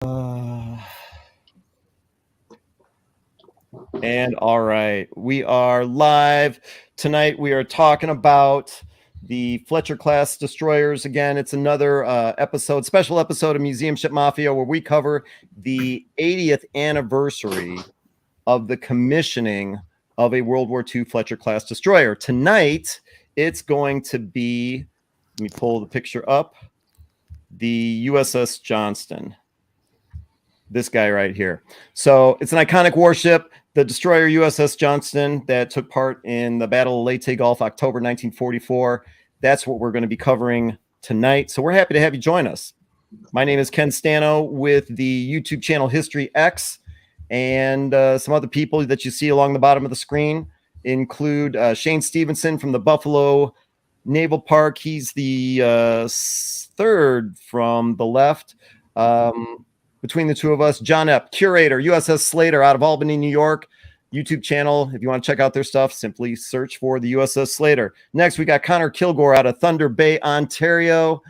And all right, we are live tonight. We are talking about the Fletcher-class destroyers. Again, it's another special episode of Museum Ship Mafia, where we cover the 80th anniversary of the commissioning of a World War II Fletcher-class destroyer. Tonight, it's going to be, let me pull the picture up, the USS Johnston. This guy right here. So it's an iconic warship, the destroyer USS Johnston, that took part in the Battle of Leyte Gulf, October 1944. That's what we're going to be covering tonight. So we're happy to have you join us. My name is Ken Stano with the YouTube channel History X, and some other people that you see along the bottom of the screen include Shane Stevenson from the Buffalo Naval Park. He's the third from the left. Between the two of us, John Epp, curator, USS Slater out of Albany, New York. YouTube channel. If you want to check out their stuff, simply search for the USS Slater. Next, we got Connor Kilgore out of Thunder Bay, Ontario.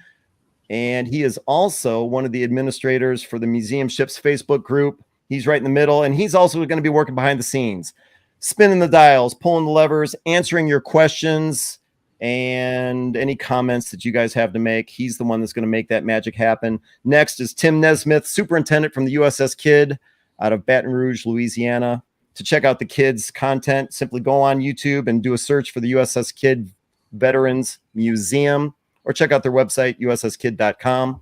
And he is also one of the administrators for the Museum Ships Facebook group. He's right in the middle. And he's also going to be working behind the scenes, spinning the dials, pulling the levers, answering your questions, and any comments that you guys have to make. He's the one that's going to make that magic happen. Next is Tim Nesmith, superintendent from the USS Kidd out of Baton Rouge, Louisiana. To check out the Kidd's content, simply go on YouTube and do a search for the USS Kidd Veterans Museum, or check out their website, usskidd.com.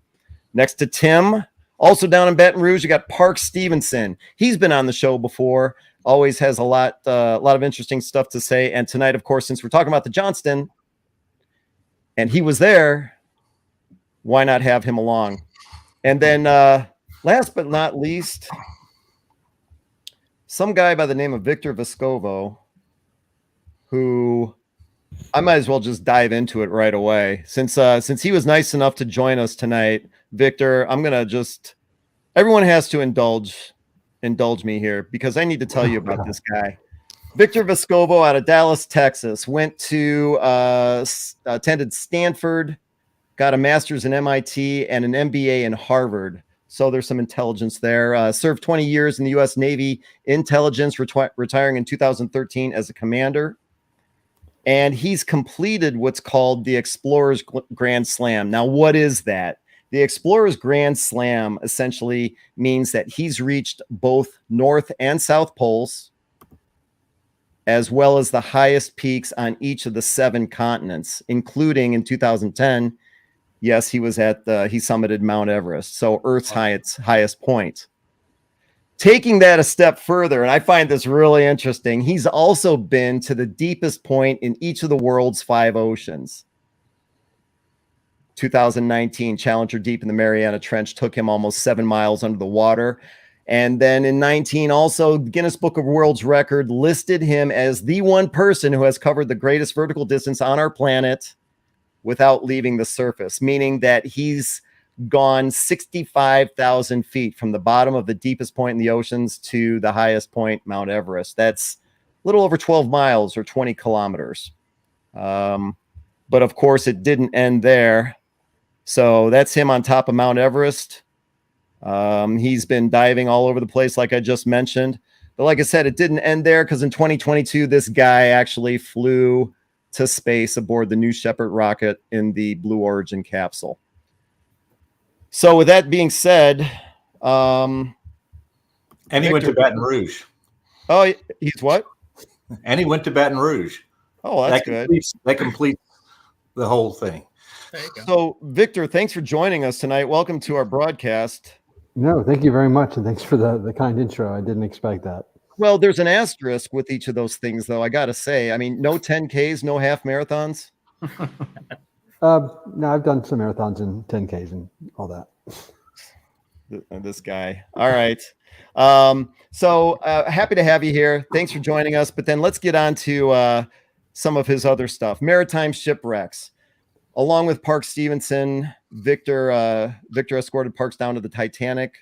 Next to Tim, also down in Baton Rouge, you got Park Stevenson. He's been on the show before, always has a lot of interesting stuff to say. And tonight, of course, since we're talking about the Johnston, and he was there, why not have him along? And then last but not least, some guy by the name of Victor Vescovo, who I might as well just dive into it right away. Since he was nice enough to join us tonight, Victor, I'm going to everyone has to indulge me here, because I need to tell you about this guy. Victor Vescovo out of Dallas, Texas, went to attended Stanford, got a master's in MIT and an MBA in Harvard. So there's some intelligence there. Served 20 years in the U.S. Navy intelligence, retiring in 2013 as a commander. And he's completed what's called the Explorer's Grand Slam. Now, what is that? The Explorer's Grand Slam essentially means that he's reached both North and South Poles, as well as the highest peaks on each of the 7 continents, including in 2010. Yes, he summited Mount Everest, so Earth's highest point. Taking that a step further, and I find this really interesting, he's also been to the deepest point in each of the world's 5 oceans. 2019, Challenger Deep in the Mariana Trench took him almost 7 miles under the water. And then in 19, also Guinness Book of World Records listed him as the one person who has covered the greatest vertical distance on our planet without leaving the surface, meaning that he's gone 65,000 feet from the bottom of the deepest point in the oceans to the highest point, Mount Everest. That's a little over 12 miles or 20 kilometers. But of course, it didn't end there. So that's him on top of Mount Everest. He's been diving all over the place, like I just mentioned. But like I said, it didn't end there, because in 2022, this guy actually flew to space aboard the New Shepard rocket in the Blue Origin capsule. So with that being said, and he went to Baton Rouge. Oh, he's what? And he went to Baton Rouge. Oh, that's good. That completes the whole thing. There you go. So, Victor, thanks for joining us tonight. Welcome to our broadcast. No, thank you very much, and thanks for the kind intro. I didn't expect that. Well, there's an asterisk with each of those things, though, I got to say. I mean, no 10Ks, no half marathons? No, I've done some marathons and 10Ks and all that. This guy. All right. So happy to have you here. Thanks for joining us. But then let's get on to some of his other stuff. Maritime shipwrecks. Along with Park Stevenson, Victor escorted Parks down to the Titanic.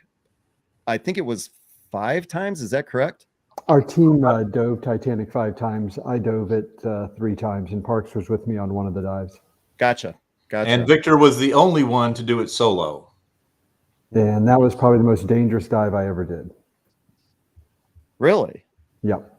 I think it was 5 times. Is that correct? Our team dove Titanic 5 times. I dove it 3 times, and Parks was with me on one of the dives. Gotcha. And Victor was the only one to do it solo. And that was probably the most dangerous dive I ever did. Really? Yep.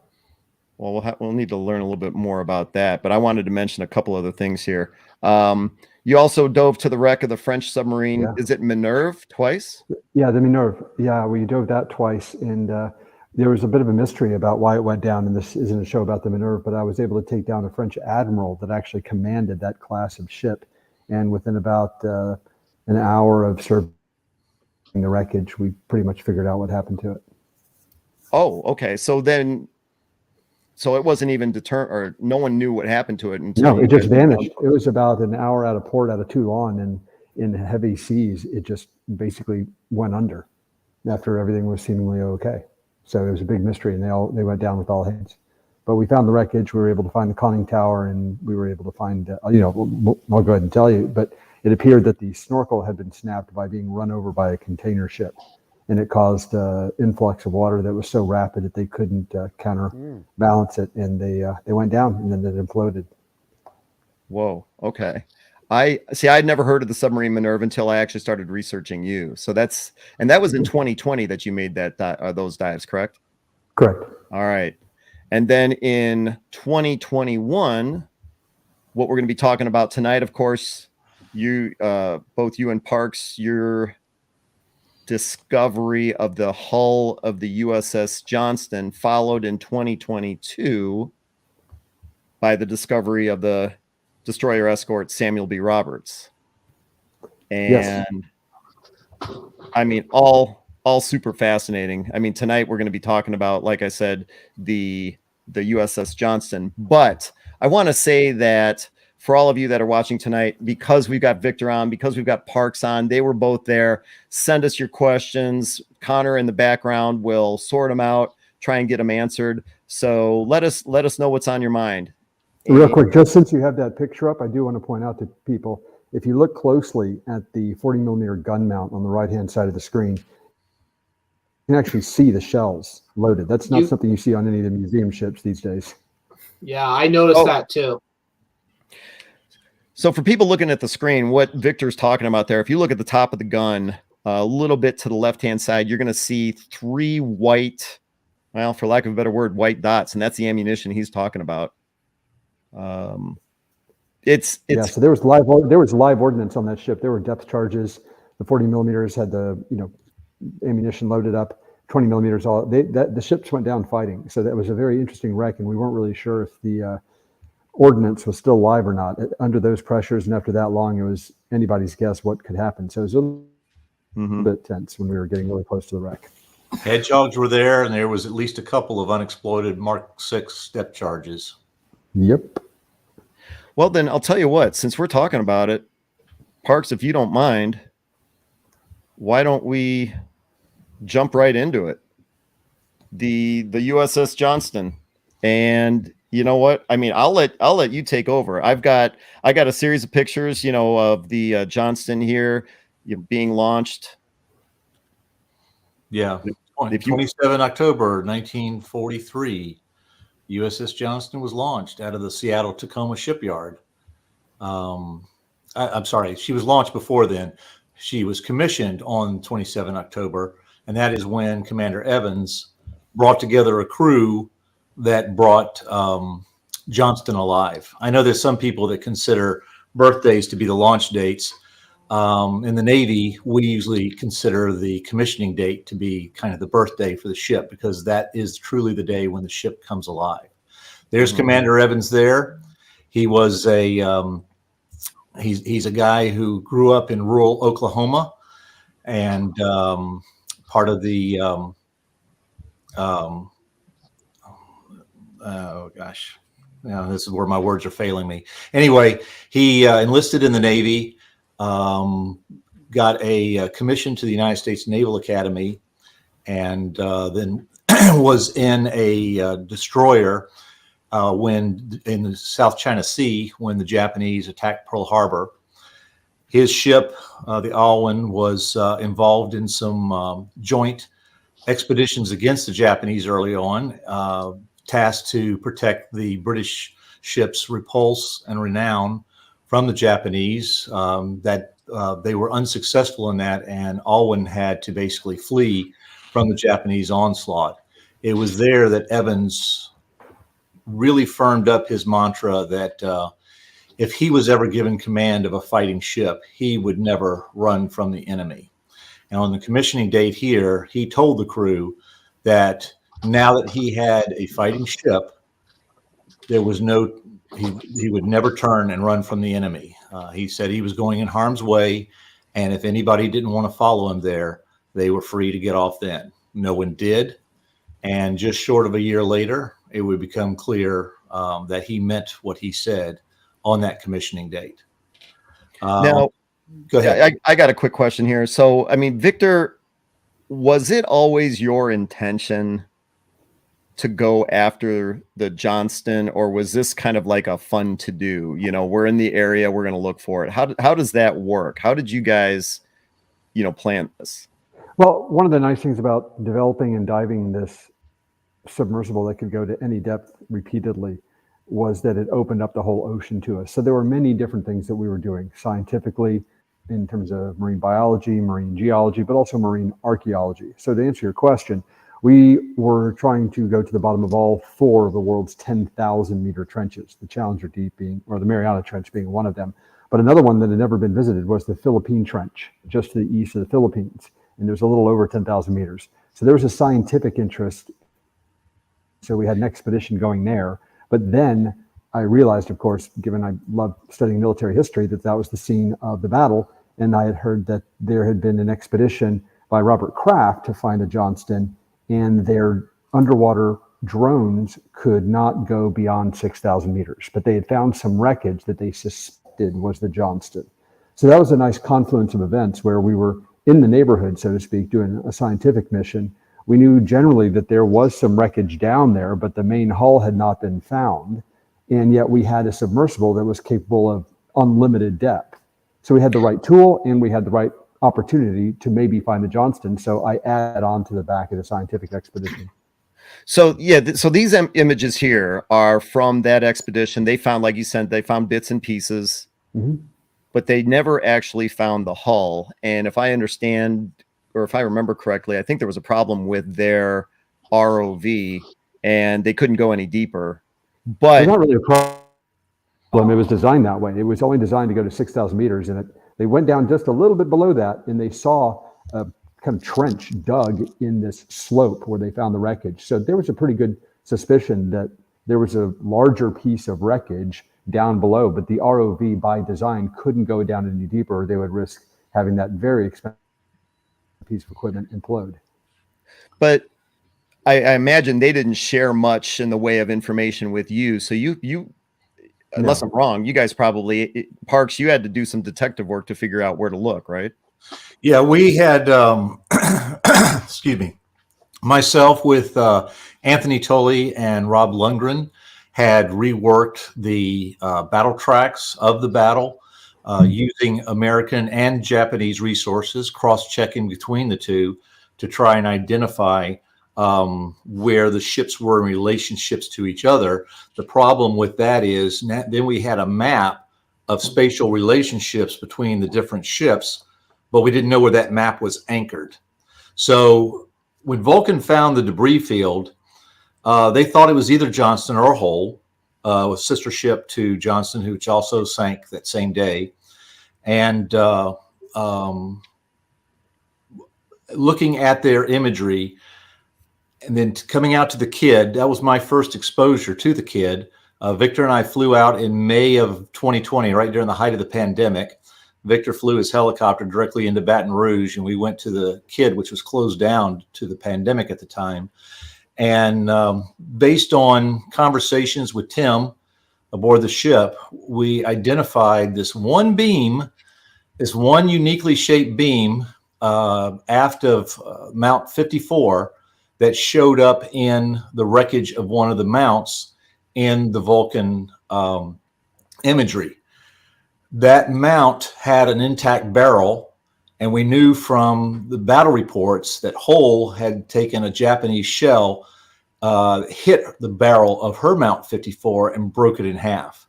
Well, we'll need to learn a little bit more about that, but I wanted to mention a couple other things here. You also dove to the wreck of the French submarine. Yeah. Is it Minerve twice? Yeah, the Minerve. Yeah, we dove that twice, and there was a bit of a mystery about why it went down. And this isn't a show about the Minerve, but I was able to take down a French admiral that actually commanded that class of ship. And within about an hour of surveying the wreckage, we pretty much figured out what happened to it. Oh, okay. So it wasn't even determined, or no one knew what happened to it until No, it just vanished. It was about an hour out of port out of Toulon, and in heavy seas, it just basically went under after everything was seemingly okay. So it was a big mystery, and they went down with all hands. But we found the wreckage. We were able to find the conning tower, and we were able to find, I'll go ahead and tell you, but it appeared that the snorkel had been snapped by being run over by a container ship, and it caused influx of water that was so rapid that they couldn't counterbalance it, and they went down, and then it imploded. Whoa. Okay. I'd never heard of the submarine Minerve until I actually started researching you. So that was in 2020 that you made those dives, correct? Correct. All right. And then in 2021, what we're going to be talking about tonight, of course, both you and Parks, your discovery of the hull of the USS Johnston, followed in 2022 by the discovery of the destroyer escort Samuel B. Roberts. And yes. I mean, all super fascinating. I mean, tonight we're going to be talking about, like I said, the USS Johnston. But I want to say that for all of you that are watching tonight, because we've got Victor on, because we've got Parks on, they were both there. Send us your questions. Connor in the background will sort them out, try and get them answered. So let us know what's on your mind. Real quick, just since you have that picture up, I do want to point out to people, if you look closely at the 40 millimeter gun mount on the right-hand side of the screen, you can actually see the shells loaded. That's not something you see on any of the museum ships these days. Yeah, I noticed that too. So for people looking at the screen, what Victor's talking about there, if you look at the top of the gun, a little bit to the left-hand side, you're going to see 3 white, well, for lack of a better word, white dots, and that's the ammunition he's talking about. It's so there was live ordnance on that ship. There were depth charges. The 40 millimeters had the ammunition loaded up. 20 millimeters the ships went down fighting. So that was a very interesting wreck, and we weren't really sure if the ordnance was still live or not under those pressures. And after that long, it was anybody's guess what could happen. So it was a little bit tense when we were getting really close to the wreck. Hedgehogs were there, and there was at least a couple of unexploded Mark VI depth charges. Yep. Well, then I'll tell you what, since we're talking about it, Parks, if you don't mind, why don't we jump right into it? The USS Johnston. And you know what? I mean, I'll let you take over. I got a series of pictures, of the Johnston here being launched. Yeah. 27 October 1943. USS Johnston was launched out of the Seattle Tacoma shipyard. I'm sorry, she was launched before then. She was commissioned on 27 October, and that is when Commander Evans brought together a crew that brought Johnston alive. I know there's some people that consider birthdays to be the launch dates. In the Navy, we usually consider the commissioning date to be kind of the birthday for the ship, because that is truly the day when the ship comes alive. There's Commander Evans there. He was he's a guy who grew up in rural Oklahoma, and part of the oh gosh, this is where my words are failing me. Anyway, he enlisted in the Navy. Got a commission to the United States Naval Academy, and then was in a destroyer when in the South China Sea when the Japanese attacked Pearl Harbor. His ship, the Alwyn, was involved in some joint expeditions against the Japanese early on, tasked to protect the British ships Repulse and Renown from the Japanese, that they were unsuccessful in that, and Alwyn had to basically flee from the Japanese onslaught. It was there that Evans really firmed up his mantra that if he was ever given command of a fighting ship, he would never run from the enemy. And on the commissioning date here, he told the crew that now that he had a fighting ship, there was no, he would never turn and run from the enemy. He said he was going in harm's way, and if anybody didn't want to follow him there, they were free to get off then. No one did. And just short of a year later, it would become clear that he meant what he said on that commissioning date. Now, go ahead. I got a quick question here. So, I mean, Victor, was it always your intention to go after the Johnston, or was this kind of like a fun to do? You know, we're in the area, we're going to look for it. How does that work? How did you guys, plan this? Well, one of the nice things about developing and diving this submersible that could go to any depth repeatedly was that it opened up the whole ocean to us. So there were many different things that we were doing scientifically in terms of marine biology, marine geology, but also marine archaeology. So to answer your question, we were trying to go to the bottom of all 4 of the world's 10,000 meter trenches, the Challenger Deep being, or the Mariana Trench being one of them. But another one that had never been visited was the Philippine Trench, just to the east of the Philippines. And there's a little over 10,000 meters. So there was a scientific interest. So we had an expedition going there. But then I realized, of course, given I love studying military history, that that was the scene of the battle. And I had heard that there had been an expedition by Robert Kraft to find a Johnston, and their underwater drones could not go beyond 6,000 meters. But they had found some wreckage that they suspected was the Johnston. So that was a nice confluence of events where we were in the neighborhood, so to speak, doing a scientific mission. We knew generally that there was some wreckage down there, but the main hull had not been found. And yet we had a submersible that was capable of unlimited depth. So we had the right tool and we had the right opportunity to maybe find the Johnston. So I added on to the back of the scientific expedition. So yeah, so these images here are from that expedition. They found, like you said, they found bits and pieces, but they never actually found the hull. And if I understand, or if I remember correctly, I think there was a problem with their ROV and they couldn't go any deeper. But it's not really a problem. It was designed that way. It was only designed to go to 6,000 meters, and they went down just a little bit below that, and they saw a kind of trench dug in this slope where they found the wreckage. So there was a pretty good suspicion that there was a larger piece of wreckage down below, but the ROV by design couldn't go down any deeper, or they would risk having that very expensive piece of equipment implode. But I imagine they didn't share much in the way of information with you. So you unless I'm wrong, you guys probably, Parks, you had to do some detective work to figure out where to look, right? Yeah, we had, excuse me, myself with Anthony Tully and Rob Lundgren had reworked the battle tracks of the battle using American and Japanese resources, cross-checking between the two to try and identify where the ships were in relationships to each other. The problem with that is then we had a map of spatial relationships between the different ships, but we didn't know where that map was anchored. So when Vulcan found the debris field, they thought it was either Johnston or Hull, a sister ship to Johnston, which also sank that same day. And looking at their imagery, and then coming out to the Kid, that was my first exposure to the Kid. Victor and I flew out in May of 2020, right during the height of the pandemic. Victor flew his helicopter directly into Baton Rouge, and we went to the Kid, which was closed down to the pandemic at the time. And based on conversations with Tim aboard the ship, we identified this one beam, this one uniquely shaped beam aft of Mount 54 that showed up in the wreckage of one of the mounts in the Vulcan imagery. That mount had an intact barrel, and we knew from the battle reports that Hull had taken a Japanese shell, hit the barrel of her Mount 54 and broke it in half.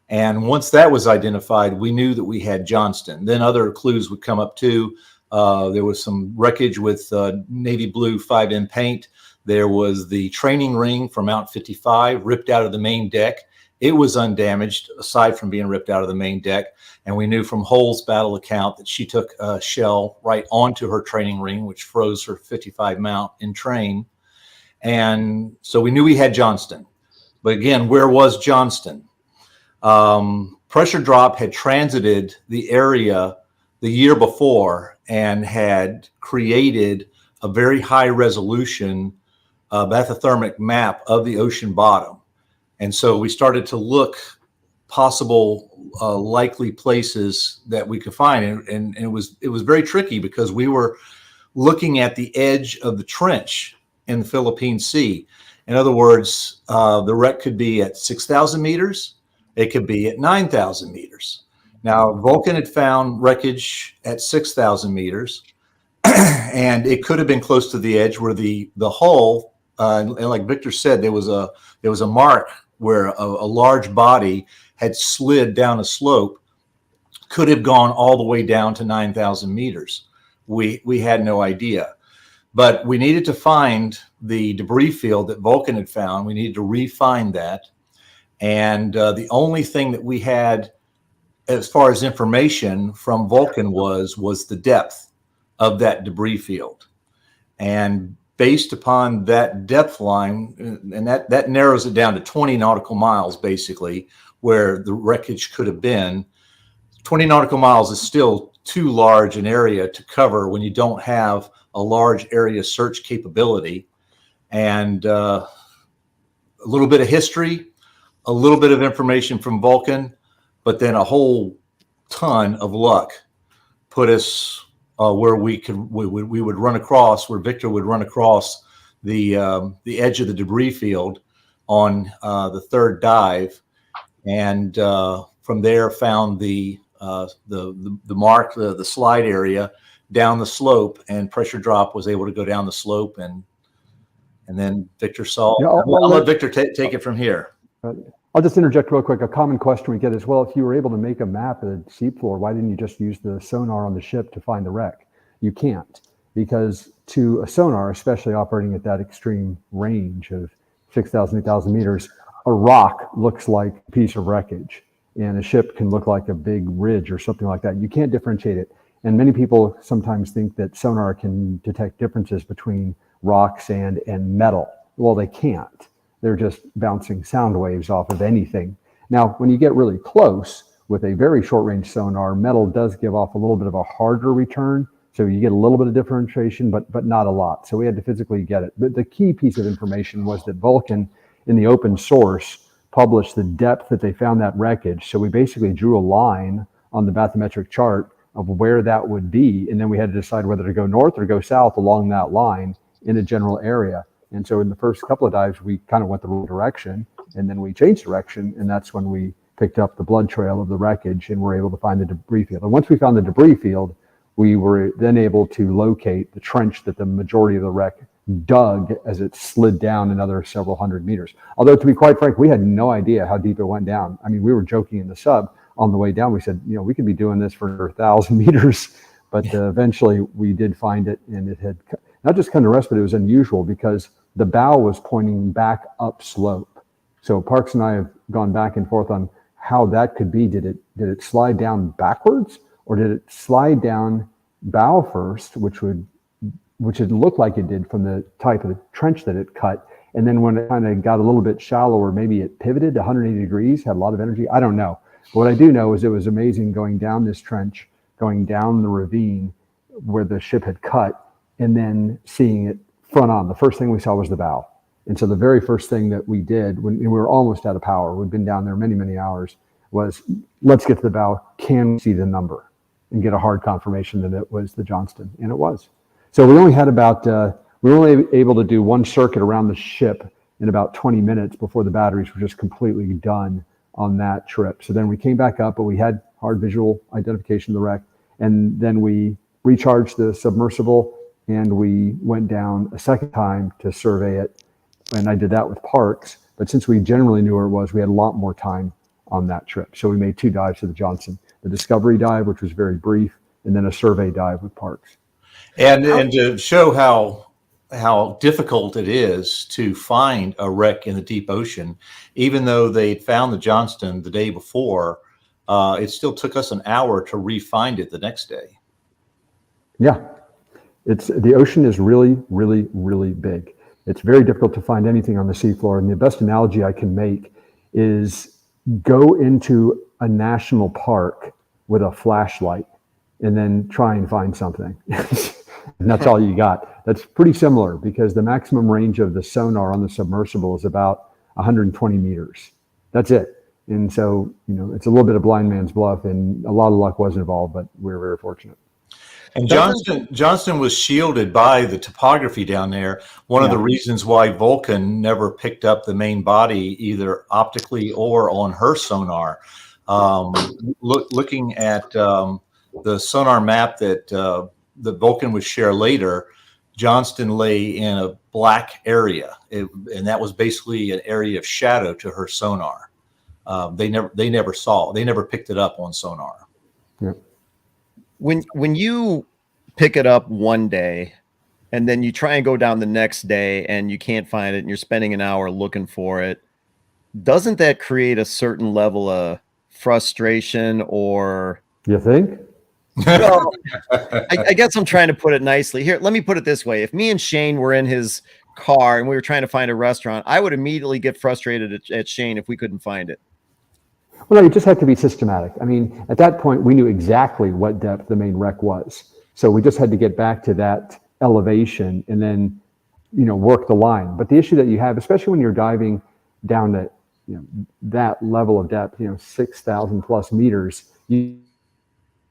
And once that was identified, we knew that we had Johnston. Then other clues would come up too. There was some wreckage with navy blue 5M paint. There was the training ring from Mount 55 ripped out of the main deck. It was undamaged aside from being ripped out of the main deck. And we knew from Hull's battle account that she took a shell right onto her training ring, which froze her 55 mount in train. And so we knew we had Johnston. But again, where was Johnston? Pressure drop had transited the area the year before and had created a very high resolution bathythermic map of the ocean bottom. And so we started to look possible likely places that we could find. And it was very tricky because we were looking at the edge of the trench in the Philippine Sea. In other words, the wreck could be at 6,000 meters. It could be at 9,000 meters. Now, Vulcan had found wreckage at 6,000 meters, and it could have been close to the edge where the hull, and like Victor said, there was a mark where a large body had slid down a slope, could have gone all the way down to 9,000 meters. We had no idea. But we needed to find the debris field that Vulcan had found. We needed to re-find that. And the only thing that we had as far as information from Vulcan was the depth of that debris field. And based upon that depth line, and that narrows it down to 20 nautical miles, basically, where the wreckage could have been. 20 nautical miles is still too large an area to cover when you don't have a large area search capability. And a little bit of history, a little bit of information from Vulcan, but then a whole ton of luck put us where we would run across, where Victor would run across the edge of the debris field on the third dive, and from there found the mark, the slide area down the slope, and pressure drop was able to go down the slope, and then Victor saw. Yeah, I'll let Victor take it from here. I'll just interject real quick. A common question we get is, well, if you were able to make a map of the seafloor, why didn't you just use the sonar on the ship to find the wreck? You can't, because to a sonar, especially operating at that extreme range of 6,000, 8,000 meters, a rock looks like a piece of wreckage, and a ship can look like a big ridge or something like that. You can't differentiate it. And many people sometimes think that sonar can detect differences between rock, sand, and metal. Well, they can't. They're just bouncing sound waves off of anything. Now, when you get really close with a very short range sonar, metal does give off a little bit of a harder return. So you get a little bit of differentiation, but not a lot. So we had to physically get it. But the key piece of information was that Vulcan, in the open source, published the depth that they found that wreckage. So we basically drew a line on the bathymetric chart of where that would be. And then we had to decide whether to go north or go south along that line in a general area. And so in the first couple of dives, we kind of went the wrong direction, and then we changed direction, and that's when we picked up the blood trail of the wreckage and were able to find the debris field. And once we found the debris field, we were then able to locate the trench that the majority of the wreck dug as it slid down another several hundred meters. Although, to be quite frank, we had no idea how deep it went down. I mean, we were joking in the sub on the way down. We said, we could be doing this for 1,000 meters, but eventually we did find it, and it had not just come to rest, but it was unusual because the bow was pointing back up slope. So Parks and I have gone back and forth on how that could be. Did it slide down backwards, or did it slide down bow first, which it looked like it did from the type of the trench that it cut, and then when it kind of got a little bit shallower, maybe it pivoted 180 degrees, had a lot of energy. I don't know. But what I do know is it was amazing going down this trench, going down the ravine where the ship had cut, and then seeing it front on. The first thing we saw was the bow. And so the very first thing that we did when we were almost out of power, we'd been down there many, many hours, was let's get to the bow. Can we see the number and get a hard confirmation that it was the Johnston? And it was. So we only had we were only able to do one circuit around the ship in about 20 minutes before the batteries were just completely done on that trip. So then we came back up, but we had hard visual identification of the wreck. And then we recharged the submersible, and we went down a second time to survey it. And I did that with Parks. But since we generally knew where it was, we had a lot more time on that trip. So we made 2 dives to the Johnson, the discovery dive, which was very brief, and then a survey dive with Parks. And to show how difficult it is to find a wreck in the deep ocean, even though they found the Johnston the day before, it still took us an hour to re-find it the next day. Yeah, the ocean is really, really, really big. It's very difficult to find anything on the seafloor. And the best analogy I can make is go into a national park with a flashlight and then try and find something. And that's all you got. That's pretty similar because the maximum range of the sonar on the submersible is about 120 meters. That's it. And so, it's a little bit of blind man's bluff, and a lot of luck was involved, but we were very fortunate. And Johnston was shielded by the topography down there. One of the reasons why Vulcan never picked up the main body, either optically or on her sonar. Looking at the sonar map that the Vulcan would share later, Johnston lay in a black area, and that was basically an area of shadow to her sonar. They never picked it up on sonar. Yeah. When you pick it up one day and then you try and go down the next day and you can't find it and you're spending an hour looking for it, doesn't that create a certain level of frustration? Or you think? Well, I guess I'm trying to put it nicely. Here, let me put it this way. If me and Shane were in his car and we were trying to find a restaurant, I would immediately get frustrated at Shane if we couldn't find it. Well, no, you just have to be systematic. I mean, at that point, we knew exactly what depth the main wreck was. So we just had to get back to that elevation and then, work the line. But the issue that you have, especially when you're diving down to, that level of depth, 6,000 plus meters, you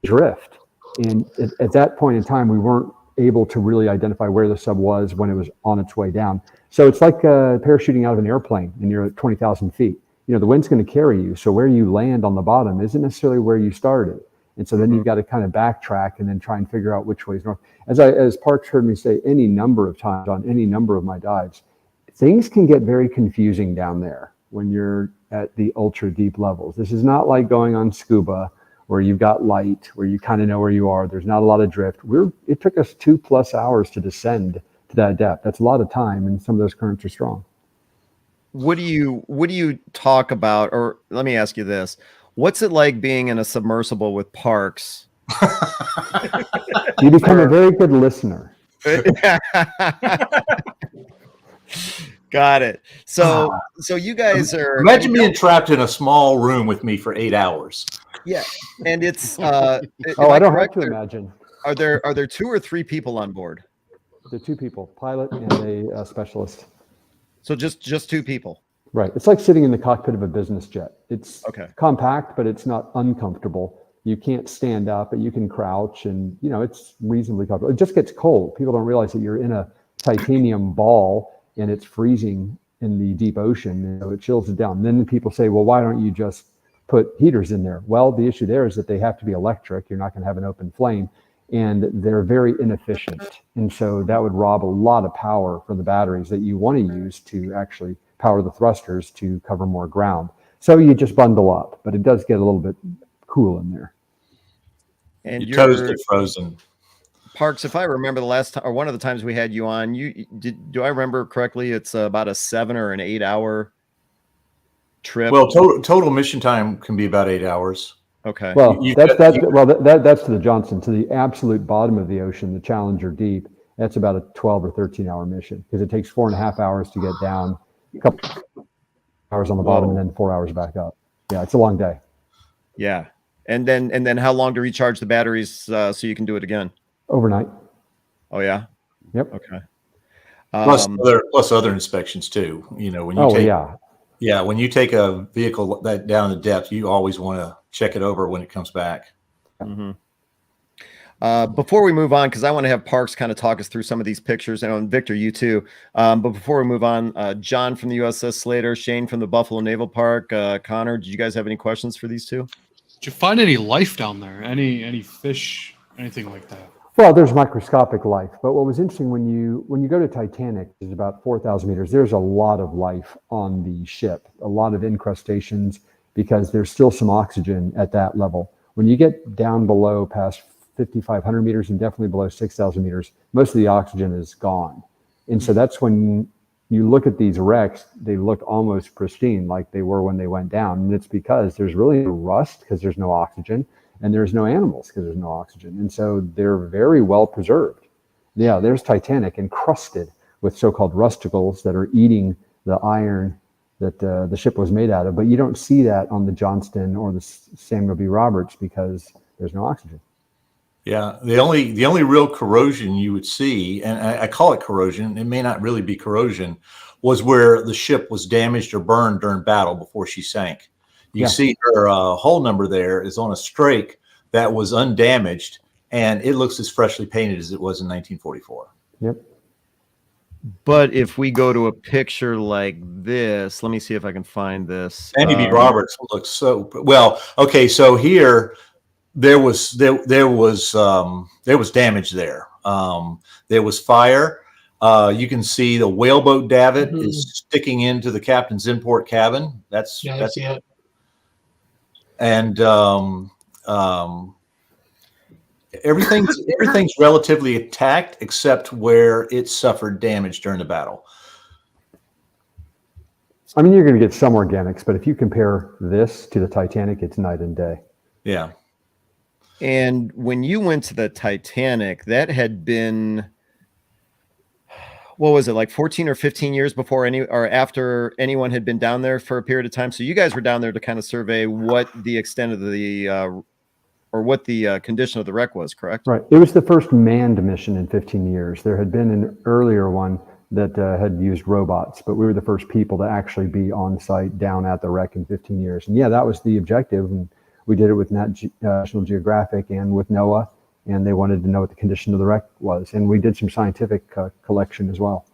drift. And at that point in time, we weren't able to really identify where the sub was when it was on its way down. So it's like parachuting out of an airplane and you're at 20,000 feet. The wind's going to carry you. So where you land on the bottom isn't necessarily where you started. And so then you've got to kind of backtrack and then try and figure out which way is north. As Parks heard me say any number of times on any number of my dives, things can get very confusing down there when you're at the ultra deep levels. This is not like going on scuba where you've got light, where you kind of know where you are. There's not a lot of drift. It took us 2+ hours to descend to that depth. That's a lot of time, and some of those currents are strong. What do you talk about? Or let me ask you this. What's it like being in a submersible with Parks? You become a very good listener. Got it. So you guys are... Imagine being trapped in a small room with me for 8 hours. Yeah. And it's... I don't have to imagine. Are there 2 or 3 people on board? There are 2 people, pilot and a specialist. So just 2 people. Right. It's like sitting in the cockpit of a business jet. It's okay. Compact, but it's not uncomfortable. You can't stand up, but you can crouch, and it's reasonably comfortable. It just gets cold. People don't realize that you're in a titanium ball and it's freezing in the deep ocean. So it chills it down. And then people say, well, why don't you just put heaters in there? Well, the issue there is that they have to be electric. You're not going to have an open flame. And they're very inefficient. And so that would rob a lot of power from the batteries that you want to use to actually power the thrusters to cover more ground. So you just bundle up, but it does get a little bit cool in there. And your toes get frozen. Parks, if I remember the last time, or one of the times we had you on, do I remember correctly? It's about a 7 or an 8 hour trip. Well, total mission time can be about 8 hours. Okay. Well, that's to the Johnston, to the absolute bottom of the ocean, the Challenger Deep. That's about a 12 or 13 hour mission because it takes 4.5 hours to get down, a couple hours on the bottom, and then 4 hours back up. Yeah, it's a long day. Yeah, and then how long to recharge the batteries so you can do it again? Overnight. Oh yeah. Yep. Okay. Plus other inspections too. When you when you take a vehicle that down the depth, you always want to check it over when it comes back. Mm-hmm. Before we move on, because I want to have Parks kind of talk us through some of these pictures, and Victor, you too. But before we move on, John from the USS Slater, Shane from the Buffalo Naval Park, Connor, did you guys have any questions for these two? Did you find any life down there? Any fish, anything like that? Well, there's microscopic life, but what was interesting when you go to Titanic, is about 4,000 meters. There's a lot of life on the ship, a lot of incrustations, because there's still some oxygen at that level. When you get down below past 5,500 meters and definitely below 6,000 meters, most of the oxygen is gone. And so that's when you look at these wrecks, they look almost pristine like they were when they went down. And it's because there's really no rust because there's no oxygen, and there's no animals because there's no oxygen. And so they're very well preserved. Yeah, there's Titanic encrusted with so-called rusticles that are eating the iron that the ship was made out of. But you don't see that on the Johnston or the Samuel B. Roberts because there's no oxygen. Yeah, the only real corrosion you would see, and I call it corrosion, it may not really be corrosion, was where the ship was damaged or burned during battle before she sank. You see her hull number there is on a strake that was undamaged, and it looks as freshly painted as it was in 1944. Yep. But if we go to a picture like this, let me see if I can find this. Andy B. Roberts looks so well. Okay, so here there was damage there. There was fire. You can see the whaleboat davit is sticking into the captain's import cabin. I see it. And everything's relatively intact except where it suffered damage during the battle. I mean, you're going to get some organics, but if you compare this to the Titanic, it's night and day. Yeah. And when you went to the Titanic, that had been, what was it, like 14 or 15 years before after anyone had been down there for a period of time? So you guys were down there to kind of survey what the extent of the or what the condition of the wreck was, correct? Right. It was the first manned mission in 15 years. There had been an earlier one that had used robots, but we were the first people to actually be on site down at the wreck in 15 years. And yeah, that was the objective. And we did it with National Geographic and with NOAA, and they wanted to know what the condition of the wreck was. And we did some scientific collection as well.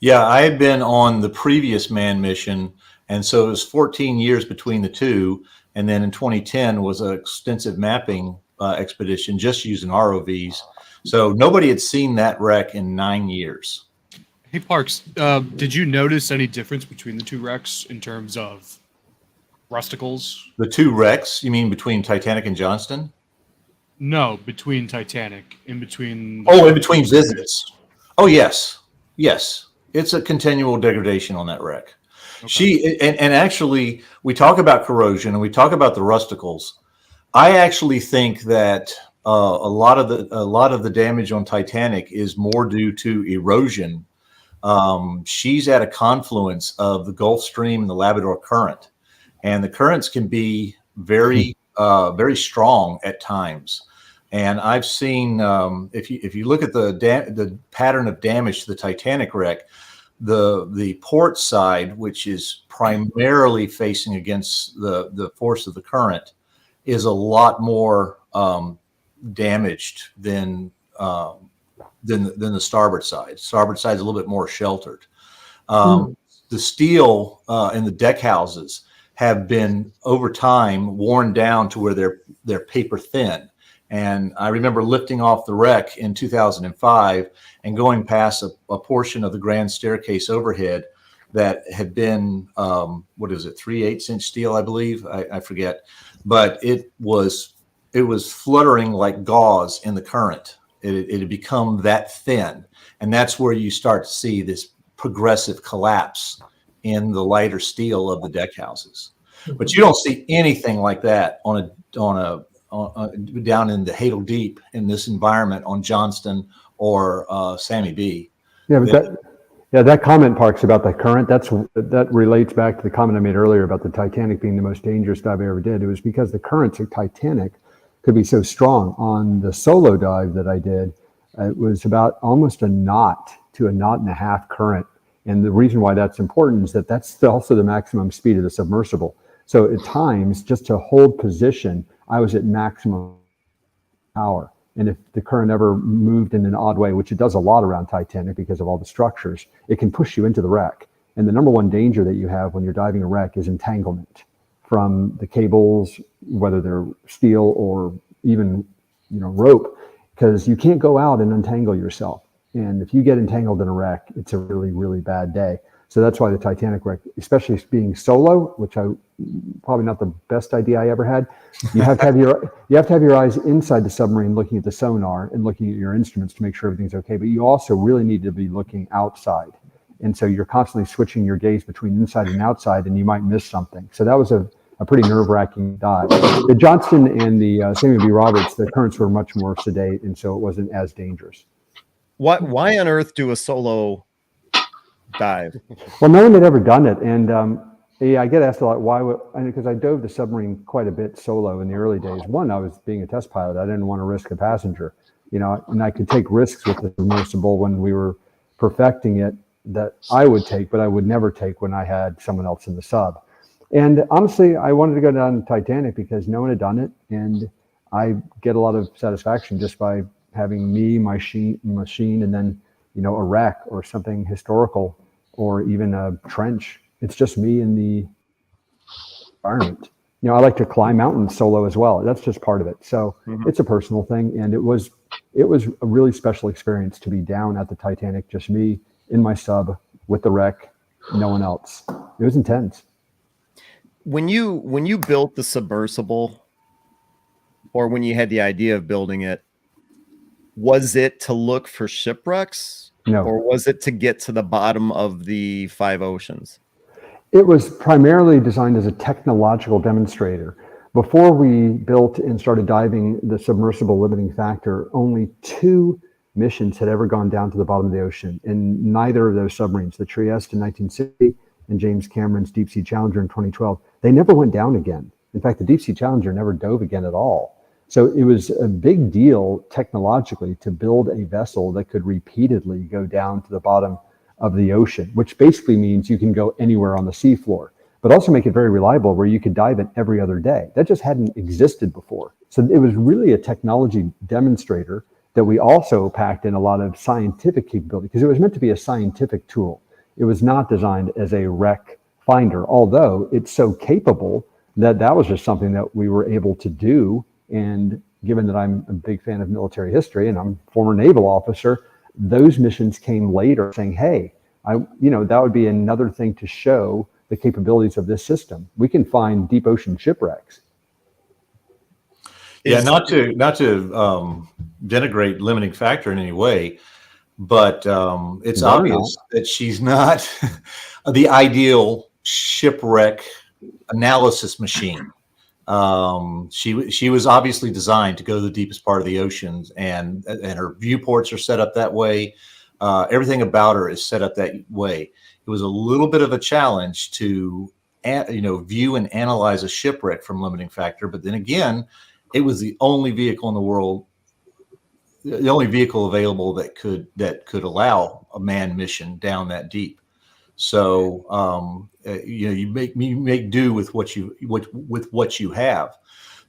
Yeah, I had been on the previous manned mission, and so it was 14 years between the two. And then in 2010 was an extensive mapping expedition just using ROVs. So nobody had seen that wreck in 9 years. Hey, Parks, did you notice any difference between the two wrecks in terms of rusticles? The two wrecks, you mean between Titanic and Johnston? No, between Titanic, in between. In between visits. Oh, yes. Yes. It's a continual degradation on that wreck. Okay. And actually, we talk about corrosion and we talk about the rusticles. I actually think that a lot of the damage on Titanic is more due to erosion. She's at a confluence of the Gulf Stream and the Labrador Current, and the currents can be very strong at times. And I've seen if you look at the pattern of damage to the Titanic wreck, the port side, which is primarily facing against the force of the current, is a lot more damaged than the starboard side. Starboard side is a little bit more sheltered. The steel in the deck houses have been over time worn down to where they're paper thin. And I remember lifting off the wreck in 2005 and going past a portion of the grand staircase overhead that had been, 3/8 inch steel, I believe. I forget. But it was fluttering like gauze in the current. It had become that thin. And that's where you start to see this progressive collapse in the lighter steel of the deck houses. But you don't see anything like that down in the Hadal Deep in this environment on Johnston or Sammy B. Yeah, but that comment, Parks, about the current, that relates back to the comment I made earlier about the Titanic being the most dangerous dive I ever did. It was because the currents of Titanic could be so strong. On the solo dive that I did, it was about almost a knot to a knot and a half current. And the reason why that's important is that that's also the maximum speed of the submersible. So at times, just to hold position, I was at maximum power. And if the current ever moved in an odd way, which it does a lot around Titanic because of all the structures, it can push you into the wreck. And the number one danger that you have when you're diving a wreck is entanglement from the cables, whether they're steel or even rope, because you can't go out and untangle yourself. And if you get entangled in a wreck, it's a really, really bad day. So that's why the Titanic wreck, especially being solo, which I probably not the best idea I ever had. You have to have your eyes inside the submarine, looking at the sonar and looking at your instruments to make sure everything's okay. But you also really need to be looking outside, and so you're constantly switching your gaze between inside and outside, and you might miss something. So that was a pretty nerve-wracking dive. The Johnston and the Samuel B. Roberts, the currents were much more sedate, and so it wasn't as dangerous. Why on earth do a solo dive? Well, no one had ever done it, and I get asked a lot why would, because I dove the submarine quite a bit solo in the early days. One, I was being a test pilot. I didn't want to risk a passenger, and I could take risks with the submersible when we were perfecting it that I would take, but I would never take when I had someone else in the sub. And honestly, I wanted to go down Titanic because no one had done it, and I get a lot of satisfaction just by having me, my machine, and then a wreck or something historical, or even a trench. It's just me in the environment. I like to climb mountains solo as well. That's just part of it. So it's a personal thing, and it was a really special experience to be down at the Titanic, just me in my sub with the wreck, no one else. It was intense. When you built the submersible, or when you had the idea of building it, was it to look for shipwrecks? No. Or was it to get to the bottom of the 5 oceans? It was primarily designed as a technological demonstrator. Before we built and started diving the submersible limiting factor, only 2 missions had ever gone down to the bottom of the ocean. And neither of those submarines, the Trieste in 1960 and James Cameron's Deep Sea Challenger in 2012, they never went down again. In fact, the Deep Sea Challenger never dove again at all. So it was a big deal technologically to build a vessel that could repeatedly go down to the bottom of the ocean, which basically means you can go anywhere on the seafloor, but also make it very reliable where you could dive it every other day. That just hadn't existed before. So it was really a technology demonstrator that we also packed in a lot of scientific capability, because it was meant to be a scientific tool. It was not designed as a wreck finder, although it's so capable that was just something that we were able to do. And given that I'm a big fan of military history and I'm a former naval officer, those missions came later saying, hey, that would be another thing to show the capabilities of this system. We can find deep ocean shipwrecks. Yeah, not to denigrate limiting factor in any way, but it's obvious that she's not the ideal shipwreck analysis machine. She was obviously designed to go to the deepest part of the oceans, and her viewports are set up that way. Everything about her is set up that way. It was a little bit of a challenge to view and analyze a shipwreck from limiting factor, but then again, it was the only vehicle in the world, the only vehicle available that could allow a manned mission down that deep. So you make do with what you have.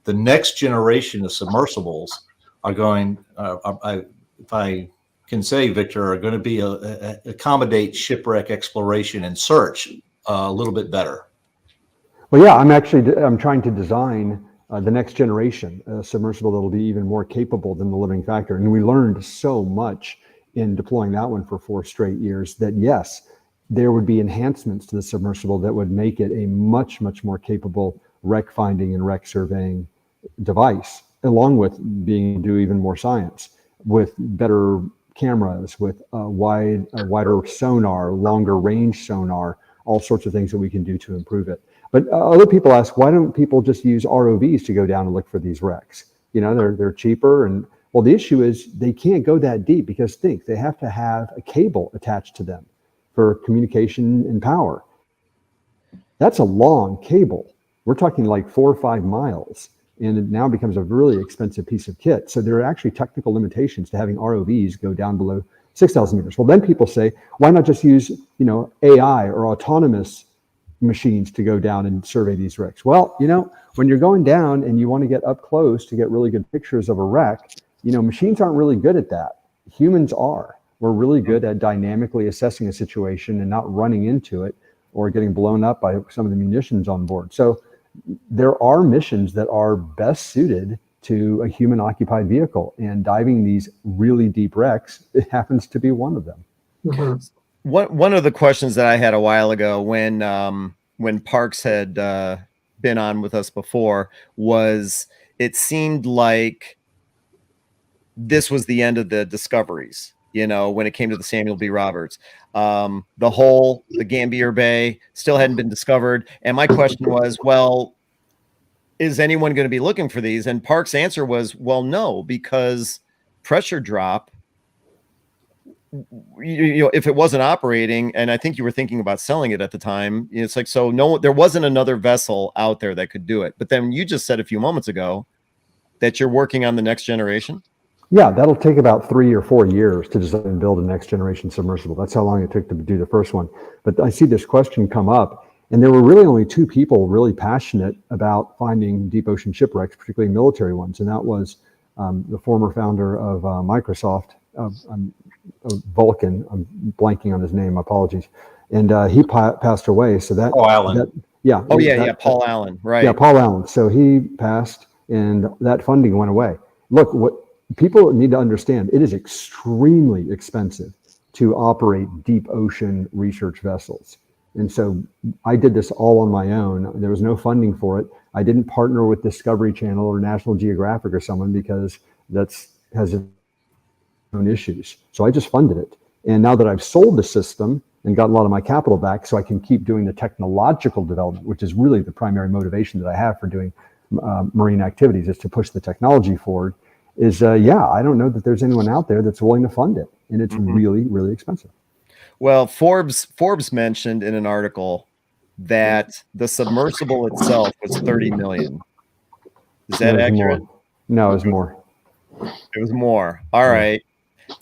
The next generation of submersibles are going, if I can say, Victor, are going to be accommodate shipwreck exploration and search a little bit better. Well, yeah, I'm trying to design the next generation submersible that'll be even more capable than the limiting factor, and we learned so much in deploying that one for 4 straight years that yes, there would be enhancements to the submersible that would make it a much, much more capable wreck finding and wreck surveying device, along with being able to do even more science with better cameras, with wider sonar, longer range sonar, all sorts of things that we can do to improve it. But other people ask, why don't people just use ROVs to go down and look for these wrecks? They're cheaper. And well, the issue is they can't go that deep because they have to have a cable attached to them for communication and power. That's a long cable. We're talking like 4 or 5 miles, and it now becomes a really expensive piece of kit. So there are actually technical limitations to having ROVs go down below 6,000 meters. Well, then people say, why not just use, AI or autonomous machines to go down and survey these wrecks? Well, when you're going down and you want to get up close to get really good pictures of a wreck, machines aren't really good at that. Humans are. We're really good at dynamically assessing a situation and not running into it or getting blown up by some of the munitions on board. So there are missions that are best suited to a human occupied vehicle, and diving these really deep wrecks, it happens to be one of them. Mm-hmm. one of the questions that I had a while ago when Parks had been on with us before was, it seemed like this was the end of the discoveries, you know, when it came to the Samuel B. Roberts. The Gambier Bay still hadn't been discovered. And my question was, well, is anyone going to be looking for these? And Park's answer was, well, no, because pressure drop, you know, if it wasn't operating, and I think you were thinking about selling it at the time, it's like, so no, there wasn't another vessel out there that could do it. But then you just said a few moments ago that you're working on the next generation. Yeah, that'll take about 3 or 4 years to design and build a next generation submersible. That's how long it took to do the first one. But I see this question come up, and there were really only two people really passionate about finding deep ocean shipwrecks, particularly military ones, and that was the former founder of Microsoft, Vulcan. I'm blanking on his name. Apologies. And he passed away. So that. Oh, Allen. Yeah. Oh yeah, Paul Allen. Right. Yeah, Paul Allen. So he passed, and that funding went away. Look, what people need to understand, it is extremely expensive to operate deep ocean research vessels. And so I did this all on my own. There was no funding for it. I didn't partner with Discovery Channel or National Geographic or someone, because has its own issues. So I just funded it. And now that I've sold the system and got a lot of my capital back, so I can keep doing the technological development, which is really the primary motivation that I have for doing marine activities, is to push the technology forward. I don't know that there's anyone out there that's willing to fund it, and it's really, really expensive. Well, Forbes mentioned in an article that the submersible itself was 30 million. Is that accurate? More. No, it was more. It was more. All right.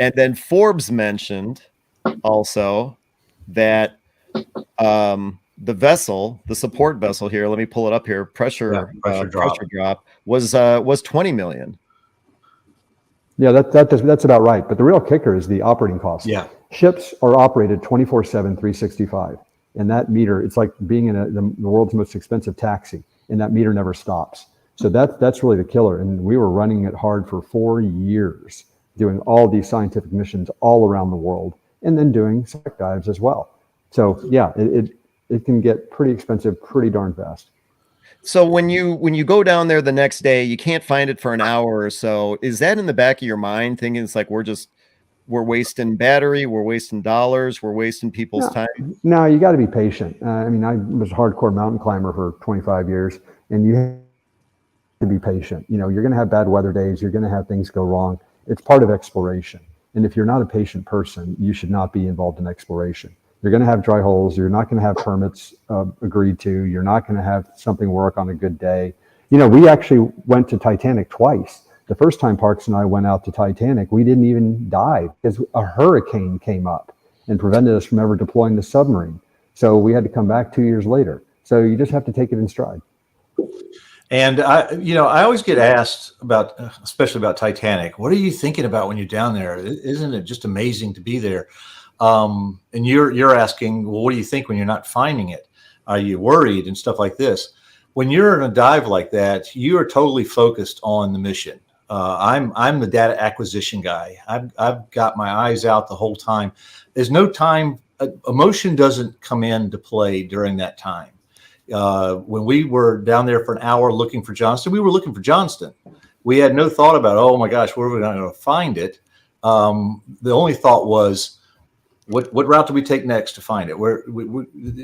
And then Forbes mentioned also that the vessel, the support vessel here, let me pull it up here, pressure drop was 20 million. Yeah, that's about right. But the real kicker is the operating cost. Yeah. Ships are operated 24/7, 365. And that meter, it's like being in the world's most expensive taxi, and that meter never stops. So that's really the killer. And we were running it hard for 4 years, doing all these scientific missions all around the world, and then doing spec dives as well. So yeah, it can get pretty expensive pretty darn fast. So when you go down there the next day, you can't find it for an hour or so. Is that in the back of your mind, thinking it's like we're wasting battery, we're wasting dollars, we're wasting people's time? No, you got to be patient. I mean, I was a hardcore mountain climber for 25 years, and you have to be patient. You know, you're going to have bad weather days. You're going to have things go wrong. It's part of exploration. And if you're not a patient person, you should not be involved in exploration. You're going to have dry holes. You're not going to have permits agreed to. You're not going to have something work on a good day. You know, we actually went to Titanic twice. The first time Parks and I went out to Titanic, we didn't even dive because a hurricane came up and prevented us from ever deploying the submarine. So we had to come back 2 years later. So you just have to take it in stride. And I always get asked about, especially about Titanic, what are you thinking about when you're down there? Isn't it just amazing to be there? And you're asking, well, what do you think when you're not finding it? Are you worried and stuff like this? When you're in a dive like that, you are totally focused on the mission. I'm the data acquisition guy. I've got my eyes out the whole time. There's no time. Emotion doesn't come into play during that time. When we were down there for an hour looking for Johnston, we were looking for Johnston. We had no thought about, oh my gosh, where are we going to find it? The only thought was, what route do we take next to find it?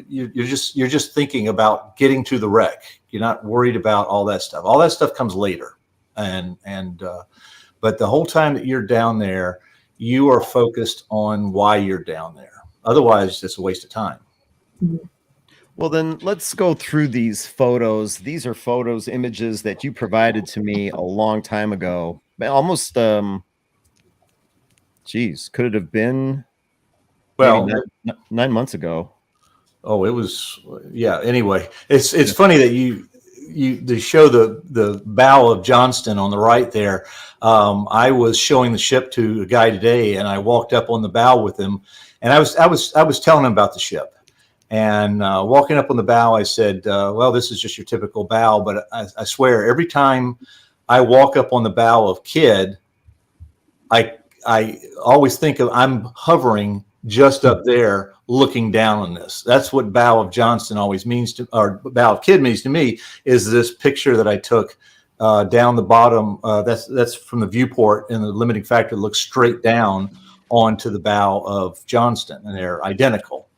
You're just thinking about getting to the wreck. You're not worried about all that stuff. All that stuff comes later. But the whole time that you're down there, you are focused on why you're down there. Otherwise, it's a waste of time. Well, then let's go through these photos. These are images that you provided to me a long time ago. Almost, could it have been? Well, 9 months ago. Oh, it was, yeah. Anyway, it's funny that they show the bow of Johnston on the right there. I was showing the ship to a guy today, and I walked up on the bow with him, and I was telling him about the ship. And walking up on the bow, I said, well, this is just your typical bow, but I swear every time I walk up on the bow of Kidd, I always think of I'm hovering just up there looking down on this. That's what Bow of Johnston always means to, or Bow of Kidd means to me, is this picture that I took down the bottom. That's from the viewport, and the limiting factor looks straight down onto the bow of Johnston, and they're identical.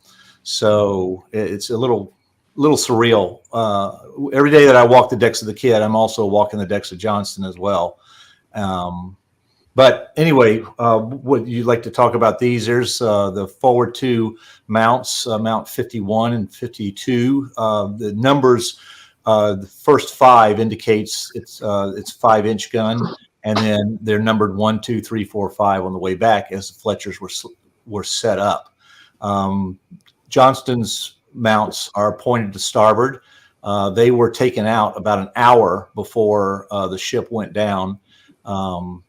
So it's a little surreal. Every day that I walk the decks of the Kidd, I'm also walking the decks of Johnston as well. But anyway, would you like to talk about these? There's the forward two mounts, mount 51 and 52. The numbers, the first 5 indicates it's 5-inch gun, and then they're numbered 1, 2, 3, 4, 5 on the way back as the Fletchers were set up. Johnston's mounts are pointed to starboard. They were taken out about an hour before the ship went down. And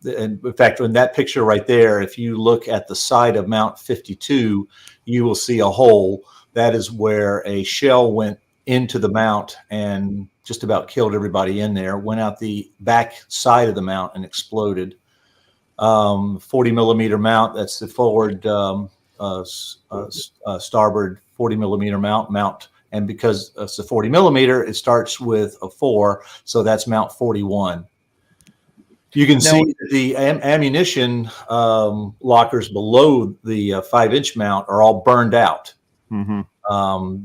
in fact, in that picture right there, if you look at the side of Mount 52, you will see a hole. That is where a shell went into the mount and just about killed everybody in there, went out the back side of the mount and exploded. 40 millimeter mount, that's the forward starboard 40 millimeter mount. And because it's a 40 millimeter, it starts with a 4. So that's Mount 41. You can see the ammunition lockers below the 5-inch mount are all burned out. Mm-hmm.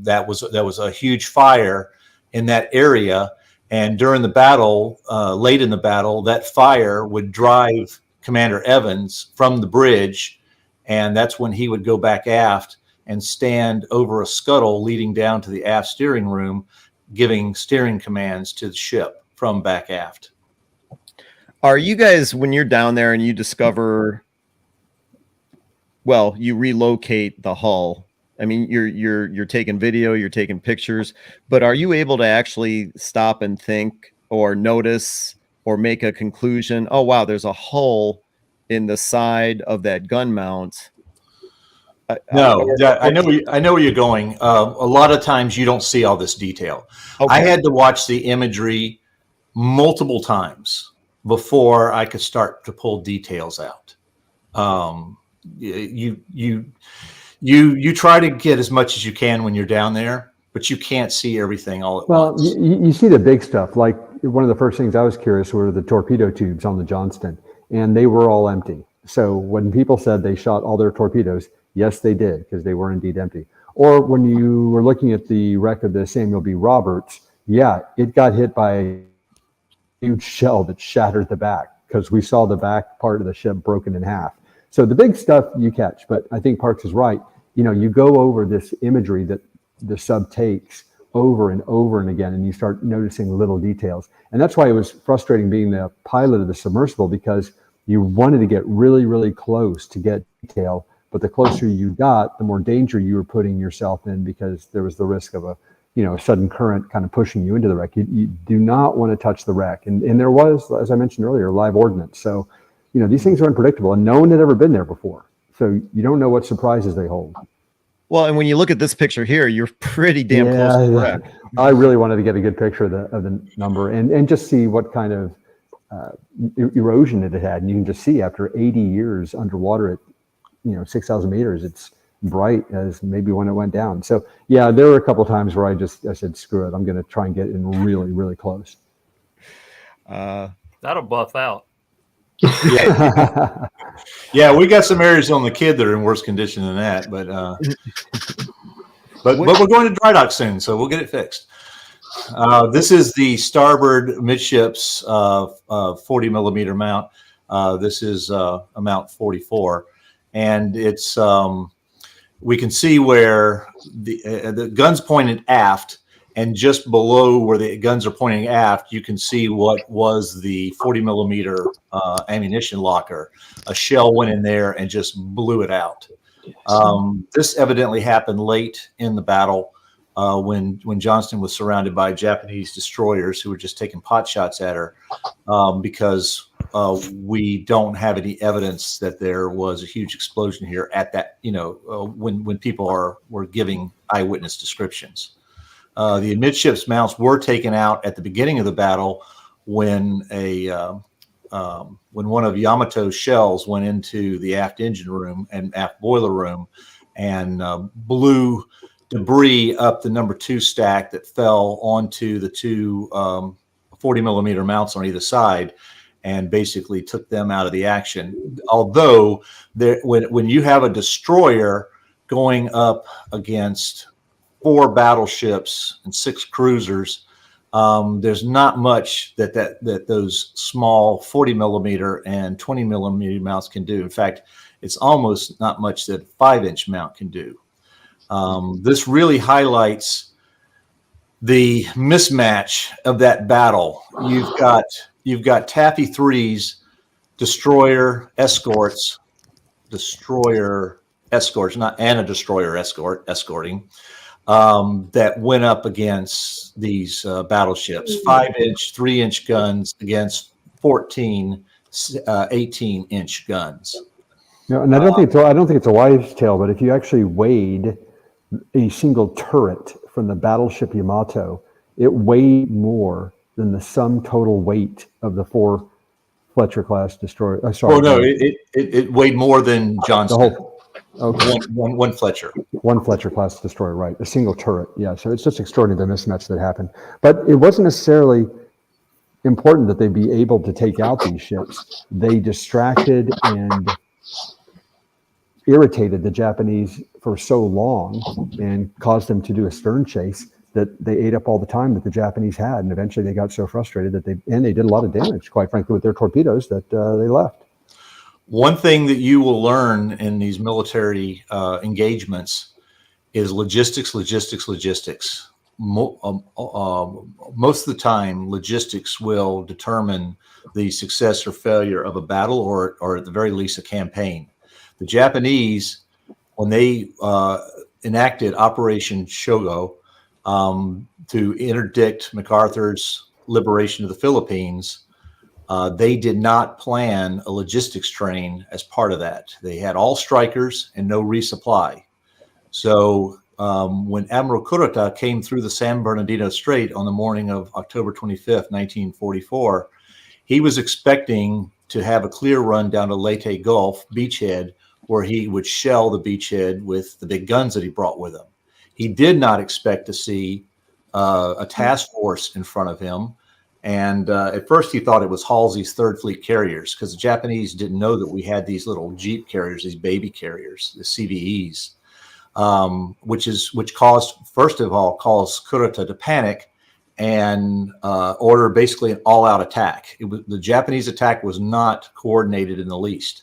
That was a huge fire in that area, and during the battle, late in the battle, that fire would drive Commander Evans from the bridge, and that's when he would go back aft and stand over a scuttle leading down to the aft steering room, giving steering commands to the ship from back aft. Are you guys, when you're down there and you discover, well, you relocate the hull? I mean, you're taking video, you're taking pictures, but are you able to actually stop and think or notice or make a conclusion? Oh, wow, there's a hole in the side of that gun mount. No, I know where you're going. A lot of times you don't see all this detail. Okay. I had to watch the imagery multiple times before I could start to pull details out. You try to get as much as you can when you're down there, but you can't see everything all at once. Well, you see the big stuff. Like one of the first things I was curious were the torpedo tubes on the Johnston, and they were all empty. So when people said they shot all their torpedoes, yes, they did, because they were indeed empty. Or when you were looking at the wreck of the Samuel B. Roberts, yeah, it got hit by a huge shell that shattered the back, because we saw the back part of the ship broken in half. So the big stuff you catch, but I think Parks is right. You know, you go over this imagery that the sub takes over and over and again, and you start noticing little details. And that's why it was frustrating being the pilot of the submersible, because you wanted to get really, really close to get detail, but the closer you got, the more danger you were putting yourself in, because there was the risk of a sudden current kind of pushing you into the wreck. You do not want to touch the wreck. And there was, as I mentioned earlier, live ordnance. So, these things are unpredictable, and no one had ever been there before. So you don't know what surprises they hold. Well, and when you look at this picture here, you're pretty damn close to the wreck. I really wanted to get a good picture of the number and just see what kind of erosion it had. And you can just see after 80 years underwater at 6,000 meters, it's bright as maybe when it went down. So yeah, there were a couple of times where I said, screw it, I'm going to try and get in really, really close. That'll buff out. Yeah, we got some areas on the Kidd that are in worse condition than that, but we're going to dry dock soon, so we'll get it fixed. This is the starboard midships 40 millimeter mount. This is a mount 44, and it's we can see where the gun's pointed aft, and just below where the guns are pointing aft, you can see what was the 40 millimeter ammunition locker. A shell went in there and just blew it out. This evidently happened late in the battle when Johnston was surrounded by Japanese destroyers who were just taking pot shots at her, because we don't have any evidence that there was a huge explosion here at that, when people were giving eyewitness descriptions. The amidships mounts were taken out at the beginning of the battle when one of Yamato's shells went into the aft engine room and aft boiler room, and blew debris up the number 2 stack that fell onto the two 40 millimeter mounts on either side, and basically took them out of the action. Although when you have a destroyer going up against 4 battleships and 6 cruisers, there's not much that those small 40 millimeter and 20 millimeter mounts can do. In fact, it's almost not much that 5-inch mount can do. This really highlights the mismatch of that battle. You've got Taffy 3's destroyer escorting, not and a destroyer escorting, that went up against these battleships, 5-inch, 3-inch guns against 14, 18-inch guns. No, and I don't think it's a wives' tale, but if you actually weighed a single turret from the battleship Yamato, it weighed more than the sum total weight of the 4 Fletcher-class destroyers. Oh no, it weighed more than Johnston. Okay. One Fletcher. One Fletcher-class destroyer, right? A single turret. Yeah, so it's just extraordinary the mismatch that happened. But it wasn't necessarily important that they be able to take out these ships. They distracted and irritated the Japanese for so long and caused them to do a stern chase that they ate up all the time that the Japanese had. And eventually they got so frustrated that they did a lot of damage, quite frankly, with their torpedoes that they left. One thing that you will learn in these military engagements is logistics. Most of the time, logistics will determine the success or failure of a battle, or at the very least a campaign. The Japanese, when they enacted Operation Shogo to interdict MacArthur's liberation of the Philippines, they did not plan a logistics train as part of that. They had all strikers and no resupply. So when Admiral Kurota came through the San Bernardino Strait on the morning of October 25th, 1944, he was expecting to have a clear run down to Leyte Gulf beachhead, where he would shell the beachhead with the big guns that he brought with him. He did not expect to see a task force in front of him. And at first he thought it was Halsey's 3rd Fleet carriers, because the Japanese didn't know that we had these little Jeep carriers, these baby carriers, the CVEs, which caused Kurota to panic and order basically an all-out attack. The Japanese attack was not coordinated in the least.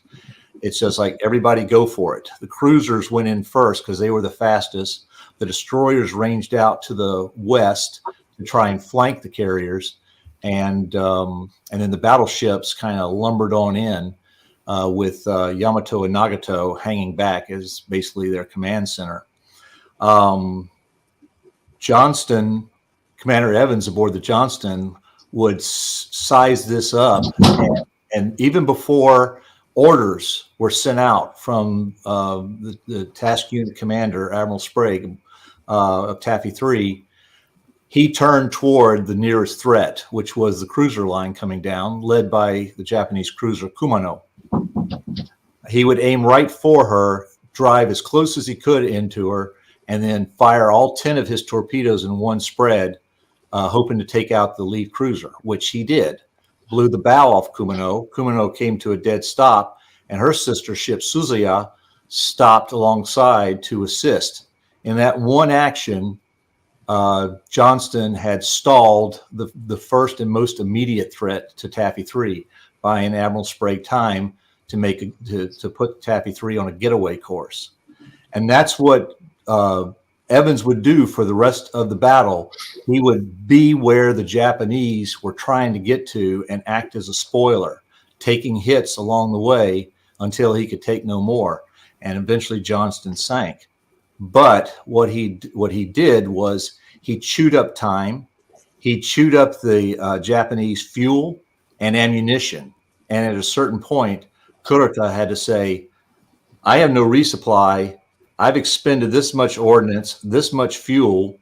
It's just like, everybody go for it. The cruisers went in first because they were the fastest. The destroyers ranged out to the west to try and flank the carriers. And then the battleships kind of lumbered on in with Yamato and Nagato hanging back as basically their command center. Johnston, Commander Evans aboard the Johnston, would size this up. And even before orders were sent out from the task unit commander, Admiral Sprague of Taffy 3, he turned toward the nearest threat, which was the cruiser line coming down, led by the Japanese cruiser Kumano. He would aim right for her, drive as close as he could into her, and then fire all 10 of his torpedoes in one spread, hoping to take out the lead cruiser, which he did. Blew the bow off Kumano. Kumano came to a dead stop, and her sister ship Suzuya stopped alongside to assist. In that one action, Johnston had stalled the first and most immediate threat to Taffy 3, buying Admiral Sprague time to put Taffy 3 on a getaway course. And that's what Evans would do for the rest of the battle. He would be where the Japanese were trying to get to and act as a spoiler, taking hits along the way until he could take no more. And eventually Johnston sank. But what he did was he chewed up time. He chewed up the Japanese fuel and ammunition. And at a certain point, Kurota had to say, I have no resupply. I've expended this much ordnance, this much fuel.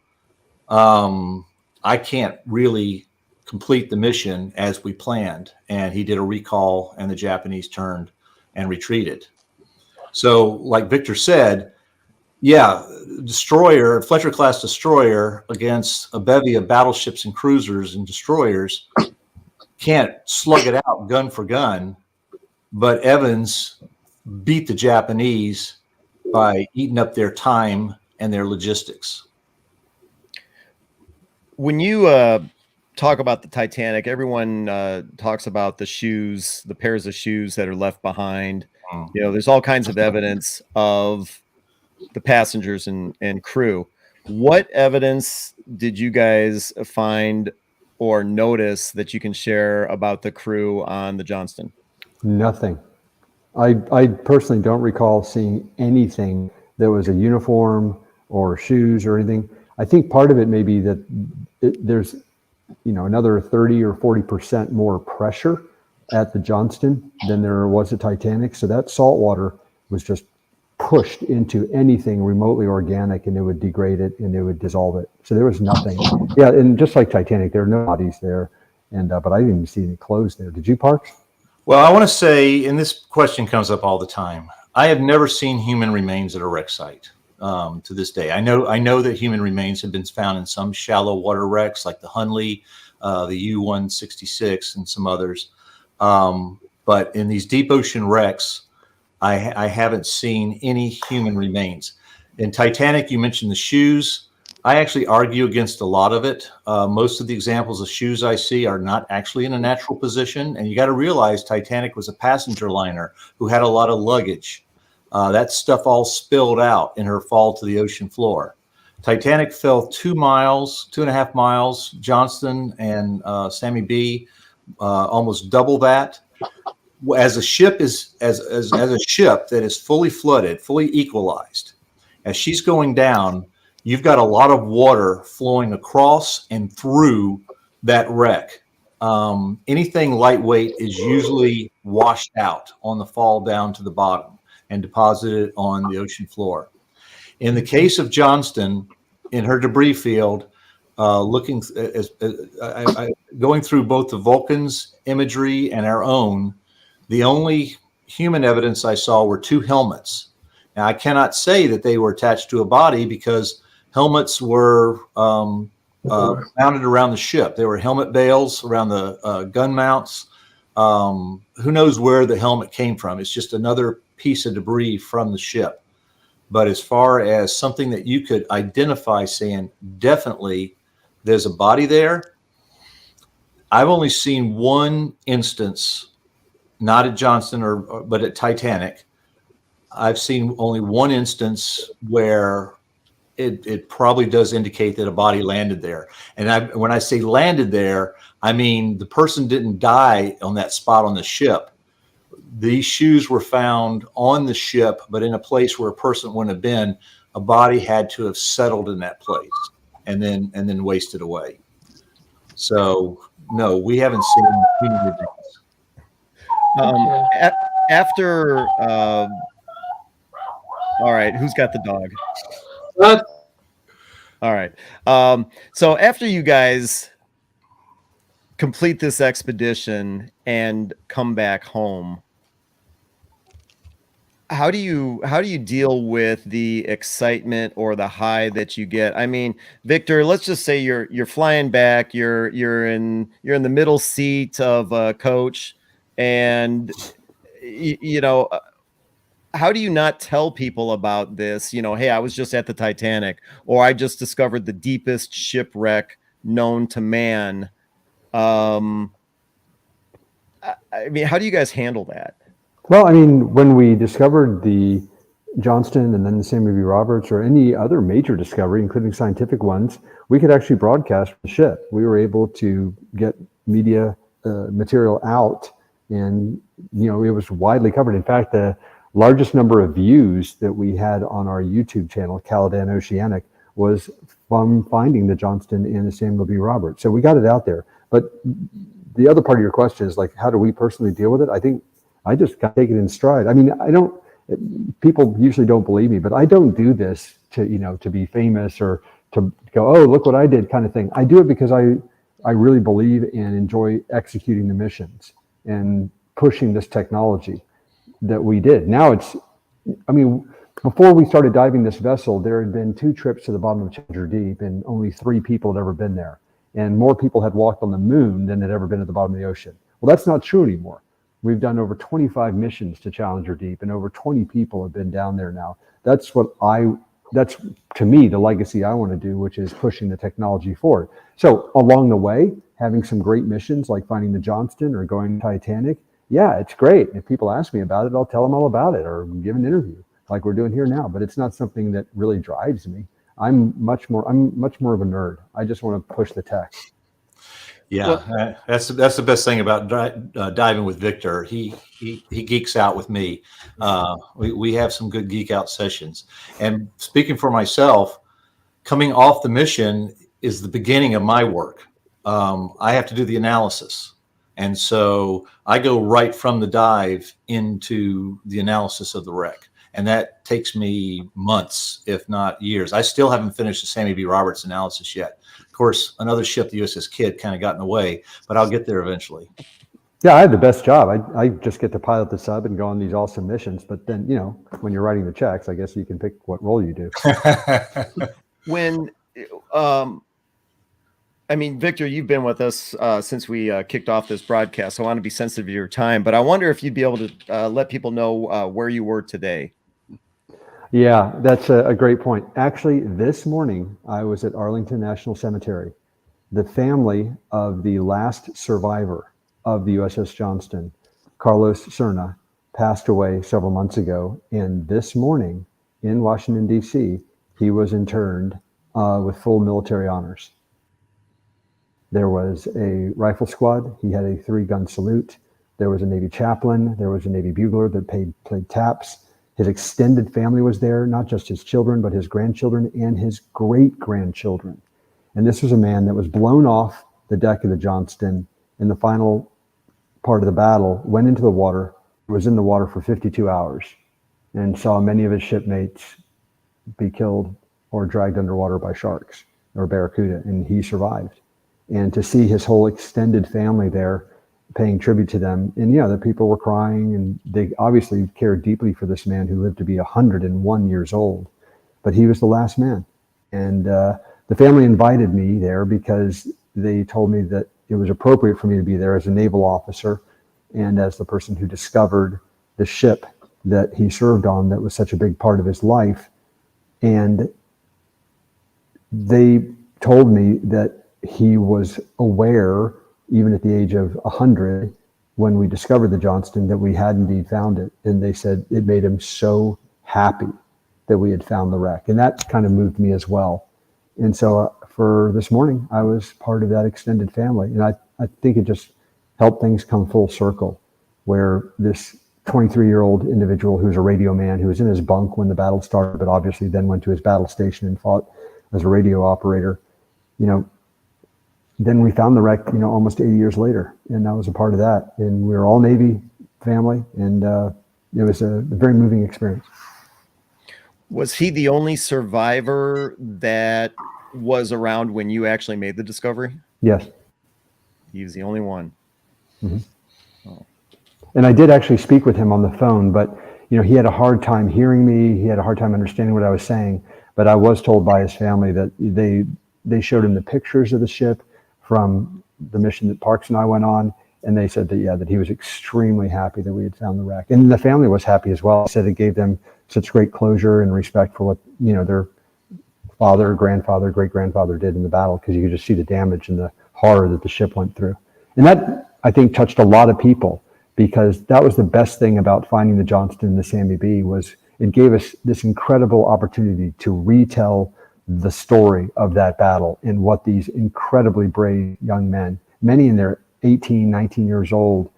I can't really complete the mission as we planned. And he did a recall, and the Japanese turned and retreated. So like Victor said, Yeah, destroyer, Fletcher-class destroyer against a bevy of battleships and cruisers and destroyers can't slug it out gun for gun, but Evans beat the Japanese by eating up their time and their logistics. When you talk about the Titanic, everyone talks about the shoes, the pairs of shoes that are left behind. You know, there's all kinds of evidence of the passengers and crew. What evidence did you guys find or notice that you can share about the crew on the Johnston? Nothing. I personally don't recall seeing anything that was a uniform or shoes or anything. I think part of it may be that there's, another 30 or 40% more pressure at the Johnston than there was at Titanic. So that salt water was just pushed into anything remotely organic, and it would degrade it and it would dissolve it. So there was nothing. Yeah, and just like Titanic, there are no bodies there, and but I didn't even see any clothes there. Did you, Parks? Well, I want to say, and this question comes up all the time, I have never seen human remains at a wreck site to this day. I know that human remains have been found in some shallow water wrecks like the Hunley, the U-166, and some others. But in these deep ocean wrecks, I haven't seen any human remains. In Titanic, you mentioned the shoes. I actually argue against a lot of it. Most of the examples of shoes I see are not actually in a natural position. And you got to realize Titanic was a passenger liner who had a lot of luggage. That stuff all spilled out in her fall to the ocean floor. Titanic fell 2.5 miles. Johnston and Sammy B almost double that. As a ship as a ship that is fully flooded, fully equalized, as she's going down, you've got a lot of water flowing across and through that wreck. Anything lightweight is usually washed out on the fall down to the bottom and deposited on the ocean floor. In the case of Johnston, in her debris field, going through both the Vulcan's imagery and our own, the only human evidence I saw were 2 helmets. Now, I cannot say that they were attached to a body because helmets were mounted around the ship. There were helmet bales around the gun mounts. Who knows where the helmet came from? It's just another piece of debris from the ship. But as far as something that you could identify saying definitely there's a body there, I've only seen one instance, not at Johnston but at Titanic. I've seen only one instance where it probably does indicate that a body landed there. And when I say landed there, I mean the person didn't die on that spot on the ship. These shoes were found on the ship, but in a place where a person wouldn't have been. A body had to have settled in that place and then wasted away. So no, we haven't seen human remains. After all right, who's got the dog? All right. So after you guys complete this expedition and come back home, how do you deal with the excitement or the high that you get? I mean, Victor, let's just say you're flying back, you're in the middle seat of a coach, and how do you not tell people about this? Hey, I was just at the Titanic, or I just discovered the deepest shipwreck known to man. I mean, how do you guys handle that? Well, I mean, when we discovered the Johnston and then the Sammy B. Roberts or any other major discovery, including scientific ones, we could actually broadcast the ship. We were able to get media material out, and it was widely covered. In fact, the largest number of views that we had on our YouTube channel, Caladan Oceanic, was from finding the Johnston and the Samuel B. Roberts. So we got it out there. But the other part of your question is like, how do we personally deal with it? I think I just got to take it in stride. I mean, people usually don't believe me, but I don't do this to be famous or to go, oh, look what I did kind of thing. I do it because I really believe and enjoy executing the missions and pushing this technology that we did. Now before we started diving this vessel, there had been 2 trips to the bottom of Challenger Deep, and only 3 people had ever been there. And more people had walked on the moon than had ever been at the bottom of the ocean. Well, that's not true anymore. We've done over 25 missions to Challenger Deep, and over 20 people have been down there now. That's to me the legacy I want to do, which is pushing the technology forward. So along the way, having some great missions like finding the Johnston or going to Titanic, yeah, it's great. If people ask me about it, I'll tell them all about it or give an interview like we're doing here now. But it's not something that really drives me. I'm much more of a nerd. I just want to push the tech. Yeah, that's the best thing about diving with Victor. He geeks out with me. We have some good geek out sessions. And speaking for myself, coming off the mission is the beginning of my work. I have to do the analysis. And so I go right from the dive into the analysis of the wreck. And that takes me months, if not years. I still haven't finished the Sammy B. Roberts analysis yet. Of course, another ship, the USS Kidd, kind of got in the way, but I'll get there eventually. Yeah, I had the best job. I just get to pilot the sub and go on these awesome missions. But then, when you're writing the checks, I guess you can pick what role you do. When, Victor, you've been with us since we kicked off this broadcast. So I want to be sensitive to your time, but I wonder if you'd be able to let people know where you were today. Yeah, that's a great point. Actually, this morning, I was at Arlington National Cemetery. The family of the last survivor of the USS Johnston, Carlos Cerna, passed away several months ago. And this morning in Washington, D.C., he was interned with full military honors. There was a rifle squad. He had a 3-gun salute. There was a Navy chaplain. There was a Navy bugler that played taps. His extended family was there, not just his children, but his grandchildren and his great-grandchildren. And this was a man that was blown off the deck of the Johnston in the final part of the battle, went into the water, was in the water for 52 hours, and saw many of his shipmates be killed or dragged underwater by sharks or barracuda, and he survived. And to see his whole extended family there paying tribute to them, and the people were crying, and they obviously cared deeply for this man who lived to be 101 years old, but he was the last man. And the family invited me there because they told me that it was appropriate for me to be there as a naval officer and as the person who discovered the ship that he served on that was such a big part of his life. And they told me that he was aware, even at the age of 100, when we discovered the Johnston, that we had indeed found it. And they said it made him so happy that we had found the wreck. And that kind of moved me as well. And so for this morning, I was part of that extended family. And I think it just helped things come full circle, where this 23-year-old individual who's a radio man, who was in his bunk when the battle started, but obviously then went to his battle station and fought as a radio operator, then we found the wreck, almost 80 years later. And I was a part of that. And we were all Navy family. And it was a very moving experience. Was he the only survivor that was around when you actually made the discovery? Yes. He was the only one. Mm-hmm. Oh. And I did actually speak with him on the phone, but he had a hard time hearing me. He had a hard time understanding what I was saying. But I was told by his family that they showed him the pictures of the ship from the mission that Parks and I went on. And they said that he was extremely happy that we had found the wreck. And the family was happy as well. They said it gave them such great closure and respect for what, their father, grandfather, great-grandfather did in the battle, because you could just see the damage and the horror that the ship went through. And that, I think, touched a lot of people, because that was the best thing about finding the Johnston and the Sammy B, was it gave us this incredible opportunity to retell the story of that battle and what these incredibly brave young men, many in their 18, 19 years old,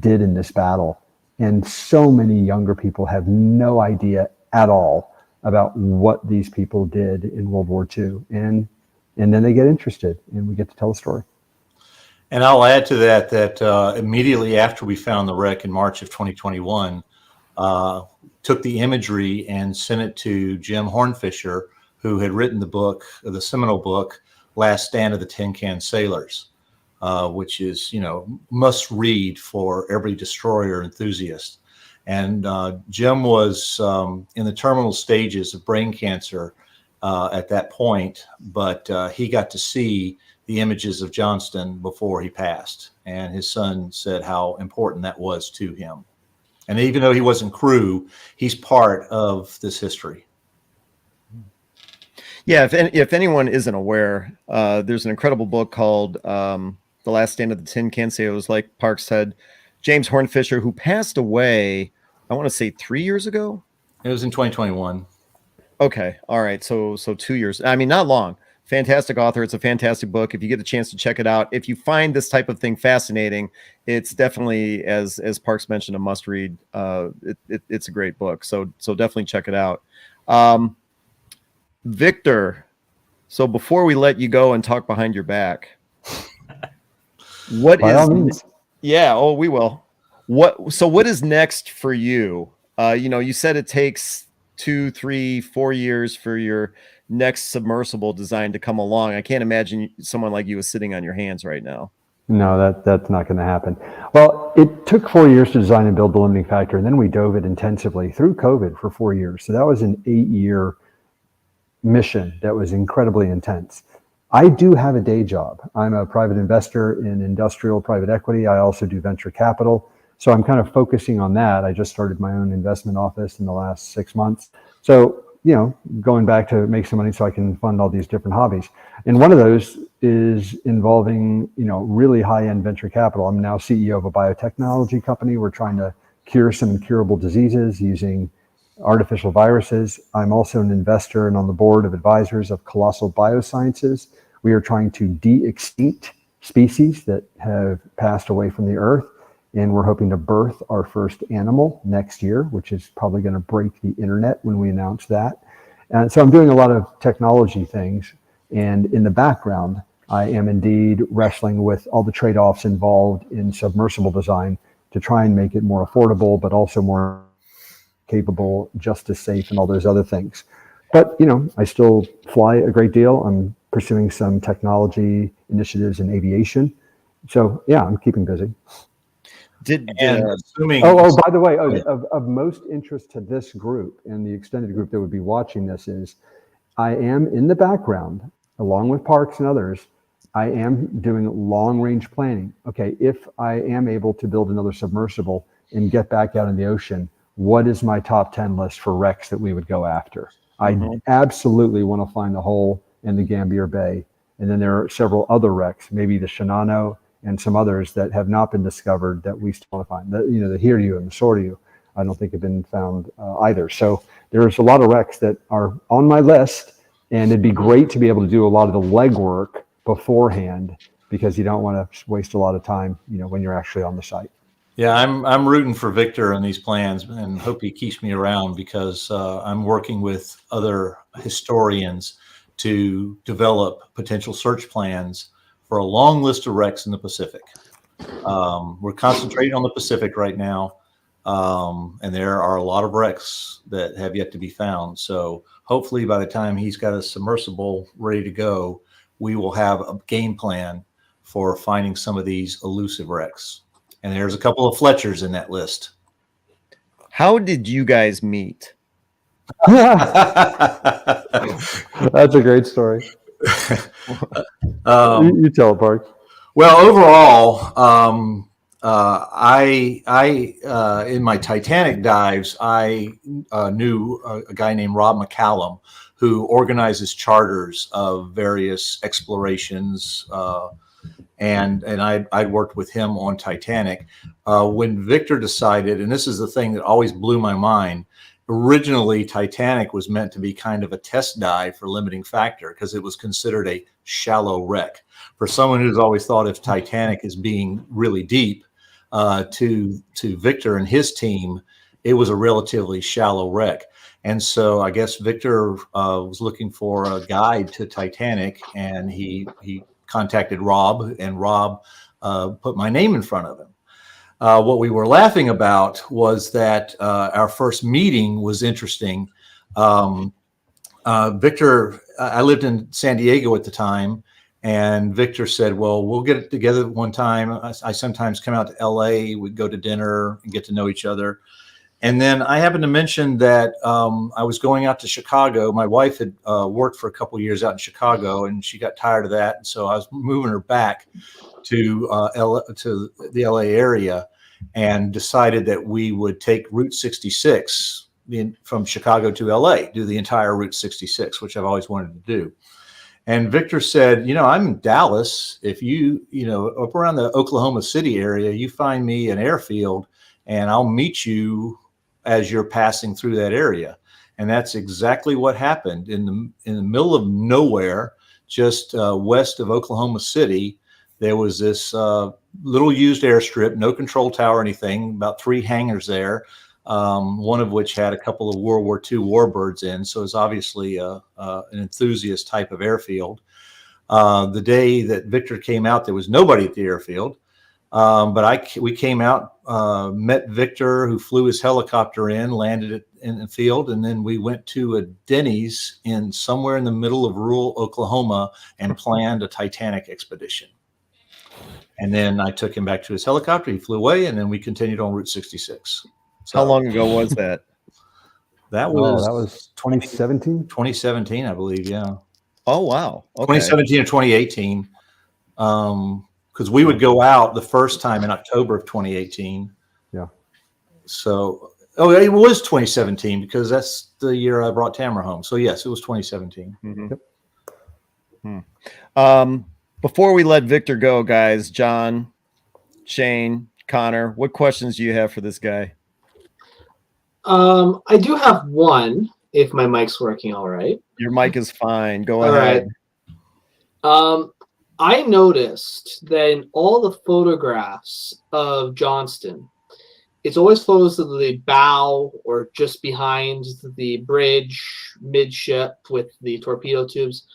did in this battle. And so many younger people have no idea at all about what these people did in World War II. And then they get interested, and we get to tell the story. And I'll add to that immediately after we found the wreck in March of 2021, took the imagery and sent it to Jim Hornfisher, who had written the book, the seminal book, Last Stand of the Tin Can Sailors, which is, must read for every destroyer enthusiast. And Jim was in the terminal stages of brain cancer at that point, but he got to see the images of Johnston before he passed. And his son said how important that was to him. And even though he wasn't crew, he's part of this history. Yeah, if anyone isn't aware, there's an incredible book called The Last Stand of the Tin Can. It was like Park said, James Hornfisher, who passed away, I want to say 3 years ago. It was in 2021. Okay, all right, so 2 years. I mean, not long. Fantastic author. It's a fantastic book. If you get the chance to check it out, if you find this type of thing fascinating, it's definitely, as Parks mentioned, a must read. It's a great book, so definitely check it out. Victor, so before we let you go and talk behind your back, what By all means. Yeah, oh, we will. What is next for you? You said it takes 2, 3, 4 years for your next submersible design to come along. I can't imagine someone like you is sitting on your hands right now. No, that's not going to happen. Well, it took 4 years to design and build the limiting factor, and then we dove it intensively through COVID for 4 years. So that was an 8-year mission that was incredibly intense. I do have a day job. I'm a private investor in industrial private equity. I also do venture capital. So I'm kind of focusing on that. I just started my own investment office in the last 6 months. So, going back to make some money so I can fund all these different hobbies. And one of those is involving, really high-end venture capital. I'm now CEO of a biotechnology company. We're trying to cure some incurable diseases using artificial viruses. I'm also an investor and on the board of advisors of Colossal Biosciences. We are trying to de-extinct species that have passed away from the earth. And we're hoping to birth our first animal next year, which is probably going to break the internet when we announce that. And so I'm doing a lot of technology things. And in the background, I am indeed wrestling with all the trade-offs involved in submersible design to try and make it more affordable, but also more capable, just as safe, and all those other things. But, I still fly a great deal. I'm pursuing some technology initiatives in aviation. So, yeah, I'm keeping busy. Assuming. By the way, of most interest to this group and the extended group that would be watching this is I am in the background, along with Parks and others, I am doing long range planning. Okay, if I am able to build another submersible and get back out in the ocean, what is my top 10 list for wrecks that we would go after? I absolutely want to find the hole in the Gambier Bay. And then there are several other wrecks, maybe the Shinano and some others that have not been discovered that we still want to find. The Hiryu and the Soryu, I don't think have been found either. So there's a lot of wrecks that are on my list, and it'd be great to be able to do a lot of the legwork beforehand because you don't want to waste a lot of time, when you're actually on the site. Yeah, I'm rooting for Victor on these plans and hope he keeps me around because I'm working with other historians to develop potential search plans for a long list of wrecks in the Pacific. We're concentrating on the Pacific right now, and there are a lot of wrecks that have yet to be found. So hopefully by the time he's got a submersible ready to go, we will have a game plan for finding some of these elusive wrecks. And there's a couple of Fletchers in that list. How did you guys meet? That's a great story. You tell it, Park. Well, overall, I in my Titanic dives, I knew a guy named Rob McCallum who organizes charters of various explorations, and I'd worked with him on Titanic. When Victor decided, and this is the thing that always blew my mind, originally Titanic was meant to be kind of a test dive for limiting factor because it was considered a shallow wreck. For someone who's always thought of Titanic as being really deep, to Victor and his team, it was a relatively shallow wreck. And so I guess Victor was looking for a guide to Titanic, and he contacted Rob, and Rob put my name in front of him. What we were laughing about was that our first meeting was interesting. Victor, I lived in San Diego at the time, and Victor said, well, we'll get it together one time. I sometimes come out to LA, we'd go to dinner and get to know each other. And then I happened to mention that I was going out to Chicago. My wife had worked for a couple of years out in Chicago, and she got tired of that. And so I was moving her back to the LA area, and decided that we would take Route 66 from Chicago to LA, do the entire Route 66, which I've always wanted to do. And Victor said, I'm in Dallas. If you up around the Oklahoma City area, you find me an airfield, and I'll meet you as you're passing through that area. And that's exactly what happened. In the middle of nowhere, just west of Oklahoma City, there was this little used airstrip, no control tower or anything, about 3 hangars there, one of which had a couple of World War II warbirds in. So it's obviously an enthusiast type of airfield. The day that Victor came out, there was nobody at the airfield. But we came out, met Victor, who flew his helicopter in, landed it in the field, and then we went to a Denny's in somewhere in the middle of rural Oklahoma and planned a Titanic expedition. And then I took him back to his helicopter. He flew away, and then we continued on Route 66. So How long ago was that? that was 2017. 2017, I believe. Yeah, Oh, wow. Okay. 2017 or 2018. Because we would go out the first time in October of 2018. Yeah. So, it was 2017 because that's the year I brought Tamara home. So yes, it was 2017. Mhm. Yep. Before we let Victor go, guys, John, Shane, Connor, what questions do you have for this guy? I do have one, if my mic's working all right. Your mic is fine. Go All ahead. right. I noticed that in all the photographs of Johnston, it's always photos of the bow or just behind the bridge, midship with the torpedo tubes.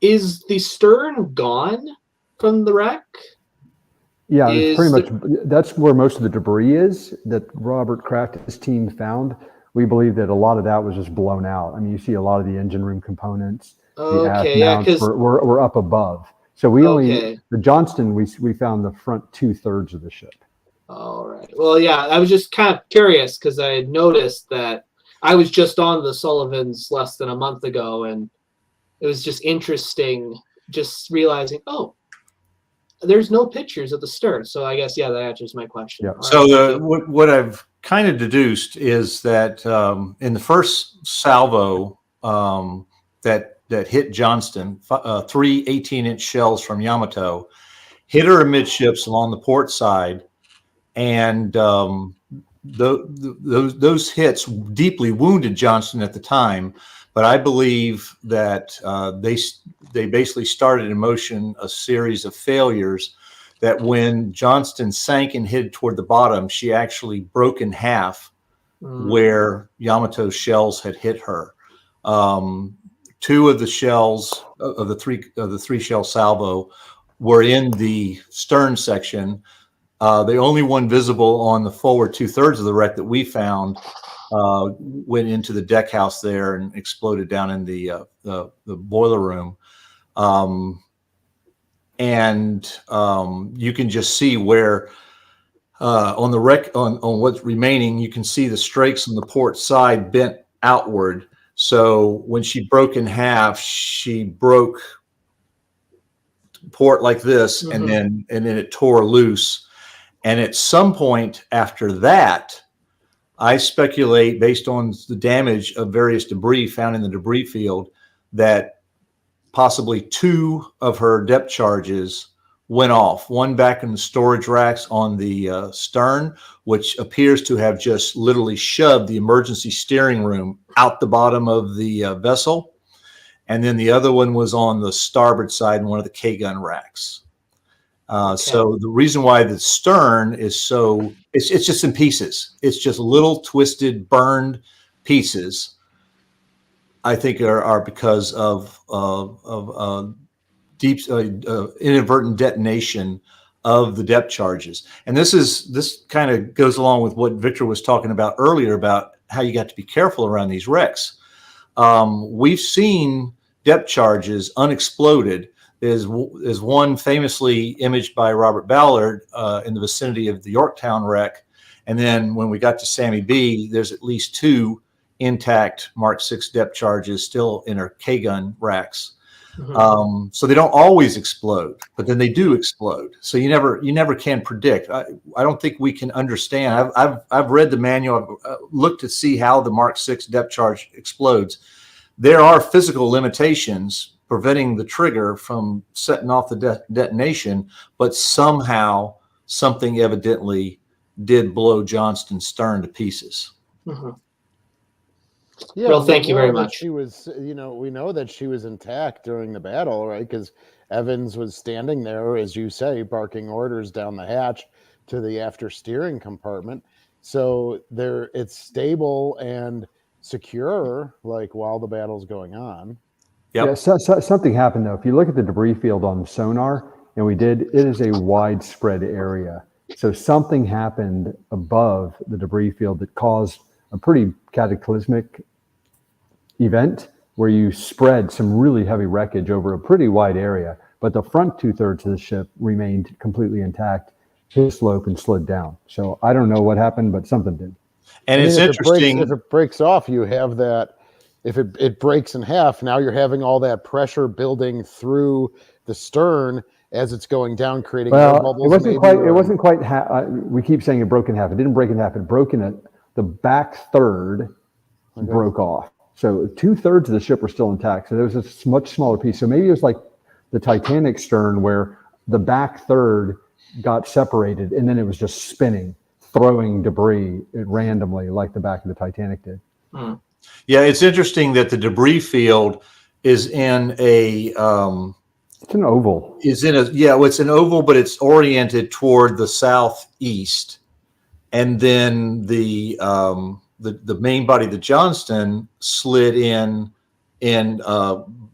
Is the stern gone from the wreck? Yeah, it's pretty much. That's where most of the debris is that Robert Kraft and his team found. We believe that a lot of that was just blown out. I mean, you see a lot of the engine room components. Okay, the aft mounts were up above. So we only the Johnston we found the front 2/3 of the ship. All right. Well, yeah, I was just kind of curious because I had noticed that I was just on the Sullivans less than a month ago, and it was just interesting just realizing, there's no pictures of the stern. So I guess, that answers my question. Yeah. So what I've kind of deduced is that in the first salvo that hit Johnston, 3 18-inch shells from Yamato hit her amidships along the port side, and those hits deeply wounded Johnston at the time. But I believe that they basically started in motion a series of failures that when Johnston sank and hid toward the bottom, she actually broke in half where Yamato's shells had hit her. 2 of the shells of the three shell salvo were in the stern section. The only one visible on the forward 2/3 of the wreck that we found went into the deck house there and exploded down in the boiler room. You can just see where on the wreck on what's remaining, you can see the strakes on the port side bent outward. So when she broke in half, she broke port like this, and then it tore loose. And at some point after that, I speculate, based on the damage of various debris found in the debris field, that possibly 2 of her depth charges went off. One back in the storage racks on the stern, which appears to have just literally shoved the emergency steering room out the bottom of the vessel. And then the other one was on the starboard side in one of the K-gun racks. So the reason why the stern is so, it's just in pieces. It's just little twisted, burned pieces, I think are because of deep inadvertent detonation of the depth charges. And this kind of goes along with what Victor was talking about earlier about how you got to be careful around these wrecks. We've seen depth charges unexploded. There's one famously imaged by Robert Ballard in the vicinity of the Yorktown wreck. And then when we got to Sammy B, there's at least 2 intact Mark 6 depth charges still in our K-gun racks. So they don't always explode, but then they do explode. So you never can predict. I don't think we can understand. I've read the manual. I've looked to see how the Mark 6 depth charge explodes. There are physical limitations preventing the trigger from setting off the detonation, but somehow something evidently did blow Johnston's stern to pieces. Yeah, Well, thank you very that much. She was, we know that she was intact during the battle, right? Because Evans was standing there, as you say, barking orders down the hatch to the after steering compartment. So it's stable and secure, like while the battle's going on. Yep. Yeah, something happened though. If you look at the debris field on sonar, and it is a widespread area. So something happened above the debris field that caused a pretty cataclysmic event where you spread some really heavy wreckage over a pretty wide area, but the front 2/3 of the ship remained completely intact, hit slope and slid down. So I don't know what happened, but something did. And it's interesting. If it breaks off, you have that. If it breaks in half, now you're having all that pressure building through the stern as it's going down, creating air bubbles. It wasn't quite. We keep saying it broke in half. It didn't break in half. It broke in the back third broke off. So 2/3 of the ship were still intact. So there was a much smaller piece. So maybe it was like the Titanic stern where the back third got separated and then it was just spinning, throwing debris randomly like the back of the Titanic did. Yeah, it's interesting that the debris field is in it's an oval. It's an oval, but it's oriented toward the southeast. And then the main body, the Johnston, slid in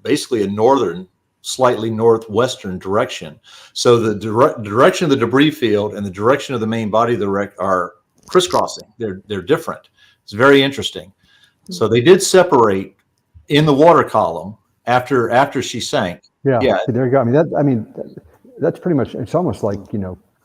basically a slightly northwestern direction. So the direction of the debris field and the direction of the main body of the wreck are crisscrossing. They're different. It's very interesting. So they did separate in the water column after she sank. Yeah. There you go. That's pretty much. It's almost like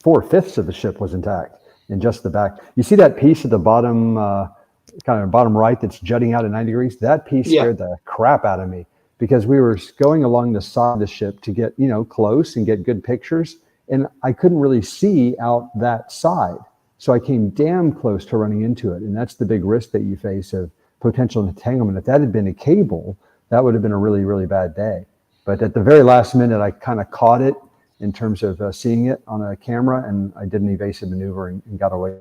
4/5 of the ship was intact in just the back. You see that piece at the bottom, kind of bottom right, that's jutting out at 90 degrees. That piece scared the crap out of me because we were going along the side of the ship to get close and get good pictures, and I couldn't really see out that side. So I came damn close to running into it, and that's the big risk that you face of potential entanglement. If that had been a cable, that would have been a really, really bad day. But at the very last minute, I kind of caught it in terms of seeing it on a camera, and I did an evasive maneuver and got away.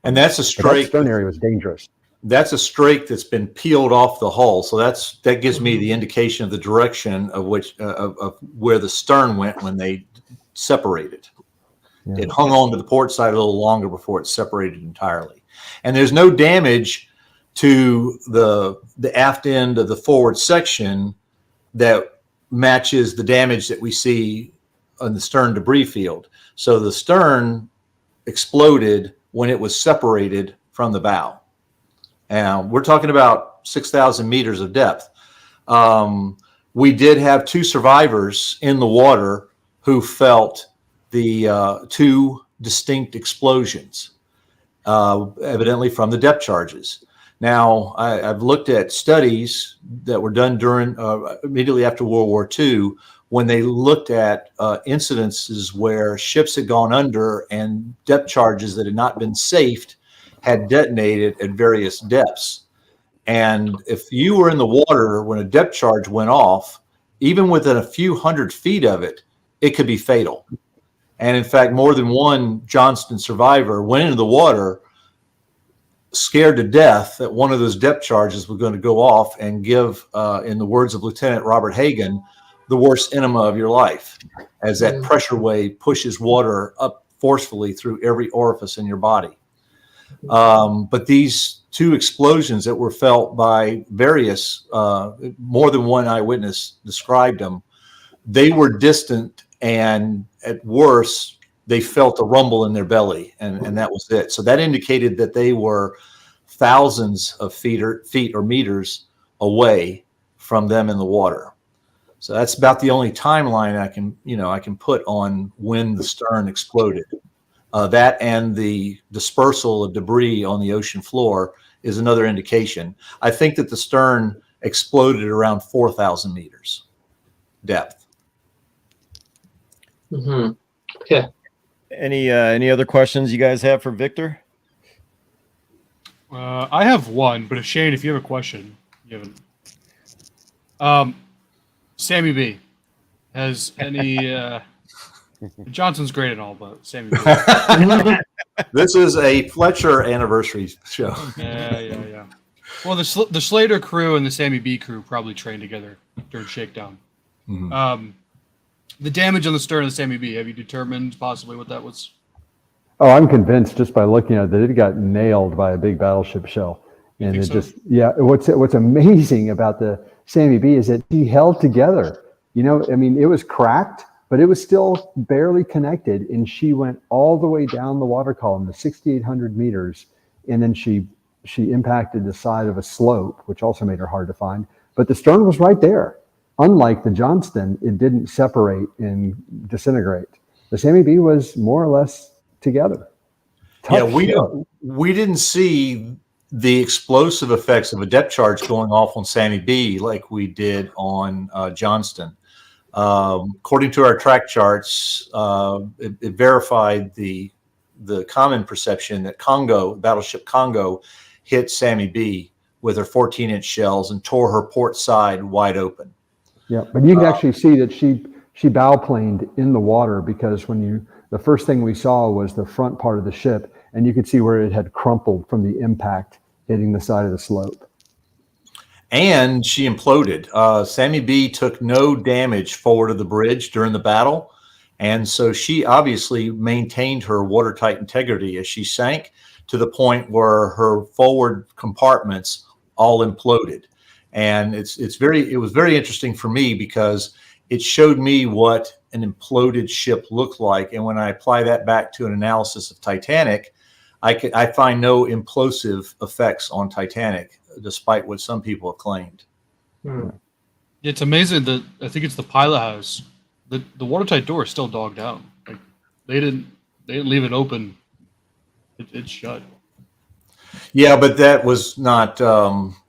And that's a strake. That stern area was dangerous. That's a strake that's been peeled off the hull. So that gives me the indication of the direction of where the stern went when they separated. Yeah. It hung on to the port side a little longer before it separated entirely. And there's no damage to the aft end of the forward section that matches the damage that we see on the stern debris field. So the stern exploded when it was separated from the bow. And we're talking about 6,000 meters of depth. We did have 2 survivors in the water who felt the 2 distinct explosions, evidently from the depth charges. Now, I've looked at studies that were done during immediately after World War II when they looked at incidences where ships had gone under and depth charges that had not been safed had detonated at various depths. And if you were in the water when a depth charge went off, even within a few hundred feet of it, it could be fatal. And in fact, more than one Johnston survivor went into the water scared to death that one of those depth charges was going to go off and give, in the words of Lieutenant Robert Hagan, the worst enema of your life, as that pressure wave pushes water up forcefully through every orifice in your body. But these 2 explosions that were felt by various, more than one eyewitness described them, they were distant, and at worst, they felt a rumble in their belly, and that was it. So that indicated that they were thousands of feet or meters away from them in the water. So that's about the only timeline I can put on when the stern exploded. That and the dispersal of debris on the ocean floor is another indication. I think that the stern exploded around 4,000 meters depth. Mm-hmm. Okay. Any other questions you guys have for Victor? I have one, but Shane, if you have a question, you haven't. Sammy B has any. Johnson's great and all, but Sammy B. This is a Fletcher anniversary show. Yeah. Well, the Slater crew and the Sammy B crew probably trained together during shakedown. Mhm. The damage on the stern of the Sammy B, have you determined possibly what that was? Oh, I'm convinced just by looking at it that it got nailed by a big battleship shell. You And think it so? just, yeah, what's amazing about the Sammy B is that he held together. You know, I mean, it was cracked, but it was still barely connected. And she went all the way down the water column to 6,800 meters. And then she impacted the side of a slope, which also made her hard to find. But the stern was right there. Unlike the Johnston, it didn't separate and disintegrate. The Sammy B was more or less together. Yeah, we didn't see the explosive effects of a depth charge going off on Sammy B like we did on Johnston. According to our track charts, it verified the common perception that battleship Congo hit Sammy B with her 14-inch shells and tore her port side wide open. Yeah, but you can actually see that she bow planed in the water, because the first thing we saw was the front part of the ship, and you could see where it had crumpled from the impact hitting the side of the slope. And she imploded. Sammy B took no damage forward of the bridge during the battle, and so she obviously maintained her watertight integrity as she sank to the point where her forward compartments all imploded. And it was very interesting for me because it showed me what an imploded ship looked like. And when I apply that back to an analysis of Titanic, I find no implosive effects on Titanic, despite what some people have claimed. It's amazing that I think it's the pilot house. The watertight door is still dogged down. Like they didn't leave it open. It's shut. Yeah, but that was not.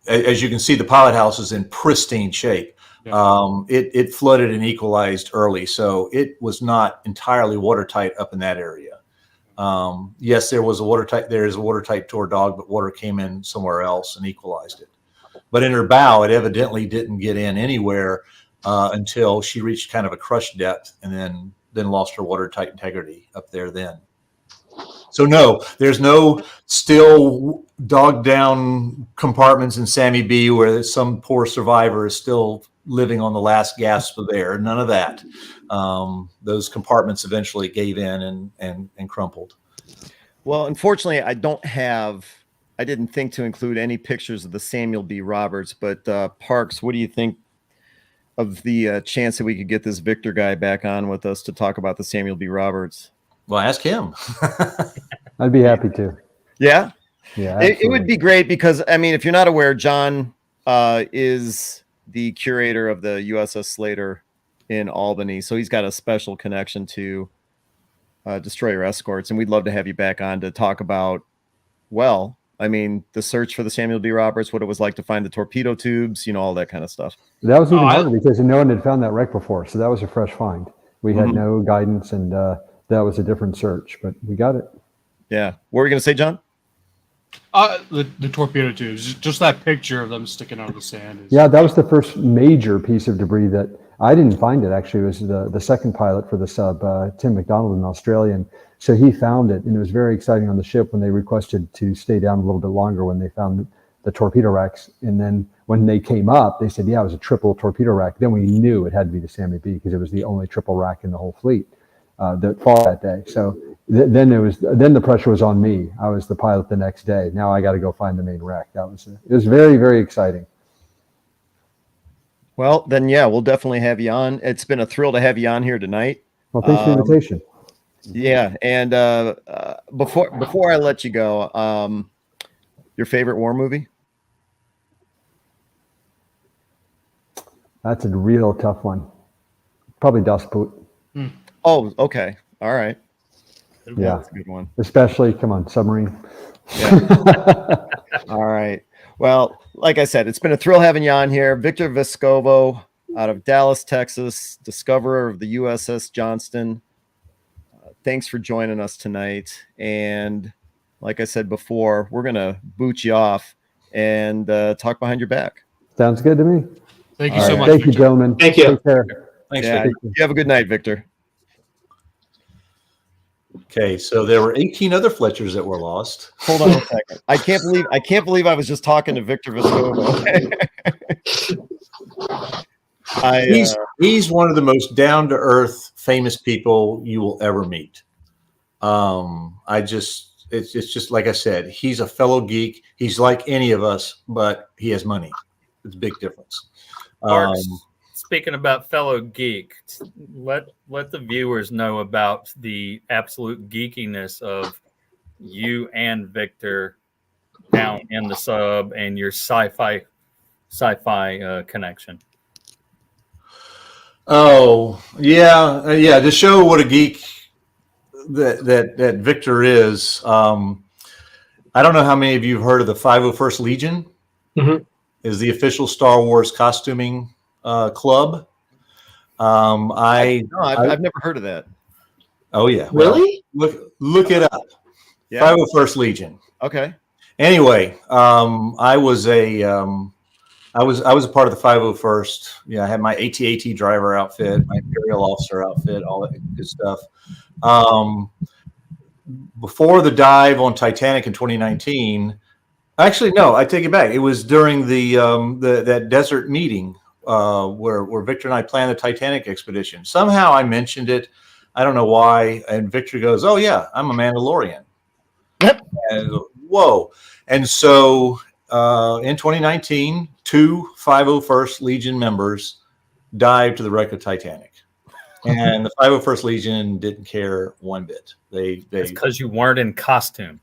As you can see, the pilot house is in pristine shape. Yeah. It flooded and equalized early, so it was not entirely watertight up in that area. Yes, there is a watertight door dog, but water came in somewhere else and equalized it. But in her bow, it evidently didn't get in anywhere until she reached kind of a crush depth, and then lost her watertight integrity up there then. So no, there's no still dogged down compartments in Sammy B where some poor survivor is still living on the last gasp of air. None of that. Those compartments eventually gave in and crumpled. Well, unfortunately, I didn't think to include any pictures of the Samuel B. Roberts, but Parks, what do you think of the chance that we could get this Victor guy back on with us to talk about the Samuel B. Roberts? Well, ask him. I'd be happy to. Yeah? Yeah, It would be great because, I mean, if you're not aware, John is the curator of the USS Slater in Albany. So he's got a special connection to destroyer escorts. And we'd love to have you back on to talk about, well, I mean, the search for the Samuel B. Roberts, what it was like to find the torpedo tubes, all that kind of stuff. That was even harder because no one had found that wreck before. So that was a fresh find. We had no guidance, and that was a different search, but we got it. Yeah. What were you going to say, John? The torpedo tubes, just that picture of them sticking out of the sand. Yeah, that was the first major piece of debris that I didn't find it. Actually, it was the second pilot for the sub, Tim McDonald, an Australian. So he found it, and it was very exciting on the ship when they requested to stay down a little bit longer when they found the torpedo racks. And then when they came up, they said, yeah, it was a triple torpedo rack. Then we knew it had to be the Sammy B because it was the only triple rack in the whole fleet that fought that day. So then the pressure was on me. I was the pilot the next day. Now I got to go find the main wreck. It was very, very exciting. Well, then, yeah, we'll definitely have you on. It's been a thrill to have you on here tonight. Well, thanks for the invitation. Yeah, and before I let you go, your favorite war movie? That's a real tough one. Probably Das Boot. Oh, okay. All right. Yeah, That's a good one. especially come on, submarine. Yeah. All right. Well, like I said, it's been a thrill having you on here. Victor Vescovo out of Dallas, Texas, discoverer of the USS Johnston. Thanks for joining us tonight. And like I said before, we're going to boot you off and talk behind your back. Sounds good to me. Thank you All so right. much. Thank you, Victor. gentlemen. Thank you. Take care. Thanks, Yeah, Vic. you have a good night, Victor. Okay, so there were 18 other Fletchers that were lost. Hold on a second. I can't believe I was just talking to Victor Vescovo. He's one of the most down to earth, famous people you will ever meet. It's just like I said, he's a fellow geek. He's like any of us, but he has money. It's a big difference. Marks, speaking about fellow geek, let the viewers know about the absolute geekiness of you and Victor down in the sub and your sci-fi connection. Oh yeah. To show what a geek that Victor is. I don't know how many of you have heard of the 501st Legion. Mhm. Is the official Star Wars costuming club. I've never heard of that. Oh yeah, Really? Look it up. Yeah. 501st Legion. Okay. Anyway, I was a part of the 501st. Yeah, I had my AT-AT driver outfit, my Imperial officer outfit, all that good stuff. Before the dive on Titanic in 2019, actually no, I take it back. It was during that desert meeting where Victor and I planned the Titanic expedition. Somehow I mentioned it. I don't know why. And Victor goes, "Oh yeah, I'm a Mandalorian." Yep. And whoa. And so in 2019, 2 501st Legion members dived to the wreck of Titanic. And the 501st Legion didn't care one bit. They Because you weren't in costume.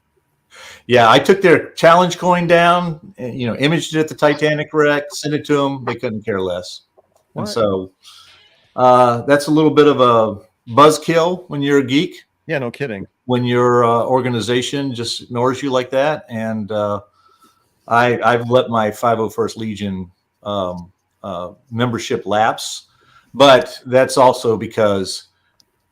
Yeah, I took their challenge coin down, and, imaged it at the Titanic wreck, sent it to them. They couldn't care less. What? And so that's a little bit of a buzzkill when you're a geek. Yeah, no kidding. When your organization just ignores you like that. And I've let my 501st Legion membership lapse. But that's also because,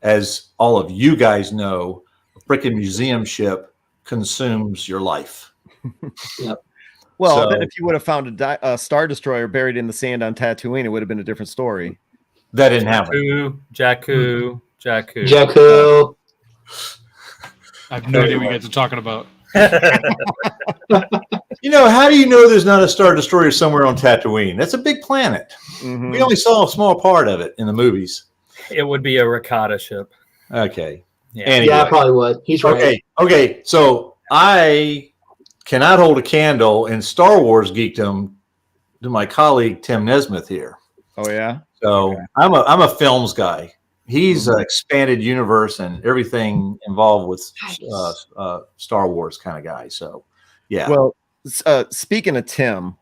as all of you guys know, a freaking museum ship consumes your life. Yep. Well, So- then if you would have found a Star Destroyer buried in the sand on Tatooine, it would have been a different story. That didn't happen. Jakku. Jakku. I have no idea what you guys are talking about. How do you know there's not a Star Destroyer somewhere on Tatooine? That's a big planet. Mhm. We only saw a small part of it in the movies. It would be a ricotta ship. Okay. Yeah. Anyway. Yeah, I probably would. He's right. Okay. So I cannot hold a candle in Star Wars geekdom to my colleague Tim Nesmith here. Oh yeah. So Okay. I'm a films guy. He's an expanded universe and everything involved with Star Wars kind of guy. So yeah. Well, speaking of Tim,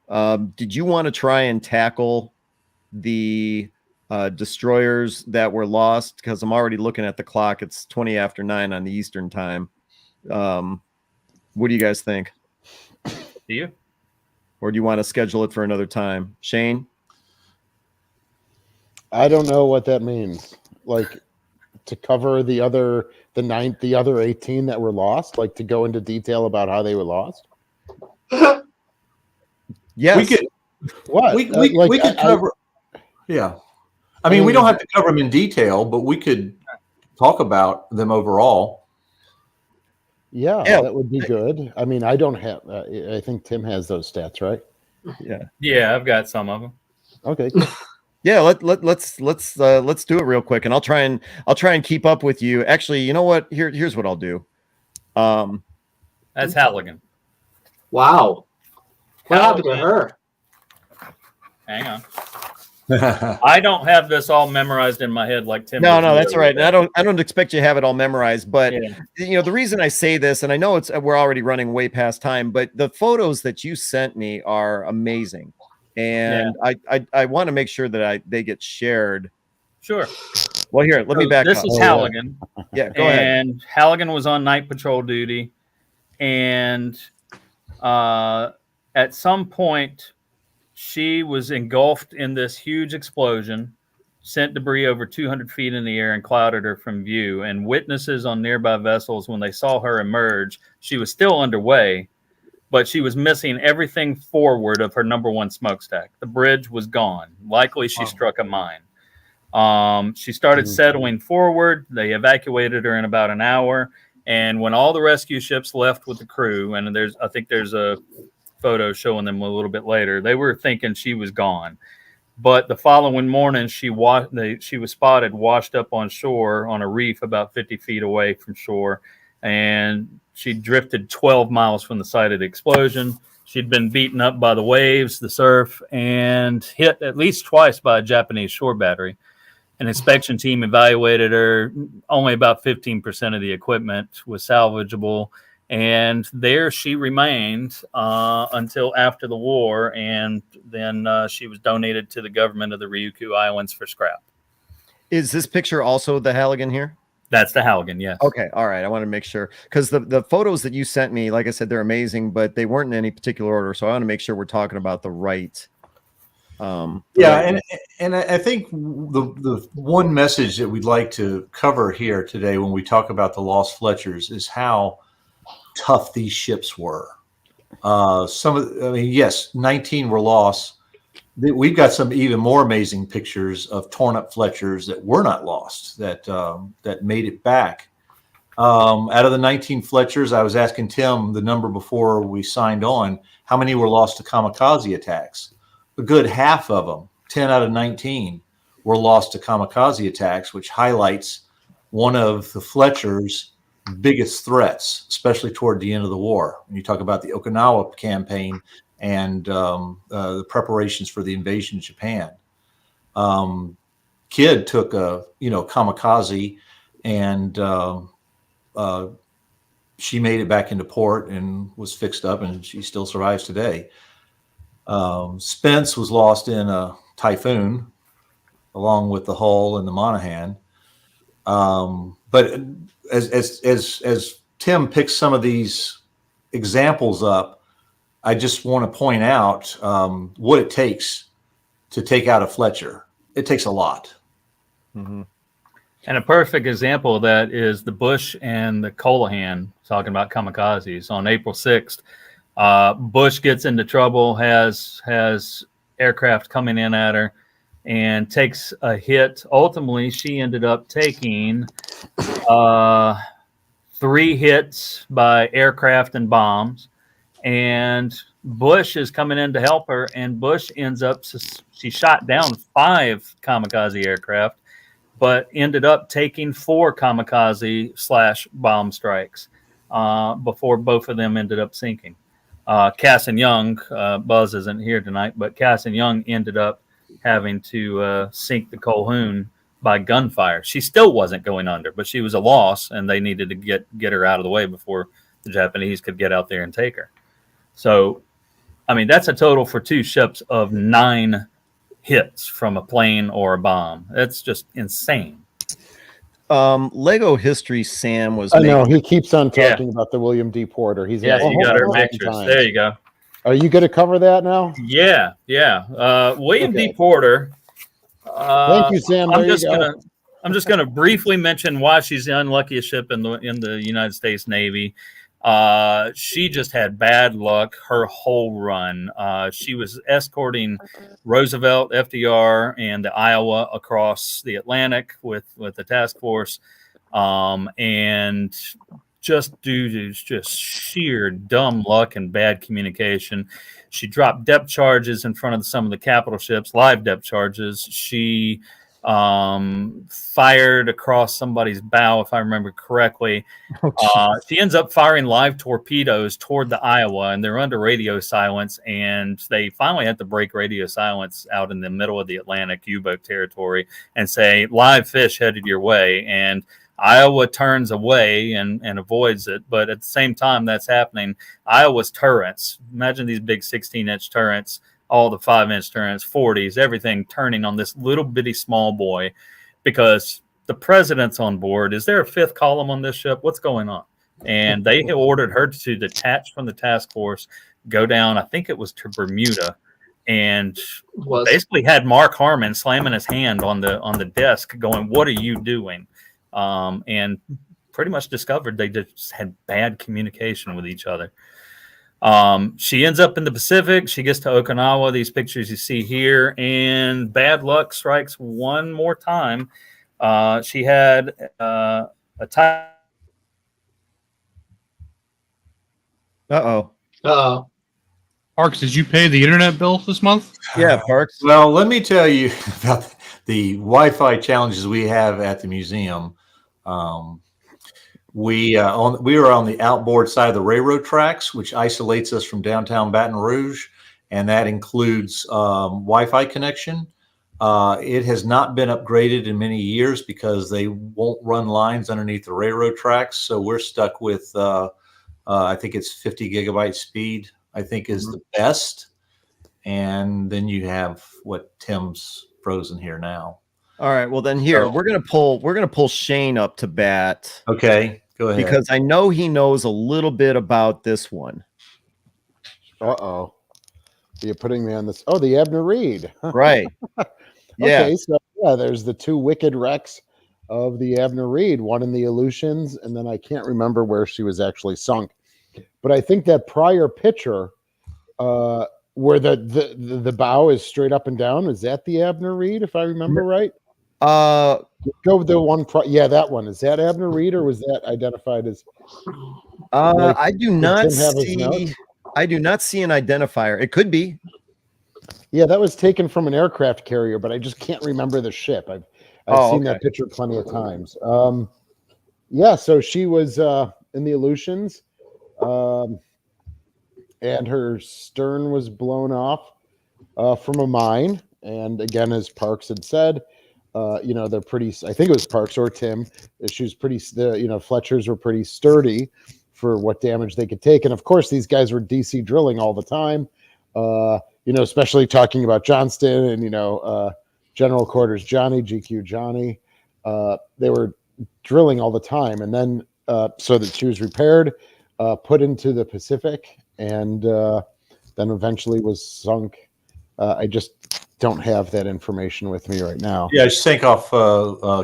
did you want to try and tackle the destroyers that were lost? Because I'm already looking at the clock. It's 20 after 9 on the Eastern time. What do you guys think? Do you? Or do you want to schedule it for another time? Shane? I don't know what that means. Like, to cover the other 18 that were lost, like to go into detail about how they were lost. Yes. we could What? we Like, could cover. Yeah. I mean, we don't have to cover them in detail, but we could talk about them overall. Yeah, Yeah. that would be good. I mean, I don't have. I think Tim has those stats, right? Yeah. Yeah, I've got some of them. Okay. Yeah, let's do it real quick, and I'll try and keep up with you. Actually, you know what? Here's what I'll do. That's Halligan. Wow. What happened to her? Hang on. I don't have this all memorized in my head like Tim. No, does. that's all right. And I don't expect you to have it all memorized, but Yeah. the reason I say this, and I know we're already running way past time, but the photos that you sent me are amazing, and I want to make sure that they get shared. Sure. Well, here, let me So back this up. is Oh, yeah. Halligan, Yeah, go ahead. and Halligan was on night patrol duty, and at some point, she was engulfed in this huge explosion, sent debris over 200 feet in the air, and clouded her from view. And witnesses on nearby vessels, when they saw her emerge, she was still underway, but she was missing everything forward of her number one smokestack. The bridge was gone. Likely she struck a mine. She started settling forward. They evacuated her in about an hour. And when all the rescue ships left with the crew, and I think there's a photo showing them a little bit later, they were thinking she was gone. But the following morning, she was spotted washed up on shore on a reef about 50 feet away from shore. And she drifted 12 miles from the site of the explosion. She'd been beaten up by the waves, the surf, and hit at least twice by a Japanese shore battery. An inspection team evaluated her. Only about 15% of the equipment was salvageable. And there she remained until after the war. And then she was donated to the government of the Ryukyu Islands for scrap. Is this picture also the Halligan here? That's the Halligan, yes. Okay, all right. I want to make sure, because the photos that you sent me, like I said, they're amazing, but they weren't in any particular order. So I want to make sure we're talking about the right. And I think the one message that we'd like to cover here today when we talk about the lost Fletchers is how tough these ships were. Yes, 19 were lost. We've got some even more amazing pictures of torn up Fletchers that were not lost, that made it back. Out of the 19 Fletchers, I was asking Tim the number before we signed on, how many were lost to kamikaze attacks? A good half of them, 10 out of 19, were lost to kamikaze attacks, which highlights one of the Fletcher's biggest threats, especially toward the end of the war. When you talk about the Okinawa campaign and the preparations for the invasion of Japan. Kidd took a kamikaze, and she made it back into port and was fixed up, and she still survives today. Spence was lost in a typhoon, along with the Hull and the Monaghan. But as Tim picks some of these examples up, I just want to point out what it takes to take out a Fletcher. It takes a lot. Mm-hmm. And a perfect example of that is the Bush and the Colohan talking about kamikazes. On April 6th, Bush gets into trouble, has aircraft coming in at her, and takes a hit. Ultimately, she ended up taking 3 hits by aircraft and bombs. And Bush is coming in to help her, and Bush ends up, she shot down 5 kamikaze aircraft, but ended up taking 4 kamikaze/bomb strikes before both of them ended up sinking. Cass and Young, Buzz isn't here tonight, but Cass and Young ended up having to sink the Colhoun by gunfire. She still wasn't going under, but she was a loss, and they needed to get her out of the way before the Japanese could get out there and take her. So, I mean, that's a total for 2 ships of 9 hits from a plane or a bomb. That's just insane. Lego History Sam was. I know he keeps on talking about the William D. Porter. He's you got her pictures. Times. There you go. Are you going to cover that now? Yeah. William D. Porter. Thank you, Sam. I'm just gonna briefly mention why she's the unluckiest ship in the United States Navy. She just had bad luck her whole run. She was escorting Roosevelt, FDR, and the Iowa across the Atlantic with the task force, and just due to just sheer dumb luck and bad communication, she dropped depth charges in front of some of the capital ships, live depth charges. She fired across somebody's bow, if I remember correctly. She ends up firing live torpedoes toward the Iowa, and they're under radio silence, and they finally had to break radio silence out in the middle of the Atlantic U-boat territory and say, live fish headed your way. And Iowa turns away and avoids it. But at the same time that's happening, Iowa's turrets, imagine these big 16-inch turrets, all the 5-inch turrets, 40s, everything turning on this little bitty small boy, because the president's on board. Is there a fifth column on this ship? What's going on? And they ordered her to detach from the task force, go down, I think it was to Bermuda, and basically had Mark Harmon slamming his hand on the desk going, what are you doing? And pretty much discovered they just had bad communication with each other. She ends up in the Pacific. She gets to Okinawa, these pictures you see here, and bad luck strikes one more time. She had a tie. Uh-oh. Parks, did you pay the internet bill this month? Yeah, Parks. Well, let me tell you about the Wi-Fi challenges we have at the museum. We were on the outboard side of the railroad tracks, which isolates us from downtown Baton Rouge, and that includes Wi-Fi connection. It has not been upgraded in many years because they won't run lines underneath the railroad tracks, so we're stuck with I think it's 50 gigabyte speed, I think is the best. And then you have what Tim's frozen here now. All right. Well, then here we're gonna pull Shane up to bat. Okay, go ahead. Because I know he knows a little bit about this one. Uh-oh. You're putting me on this. Oh, the Abner Reed. Right. Yeah. Okay, so yeah, there's the two wicked wrecks of the Abner Reed, one in the Aleutians, and then I can't remember where she was actually sunk. But I think that prior picture where the bow is straight up and down, is that the Abner Reed, if I remember right? Go with the one. Yeah, that one. Is that Abner Reed, or was that identified as? I do not see. I do not see an identifier. It could be. Yeah, that was taken from an aircraft carrier, but I just can't remember the ship. I've seen that picture plenty of times. Yeah, so she was in the Aleutians, and her stern was blown off from a mine. And again, as Parks had said, they're pretty. I think it was Parks or Tim. She was pretty. Fletchers were pretty sturdy for what damage they could take. And of course, these guys were DC drilling all the time. Especially talking about Johnston and General Quarters Johnny, GQ Johnny. They were drilling all the time, and then so that she was repaired, put into the Pacific, and then eventually was sunk. I just don't have that information with me right now. Yeah, she sank off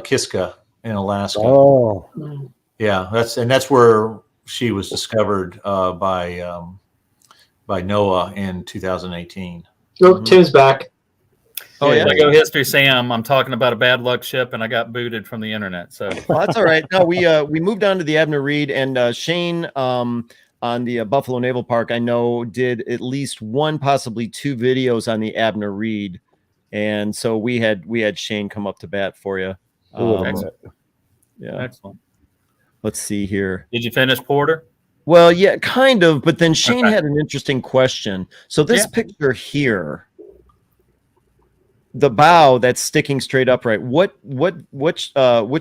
Kiska in Alaska. Oh, yeah, that's where she was discovered by NOAA in 2018. Oh, Tim's back. Oh, yeah. Lego History Sam, I'm talking about a bad luck ship, and I got booted from the internet. So well, that's all right. No, we moved on to the Abner Reed, and Shane on the Buffalo Naval Park, I know, did at least one, possibly two videos on the Abner Reed, and so we had Shane come up to bat for you. excellent. Yeah, Excellent. Let's see here. Did you finish Porter? Well, yeah, kind of, but then Shane had an interesting question. So this picture here, the bow that's sticking straight upright, which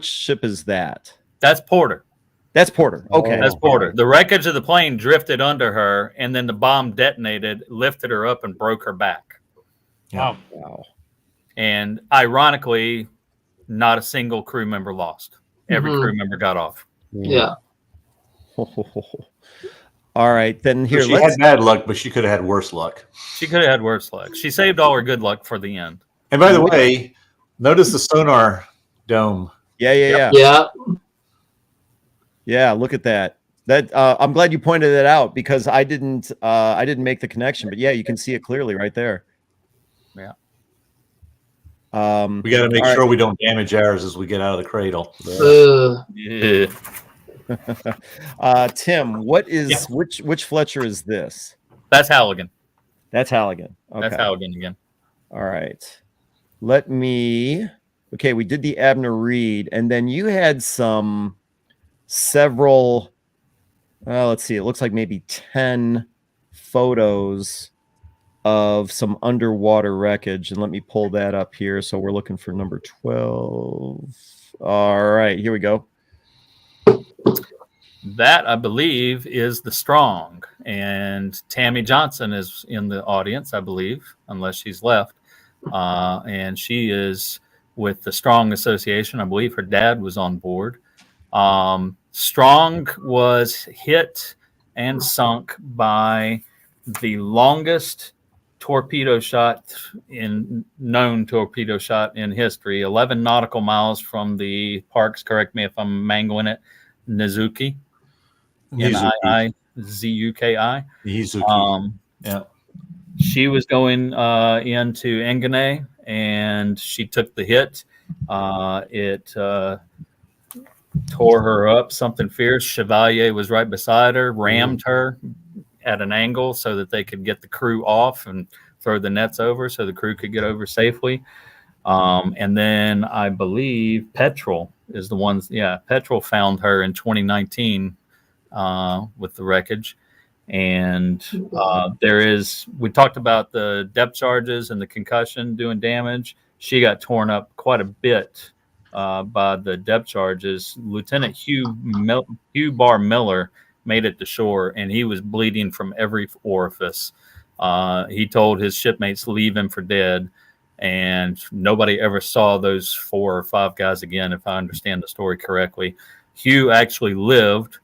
ship is that? That's Porter. That's Porter. Okay. That's Porter. The wreckage of the plane drifted under her, and then the bomb detonated, lifted her up, and broke her back. Wow. Wow. And ironically, not a single crew member lost. Every crew member got off. Yeah. All right, then here. She had bad luck, but she could have had worse luck. She could have had worse luck. She saved all her good luck for the end. And by the way, notice the sonar dome. Yeah. Yeah, look at that. That I'm glad you pointed it out because I didn't make the connection, but yeah, you can see it clearly right there. Yeah. We got to make sure we don't damage ours as we get out of the cradle. Yeah. Tim, what is which Fletcher is this? That's Halligan. That's Halligan. Okay. That's Halligan again. All right. Okay, we did the Abner Reed, and then you had several, let's see, it looks like maybe 10 photos of some underwater wreckage. And let me pull that up here. So we're looking for number 12. All right, here we go. That, I believe, is the Strong. And Tammy Johnson is in the audience, I believe, unless she's left. And she is with the Strong Association. I believe her dad was on board. Strong was hit and sunk by the longest torpedo shot known torpedo shot in history, 11 nautical miles from the Parks. Correct me if I'm mangling it. Nizuki, Nizuki. Nizuki. Yeah. She was going into Engane, and she took the hit. It tore her up, something fierce. Chevalier was right beside her, rammed her at an angle so that they could get the crew off and throw the nets over so the crew could get over safely. And then I believe Petrel is the ones. Yeah, Petrel found her in 2019 with the wreckage. And we talked about the depth charges and the concussion doing damage. She got torn up quite a bit by the depth charges. Lieutenant Hugh Barr Miller made it to shore, and he was bleeding from every orifice. He told his shipmates to leave him for dead, and nobody ever saw those 4 or 5 guys again, if I understand the story correctly. Hugh actually lived,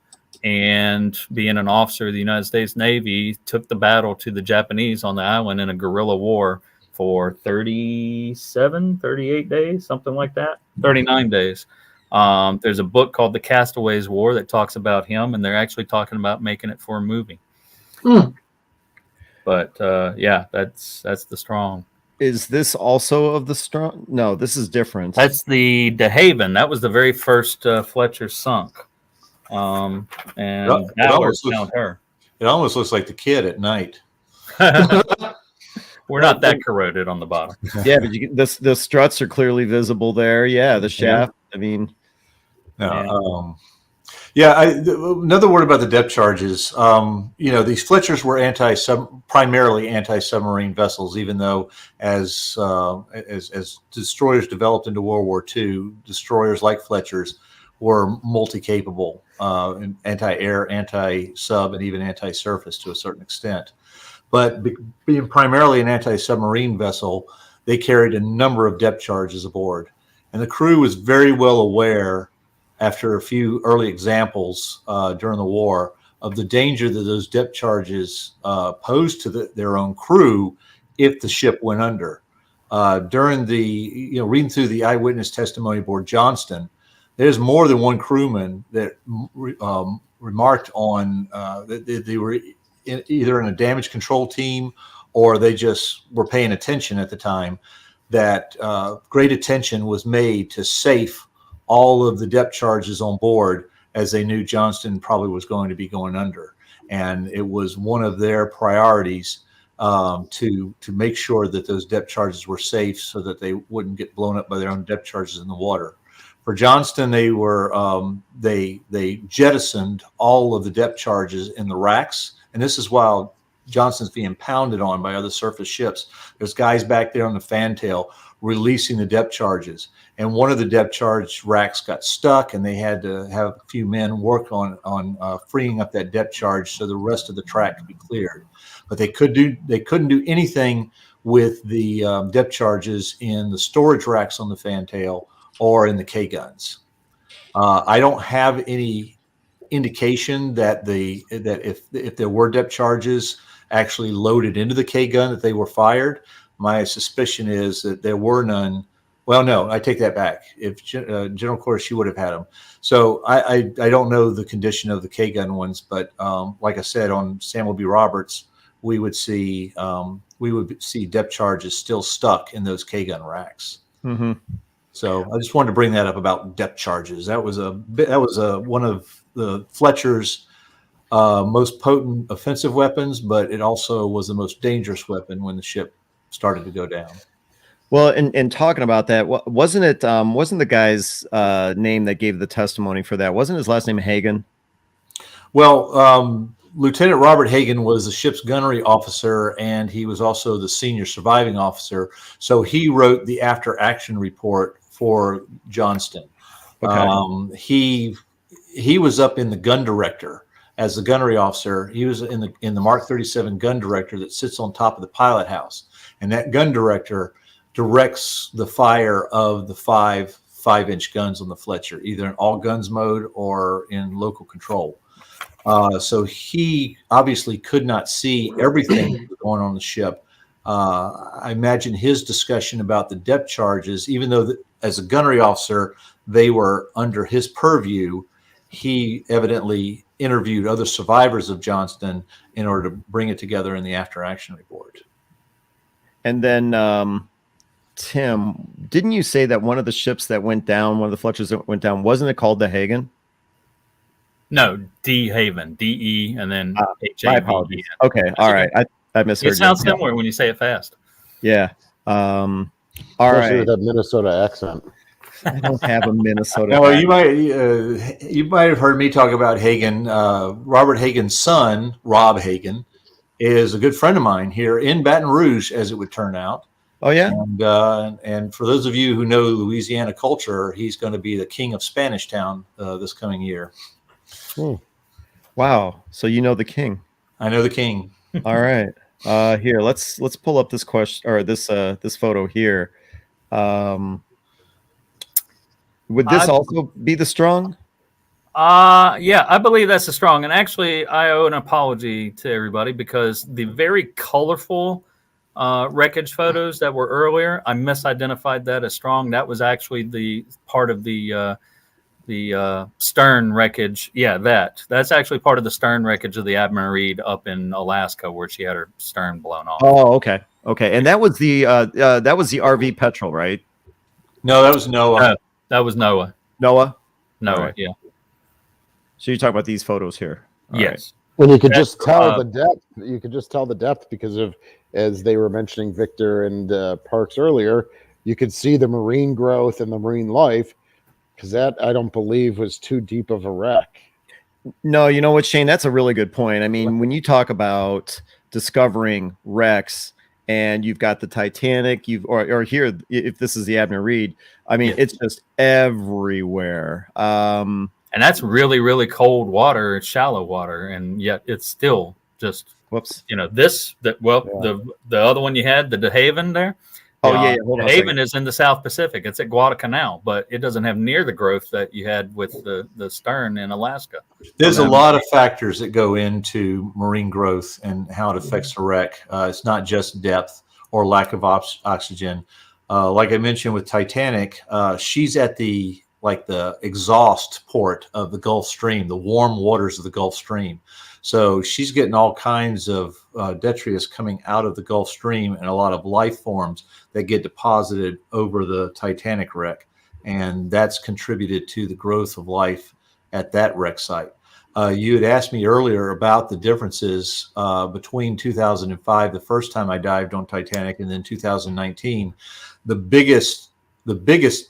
and being an officer of the United States Navy, took the battle to the Japanese on the island in a guerrilla war for 38 days, something like that, 39 days. There's a book called The Castaways War that talks about him, and they're actually talking about making it for a movie. But yeah, that's the Strong. Is this also of the Strong? No, this is different. That's the De Haven. That was the very first Fletcher sunk. And Bowers found her. It almost looks like the Kid at night. We're not that corroded on the bottom. Yeah, but the struts are clearly visible there. Yeah, the shaft. I mean, no. Another word about the depth charges. These Fletchers were primarily anti-submarine vessels, even though as destroyers developed into World War II, destroyers like Fletchers were multi-capable, anti-air, anti-sub, and even anti-surface to a certain extent. But being primarily an anti-submarine vessel, they carried a number of depth charges aboard. And the crew was very well aware, after a few early examples during the war, of the danger that those depth charges posed to their own crew if the ship went under. During reading through the eyewitness testimony aboard Johnston, there's more than one crewman that remarked on that they were either in a damage control team or they just were paying attention at the time, that great attention was made to safe all of the depth charges on board, as they knew Johnston probably was going to be going under. And it was one of their priorities to make sure that those depth charges were safe so that they wouldn't get blown up by their own depth charges in the water. For Johnston, they were they jettisoned all of the depth charges in the racks, and this is while Johnston's being pounded on by other surface ships. There's guys back there on the fantail releasing the depth charges, and one of the depth charge racks got stuck, and they had to have a few men work on freeing up that depth charge so the rest of the track could be cleared. But they couldn't do anything with the depth charges in the storage racks on the fantail or in the K guns. I don't have any indication that if there were depth charges actually loaded into the K gun that they were fired. My suspicion is that there were none. Well, no, I take that back. If General Cordes, she would have had them. So I don't know the condition of the K gun ones, but like I said, on Samuel B. Roberts, we would see depth charges still stuck in those K gun racks. Mm-hmm. So I just wanted to bring that up about depth charges. That was one of the Fletcher's most potent offensive weapons, but it also was the most dangerous weapon when the ship started to go down. Well, and talking about that, wasn't the guy's name that gave the testimony for that? Wasn't his last name Hagen? Well, Lieutenant Robert Hagen was the ship's gunnery officer, and he was also the senior surviving officer. So he wrote the after action report for Johnston. Okay. He was up in the gun director as the gunnery officer. He was in the Mark 37 gun director that sits on top of the pilot house, and that gun director directs the fire of the 5-inch guns on the Fletcher, either in all guns mode or in local control. So he obviously could not see everything that was going on the ship. I imagine his discussion about the depth charges, even though as a gunnery officer, they were under his purview, he evidently interviewed other survivors of Johnston in order to bring it together in the after action report. And then, Tim, didn't you say that one of the ships that went down, one of the Fletchers that went down, wasn't it called the Hagen? No, D Haven, DE, and then My apologies. Okay, all right. I misheard. It sounds similar when you say it fast. Yeah. All Especially right. with that Minnesota accent. I don't have a Minnesota. Now, you might have heard me talk about Hagen. Robert Hagen's son, Rob Hagen, is a good friend of mine here in Baton Rouge, as it would turn out. Oh yeah. And for those of you who know Louisiana culture, he's going to be the king of Spanish Town this coming year. Wow. So you know the king. I know the king. All right. Here, let's pull up this question or this photo here. Would this also be the Strong? Yeah, I believe that's the Strong. And actually, I owe an apology to everybody because the very colorful wreckage photos that were earlier, I misidentified that as Strong. That was actually the part of the stern wreckage. Yeah, that's actually part of the stern wreckage of the Admiral Reed up in Alaska, where she had her stern blown off. Oh, okay, and that was the RV Petrel, right? No, that was Noah. That was Noah. Noah, right. Yeah. So you're talking about these photos here? All yes. Right. And you could just tell the depth. You could just tell the depth because of, as they were mentioning Victor and Parks earlier, you could see the marine growth and the marine life. Because that, I don't believe, was too deep of a wreck. No, you know what, Shane? That's a really good point. I mean, when you talk about discovering wrecks and you've got the Titanic, or here, if this is the Admiral Reed, I mean, it's just everywhere. And that's really, really cold water. It's shallow water, and yet it's still just, whoops. The other one you had, the De Haven there. Oh, yeah. Hold on the Haven is in the South Pacific. It's at Guadalcanal, but it doesn't have near the growth that you had with the stern in Alaska. There's a lot of factors that go into marine growth and how it affects the wreck. It's not just depth or lack of oxygen. Like I mentioned with Titanic, she's at the exhaust port of the Gulf Stream, the warm waters of the Gulf Stream. So she's getting all kinds of detritus coming out of the Gulf Stream and a lot of life forms that get deposited over the Titanic wreck. And that's contributed to the growth of life at that wreck site. You had asked me earlier about the differences between 2005, the first time I dived on Titanic, and then 2019. The biggest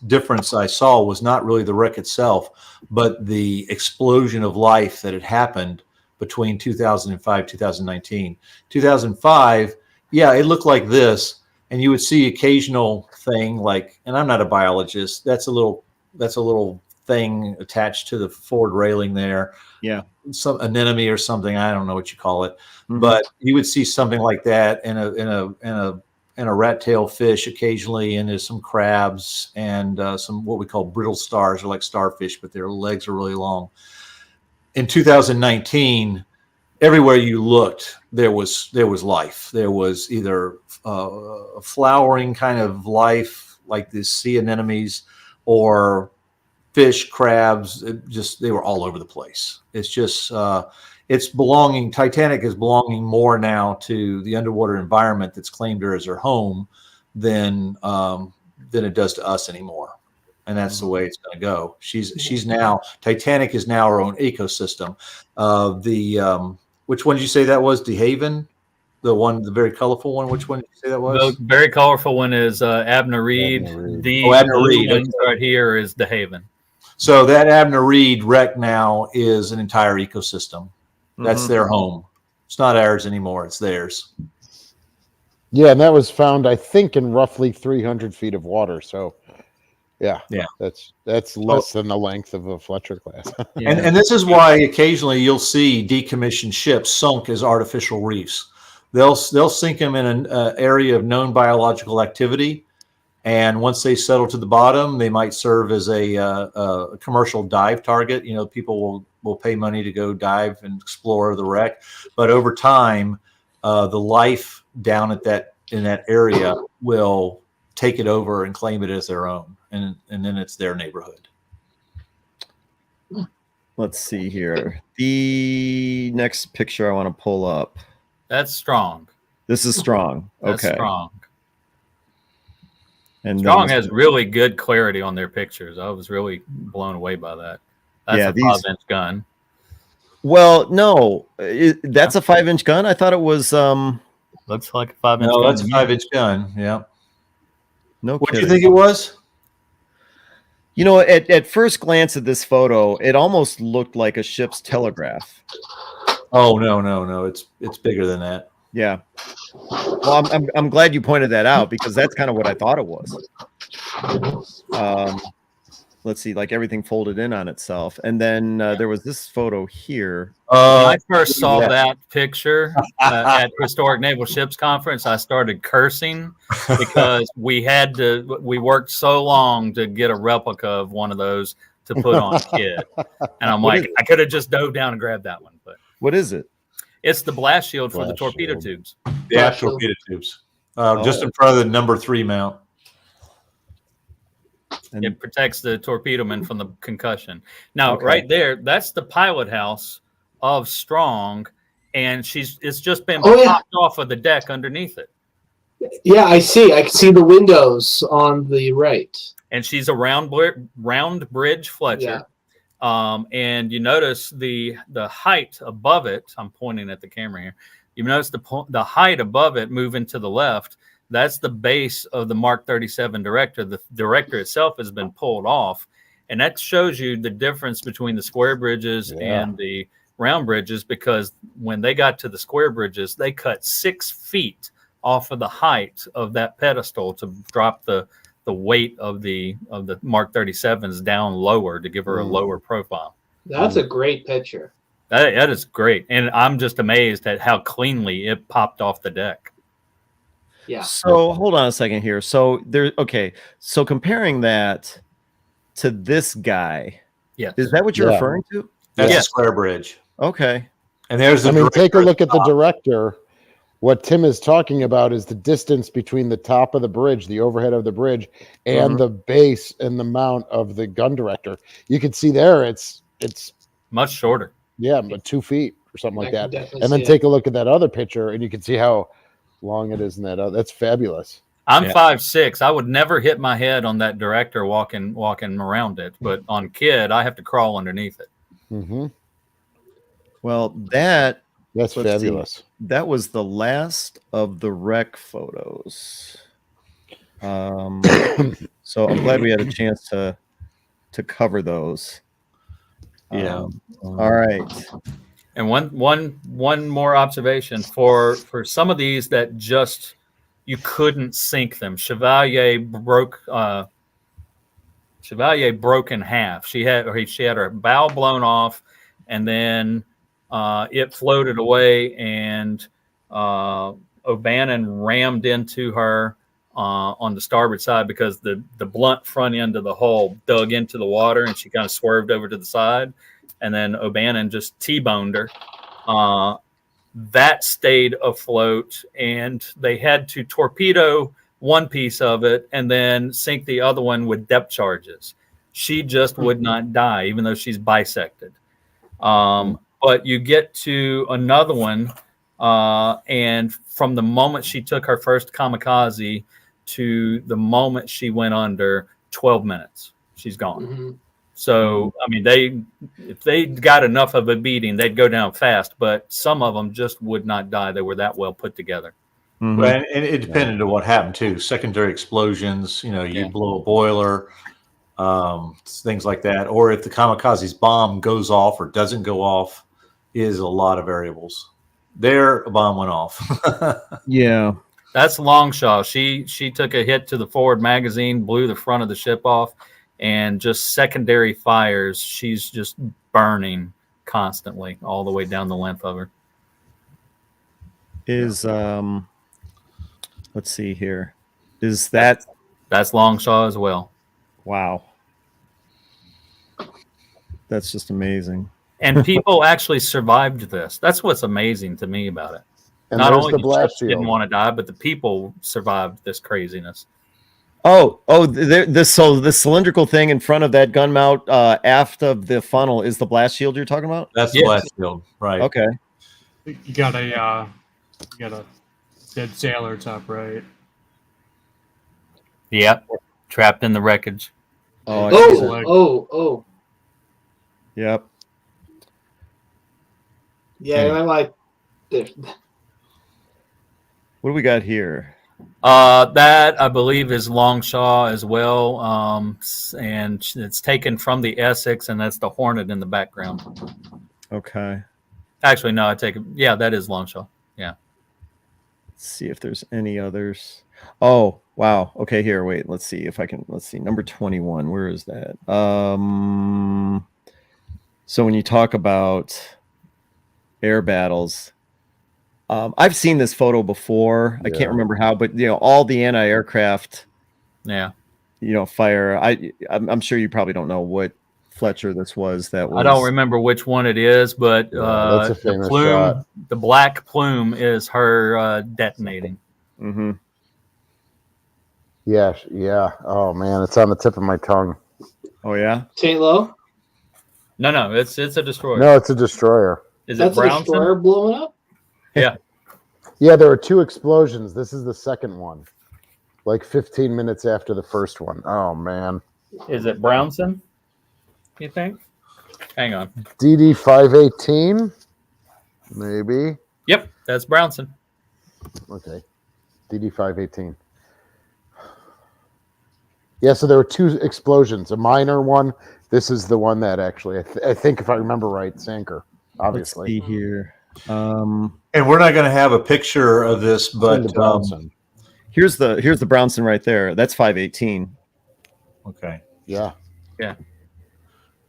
difference I saw was not really the wreck itself, but the explosion of life that had happened between 2005, 2019. 2005, yeah, it looked like this, and you would see occasional thing like, and I'm not a biologist, that's a little thing attached to the forward railing there. Yeah. Some anemone or something, I don't know what you call it, but you would see something like that in a rat tail fish occasionally, and there's some crabs and some what we call brittle stars, or like starfish, but their legs are really long. In 2019, everywhere you looked, there was life. There was either a flowering kind of life, like the sea anemones, or fish, crabs. They were all over the place. It's just Titanic is belonging more now to the underwater environment that's claimed her as her home than it does to us anymore. And that's the way it's going to go. Titanic is now her own ecosystem. Which one did you say that was? De Haven? The very colorful one. Which one did you say that was? The very colorful one is Abner Reed. The Abner Reed. One right here is De Haven. So that Abner Reed wreck now is an entire ecosystem. That's their home. It's not ours anymore. It's theirs. Yeah, and that was found, I think, in roughly 300 feet of water. So, yeah, that's less than the length of a Fletcher-class. And this is why occasionally you'll see decommissioned ships sunk as artificial reefs. They'll sink them in an area of known biological activity, And once they settle to the bottom, they might serve as a commercial dive target. You know, people will pay money to go dive and explore the wreck. But over time, the life down at in that area will take it over and claim it as their own, and then it's their neighborhood. Let's see here. The next picture I want to pull up. That's strong. This is strong. That's Okay. strong. And Strong then- has really good clarity on their pictures. I was really blown away by that. That's Yeah, a these- 5-inch gun. Well, no, that's a 5-inch gun. I thought it was Looks like a 5-inch No, gun. that's a 5-inch gun. Yeah. no What do kidding. you think it was? You know, at first glance at this photo, it almost looked like a ship's telegraph. Oh no! It's bigger than that. Yeah. Well, I'm glad you pointed that out because that's kind of what I thought it was. Let's see, like everything folded in on itself, and then there was this photo here. When I first saw yeah. that picture at Historic Naval Ships Conference, I started cursing because we worked so long to get a replica of one of those to put on Kid. And I'm like, I could have just dove down and grabbed that one. But What is it? it's the blast shield for the Blast torpedo shield. tubes. Yeah, torpedo tubes. Just in front of the number 3 mount. And It protects the torpedo man from the concussion. Now, Okay. right there, that's the pilot house of Strong, and it's just been Oh, yeah. popped off of the deck underneath it. Yeah, I see. I can see the windows on the right. And she's a round bridge Fletcher. And you notice the height above it. I'm pointing at the camera here. You notice the height above it moving to the left. That's the base of the Mark 37 director. The director itself has been pulled off, and that shows you the difference between the square bridges and the round bridges, because when they got to the square bridges, they cut 6 feet off of the height of that pedestal to drop the weight of the Mark 37s down lower to give her a lower profile. That's a great picture. That is great, and I'm just amazed at how cleanly it popped off the deck. Yeah. So hold on a second here. So So comparing that to this guy, Yes. is that what you're Yeah. referring to? That's Yeah. a square bridge. Okay. And there's the I mean, take a director look at the top. director. What Tim is talking about is the distance between the top of the bridge, the overhead of the bridge, and the base and the mount of the gun director. You can see there it's Much shorter. but 2 feet or something I like can that. definitely And then see it. take a look at that other picture, and you can see how long it is in that. That's fabulous. I'm Yeah. 5'6". I would never hit my head on that director walking around it, but on Kid, I have to crawl underneath it. Hmm. Well, that's That's Let's see. fabulous. that was the last of the wreck photos. So I'm glad we had a chance to cover those. Yeah. All right. And one more observation for some of these that just you couldn't sink them. Chevalier broke in half. She had her bow blown off, and then it floated away, and O'Bannon rammed into her on the starboard side because the blunt front end of the hull dug into the water, and she kind of swerved over to the side, and then O'Bannon just T-boned her. That stayed afloat, and they had to torpedo one piece of it and then sink the other one with depth charges. She just would not die, even though she's bisected. But you get to another one, and from the moment she took her first kamikaze to the moment she went under, 12 minutes, she's gone. Mhm. So, I mean, if they got enough of a beating, they'd go down fast, but some of them just would not die. They were that well put together. Mhm. Well, and it depended on what happened too. Secondary explosions, you Yeah. blow a boiler, things like that. Or if the kamikaze's bomb goes off or doesn't go off, is a lot of variables. There, a bomb went off. Yeah. That's Longshaw. She took a hit to the forward magazine, blew the front of the ship off, and just secondary fires. She's just burning constantly all the way down the length of her. Is let's see here. Is that That's Longshot as well. Wow. That's just amazing. And people actually survived this. That's what's amazing to me about it. And Not there's only the the blast ships didn't shield. want to die, but the people survived this craziness. So the cylindrical thing in front of that gun mount aft of the funnel is the blast shield you're talking about? That's the Yes. blast shield, right? Okay. You got a dead sailor top right. Yep. Trapped in the wreckage. Oh, I see that. Oh. Yep. Yeah, Okay. I'm like, there. What do we got here? That I believe is Longshot as well, and it's taken from the Essex, and that's the Hornet in the background. Okay. Actually, no, I take it. Yeah, that is Longshot. Yeah. Let's see if there's any others. Oh, wow. Okay, here. Wait, let's see if I can. Let's see. Number 21. Where is that? So when you talk about air battles, I've seen this photo before. I Yeah. can't remember how, but all the anti-aircraft, Yeah. fire. I'm sure you probably don't know what Fletcher this was. That was. I don't remember which one it is, but Yeah, that's a the famous plume, shot. the black plume, is her detonating. Mm-hmm. Yeah, yeah. Oh man, it's on the tip of my tongue. Oh yeah. St. Lo? No, it's a destroyer. No, it's a destroyer. Is That's it a Brownson? destroyer blowing up? Yeah. Yeah, there were 2 explosions. This is the second one. Like 15 minutes after the first one. Oh man. Is it Brownson? You think? Hang on. DD 518? Maybe. Yep, that's Brownson. Okay. DD 518. Yeah, so there were 2 explosions. A minor one. This is the one that actually, I think if I remember right, sank her. Let's Obviously. see here. And we're not going to have a picture of this, It's in but the Brownson. Here's the Brownson right there. That's 518. okay. Yeah.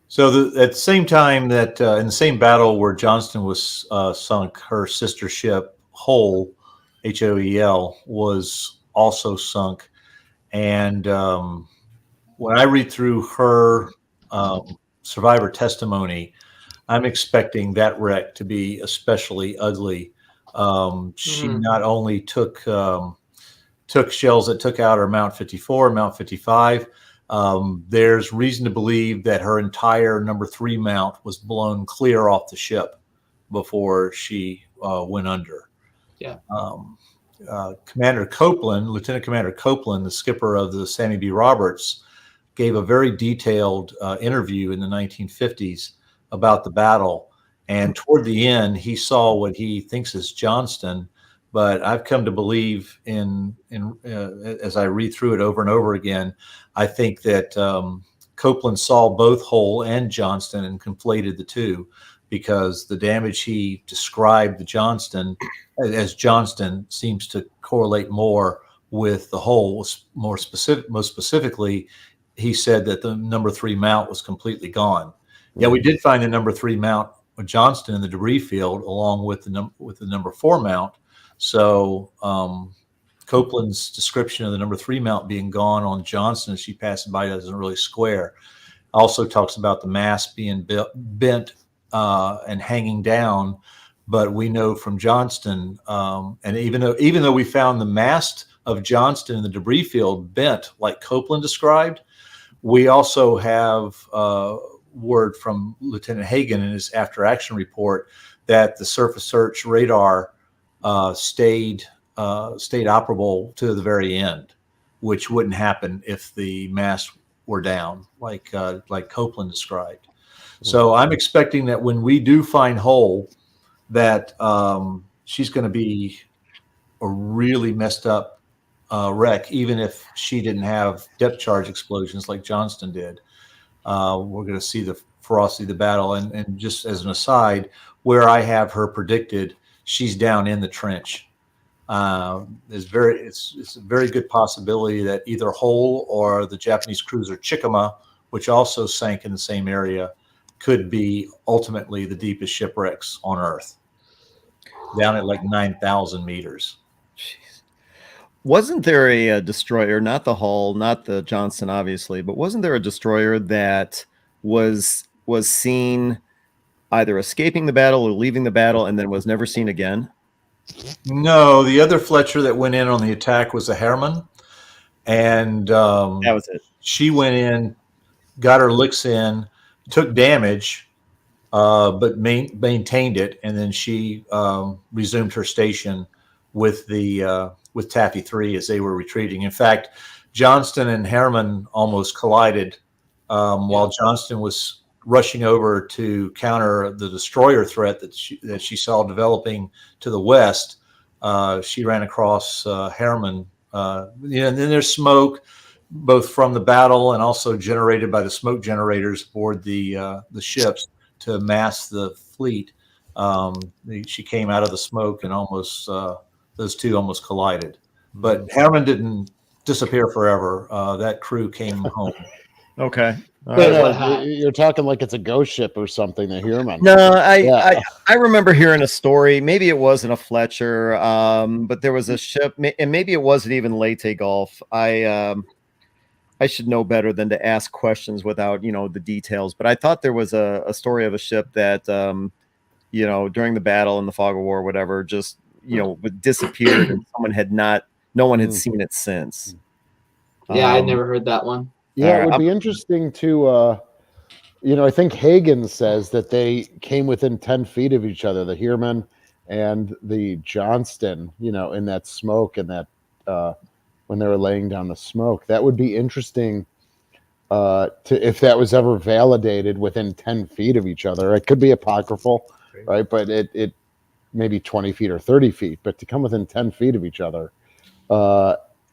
So at the same time that in the same battle where Johnston was sunk, her sister ship Hull, HOEL, was also sunk. And when I read through her survivor testimony, I'm expecting that wreck to be especially ugly. She not only took shells that took out her Mount 54, Mount 55. There's reason to believe that her entire number 3 mount was blown clear off the ship before she went under. Yeah. Commander Copeland, Lieutenant Commander Copeland, the skipper of the Sammy B. Roberts, gave a very detailed interview in the 1950s about the battle. And toward the end, he saw what he thinks is Johnston. But I've come to believe as I read through it over and over again, I think that Copeland saw both Hull and Johnston and conflated the two, because the damage he described the Johnston as Johnston seems to correlate more with the Hull. Most specifically, he said that the number 3 mount was completely gone. Yeah, we did find the number 3 mount of Johnston in the debris field, along with the number 4 mount. So Copeland's description of the number 3 mount being gone on Johnston as she passes by doesn't really square. Also talks about the mast being bent and hanging down, but we know from Johnston, and even though we found the mast of Johnston in the debris field bent like Copeland described, we also have word from Lieutenant Hagen in his after-action report that the surface search radar stayed operable to the very end, which wouldn't happen if the mast were down, like Copeland described. So I'm expecting that when we do find Hull, that she's going to be a really messed up wreck, even if she didn't have depth charge explosions like Johnston did. We're going to see the ferocity of the battle. And just as an aside, where I have her predicted, she's down in the trench. It's a very good possibility that either Hull or the Japanese cruiser Chikama, which also sank in the same area, could be ultimately the deepest shipwrecks on Earth, down at like 9,000 meters. Jeez. Wasn't there a destroyer, not the Hull, not the Johnston, obviously, but wasn't there a destroyer that was seen either escaping the battle or leaving the battle and then was never seen again? No, the other Fletcher that went in on the attack was the Harriman, and That was it. she went in, got her licks in, took damage, but maintained it, and then she resumed her station with the with Taffy 3 as they were retreating. In fact, Johnston and Harriman almost collided while Johnston was rushing over to counter the destroyer threat that she saw developing to the west. She ran across Harriman. And then there's smoke, both from the battle and also generated by the smoke generators aboard the ships to mask the fleet. She came out of the smoke and almost those two almost collided. But Harriman didn't disappear forever. That crew came home. Okay. All Wait, right. what happened? You're talking like it's a ghost ship or something, the Huron. No, Yeah. I remember hearing a story. Maybe it wasn't a Fletcher, but there was a ship, and maybe it wasn't even Leyte Gulf. I should know better than to ask questions without the details. But I thought there was a story of a ship that during the battle in the fog of war, whatever, just disappeared, and no one had seen it since. Yeah, I'd never heard that one. Yeah, it would be interesting to, I think Hagen says that they came within 10 feet of each other, the Heerman and the Johnston, in that smoke and that when they were laying down the smoke. That would be interesting if that was ever validated within 10 feet of each other. It could be apocryphal, right? But it maybe 20 feet or 30 feet, but to come within 10 feet of each other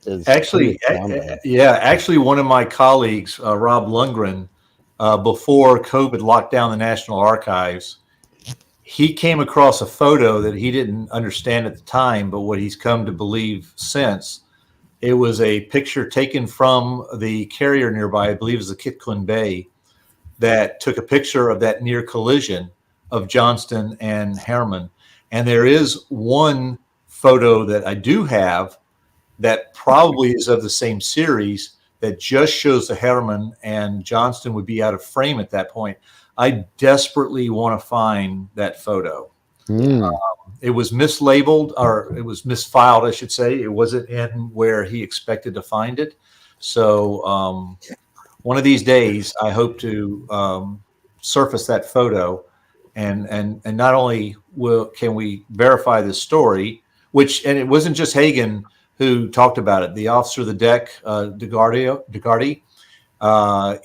is Actually, one of my colleagues, Rob Lundgren, before COVID locked down the National Archives, he came across a photo that he didn't understand at the time, but what he's come to believe since. It was a picture taken from the carrier nearby, I believe it was the Kitquin Bay, that took a picture of that near collision of Johnston and Harriman. And there is one photo that I do have that probably is of the same series that just shows the Harriman, and Johnston would be out of frame at that point. I desperately want to find that photo. It was mislabeled, or it was misfiled, I should say. It wasn't in where he expected to find it. So one of these days, I hope to surface that photo, and not only can we verify this story, and it wasn't just Hagen who talked about it. The officer of the deck, DeGardi,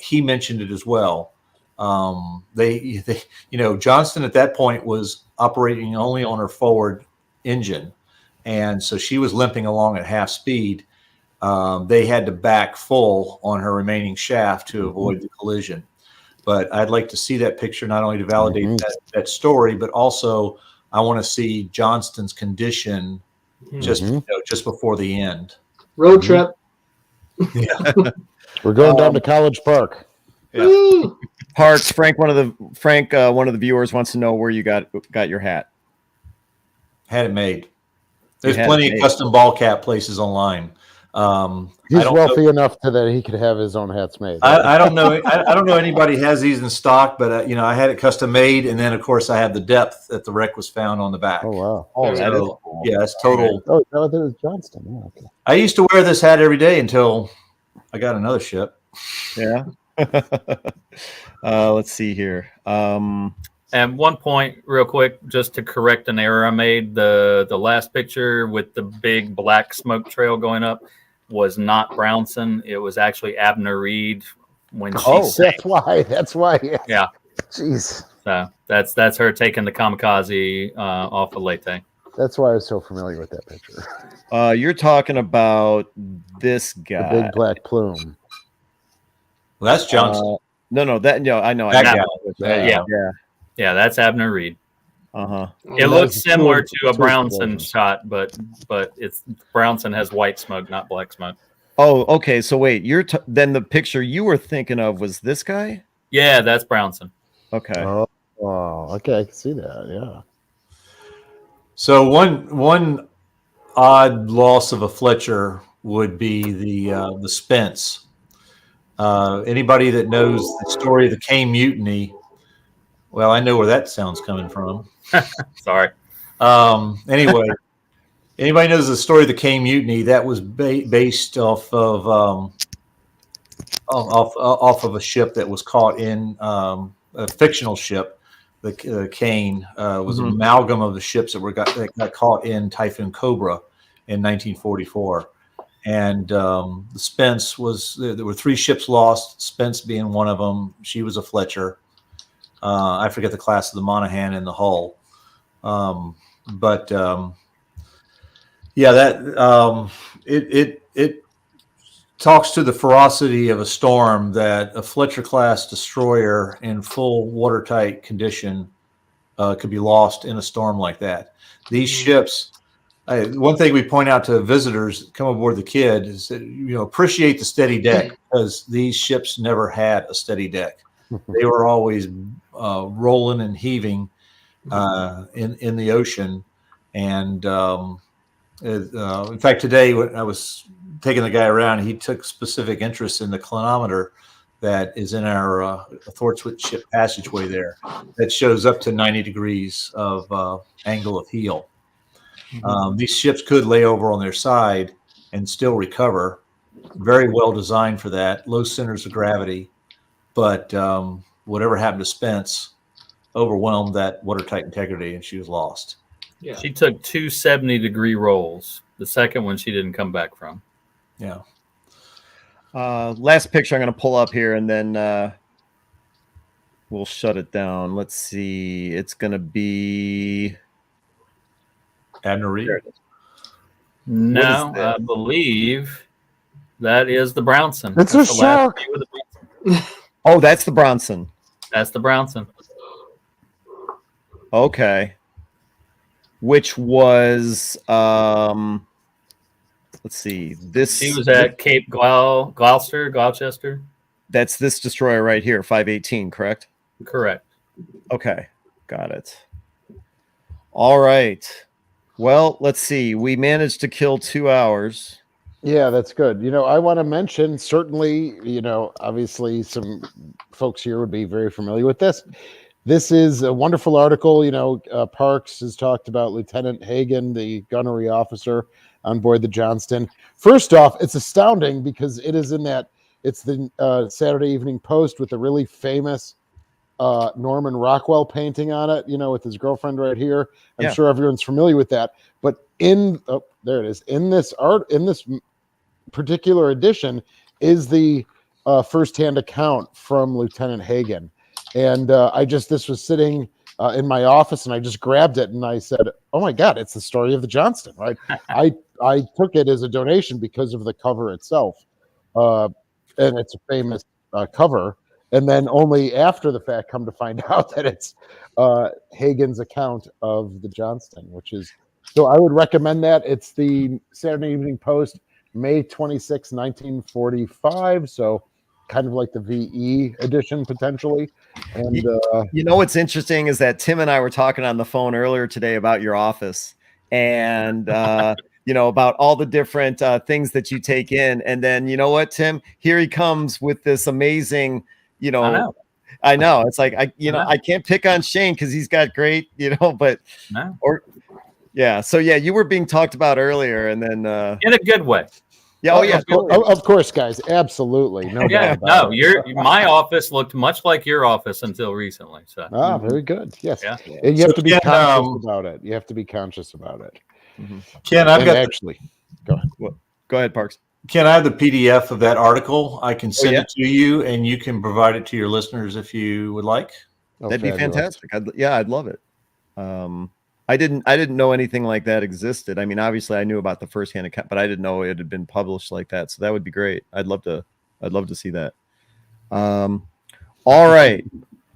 he mentioned it as well. Johnston at that point was operating only on her forward engine, and so she was limping along at half speed. They had to back full on her remaining shaft to avoid the collision. But I'd like to see that picture, not only to validate that story, but also I want to see Johnston's condition just before the end. Road trip. Yeah. We're going down to College Park. Yeah. Parks, Frank, one of the viewers wants to know where you got your hat. Had it made. There's plenty of custom ball cap places online. He's wealthy enough that he could have his own hats made. I don't know. I don't know anybody has these in stock, but I had it custom made, and then of course I have the depth that the wreck was found on the back. Oh wow! Oh, that is cool. Yeah, it's total. Oh, no, that was Johnston. Yeah, okay. I used to wear this hat every day until I got another ship. Yeah. Let's see here. And one point, real quick, just to correct an error I made. The last picture with the big black smoke trail going up was not Brownson. It was actually Abner Reed when she sank. That's why. Yeah. Jeez. So that's her taking the kamikaze off of Leyte. That's why I was so familiar with that picture. You're talking about this guy. The big black plume. Well, that's Johnston. I know. Yeah, that's Abner Reed. Uh-huh. It looks similar to a Brownson shot, but Brownson has white smoke, not black smoke. Oh, okay. So wait, then the picture you were thinking of was this guy? Yeah, that's Brownson. Okay. Oh, okay. I can see that. Yeah. So one odd loss of a Fletcher would be the Spence. Anybody that knows the story of the Kane Mutiny, well, I know where that sound's coming from. Sorry. Anyway, anybody knows the story of the Kane Mutiny? That was based off of a ship that was caught in a fictional ship. The Kane was an amalgam of the ships that got caught in Typhoon Cobra in 1944. And the Spence there were 3 ships lost, Spence being one of them. She was a Fletcher. I forget the class of the Monaghan and the hull. It talks to the ferocity of a storm that a Fletcher-class destroyer in full watertight condition could be lost in a storm like that. These ships, one thing we point out to visitors come aboard the Kidd is that, appreciate the steady deck, because these ships never had a steady deck. They were always rolling and heaving in the ocean. And in fact, today when I was taking the guy around, he took specific interest in the clinometer that is in our athwartship passageway there that shows up to 90 degrees of angle of heel. These ships could lay over on their side and still recover. Very well designed for that. Low centers of gravity. But whatever happened to Spence overwhelmed that watertight integrity, and she was lost. Yeah. She took 2 70-degree rolls. The second one she didn't come back from. Yeah. Last picture I'm going to pull up here, and then we'll shut it down. Let's see. It's going to be Admiral Reed. No, I believe that is the Brownson. It's That's a the last shark. view of the Brownson. Oh, that's the Bronson. That's the Brownson. Okay. Which was let's see. This She was at Cape Gloucester. That's this destroyer right here, 518, correct? Correct. Okay. Got it. All right. Well, let's see. We managed to kill 2 hours. Yeah, that's good. I want to mention, certainly, obviously some folks here would be very familiar with this. This is a wonderful article. Parks has talked about Lieutenant Hagen, the gunnery officer on board the Johnston. First off, it's astounding because it is it's the Saturday Evening Post with the really famous Norman Rockwell painting on it, with his girlfriend right here. I'm sure everyone's familiar with that. But there it is. In this particular edition is the firsthand account from Lieutenant Hagen. And this was sitting in my office, and I just grabbed it and I said, "Oh my God, it's the story of the Johnston!" Right? I took it as a donation because of the cover itself, and it's a famous cover. And then only after the fact, come to find out that it's Hagen's account of the Johnston, so I would recommend that. It's the Saturday Evening Post, May 26, 1945. So kind of like the VE edition potentially. And what's interesting is that Tim and I were talking on the phone earlier today about your office and about all the different things that you take in. And then you know what, Tim? Here he comes with this amazing, I know. It's like I can't pick on Shane because he's got great, but So you were being talked about earlier, and then in a good way. Yeah. Oh yeah. Of course, guys. Absolutely. No. Yeah. No. My office looked much like your office until recently. So. Very good. Yes. Yeah. And you have to be conscious about it. You have to be conscious about it. Ken, go ahead. Go ahead, Parks. Ken, I have the PDF of that article. I can send it to you, and you can provide it to your listeners if you would like. That'd be fantastic. I'd love it. I didn't know anything like that existed. I mean, obviously I knew about the firsthand account, but I didn't know it had been published like that. So that would be great. I'd love to see that. All right,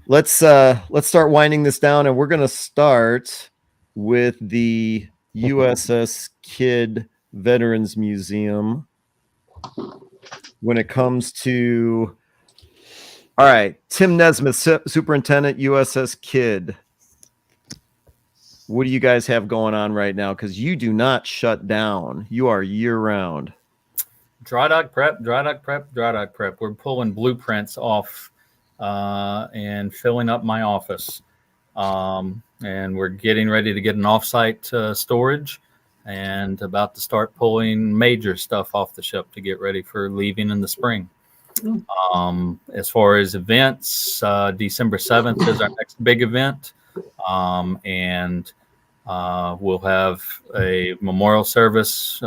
let's start winding this down, and we're going to start with the USS Kidd Veterans Museum. When it comes to, all right, Tim Nesmith, Superintendent, USS Kidd. what do you guys have going on right now? Because you do not shut down. You are year round. Dry dock prep, dry dock prep, dry dock prep. We're pulling blueprints off and filling up my office. And we're getting ready to get an offsite storage and about to start pulling major stuff off the ship to get ready for leaving in the spring. As far as events, December 7th is our next big event. And we'll have a memorial service,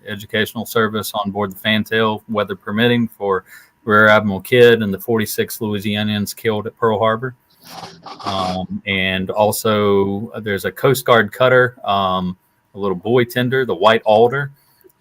educational service on board the Fantail, weather permitting, for Rear Admiral Kidd and the 46 Louisianians killed at Pearl Harbor. And also there's a Coast Guard cutter, a little buoy tender, the White Alder,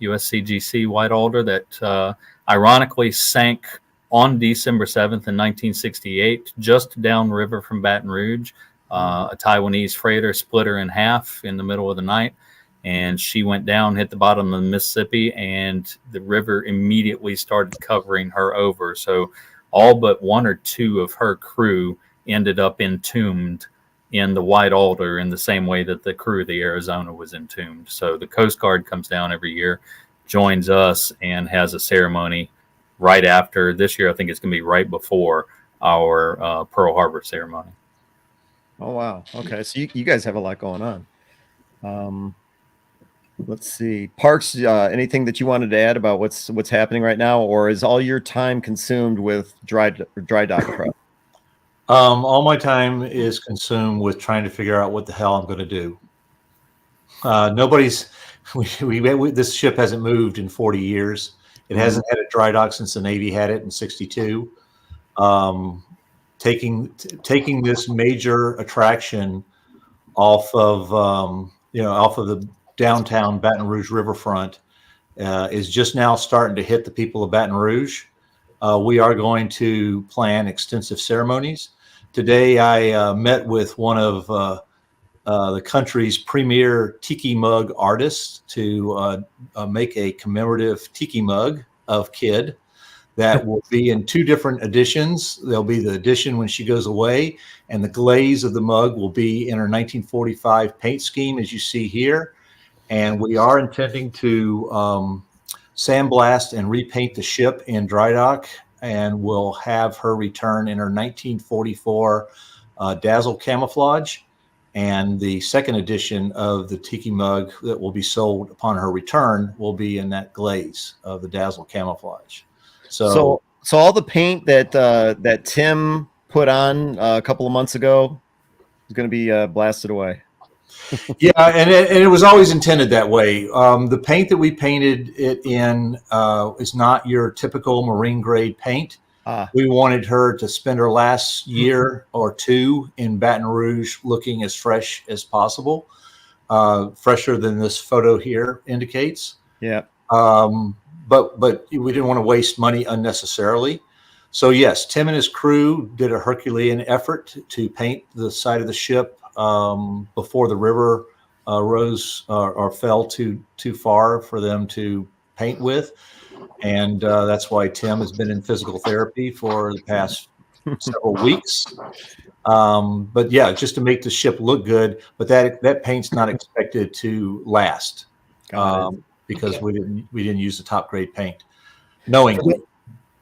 USCGC White Alder, that ironically sank on December 7th in 1968, just downriver from Baton Rouge. A Taiwanese freighter split her in half in the middle of the night, and she went down, hit the bottom of the Mississippi, and the river immediately started covering her over. So all but one or two of her crew ended up entombed in the White Alder in the same way that the crew of the Arizona was entombed. So the Coast Guard comes down every year, joins us, and has a ceremony right after. This year, I think it's going to be right before our Pearl Harbor ceremony. Oh, wow. Okay. So you guys have a lot going on. Let's see. Parks, anything that you wanted to add about what's happening right now, or is all your time consumed with dry dock prep? All my time is consumed with trying to figure out what the hell I'm going to do. This ship hasn't moved in 40 years. It hasn't had a dry dock since the Navy had it in 62. Taking this major attraction off of the downtown Baton Rouge riverfront is just now starting to hit the people of Baton Rouge. We are going to plan extensive ceremonies. Today, I met with one of the country's premier tiki mug artists to make a commemorative tiki mug of Kidd that will be in two different editions. There'll be the edition when she goes away, and the glaze of the mug will be in her 1945 paint scheme, as you see here. And we are intending to sandblast and repaint the ship in dry dock, and we'll have her return in her 1944 dazzle camouflage. And the second edition of the tiki mug that will be sold upon her return will be in that glaze of the dazzle camouflage. So all the paint that Tim put on a couple of months ago is going to be blasted away. Yeah, and it was always intended that way. The paint that we painted it in is not your typical marine grade paint. We wanted her to spend her last year or two in Baton Rouge looking as fresh as possible, fresher than this photo here indicates. Yeah. But we didn't want to waste money unnecessarily. So yes, Tim and his crew did a Herculean effort to paint the side of the ship before the river rose or fell too far for them to paint with. And that's why Tim has been in physical therapy for the past several weeks. But yeah, just to make the ship look good. But that paint's not expected to last because we didn't use the top grade paint. Knowingly.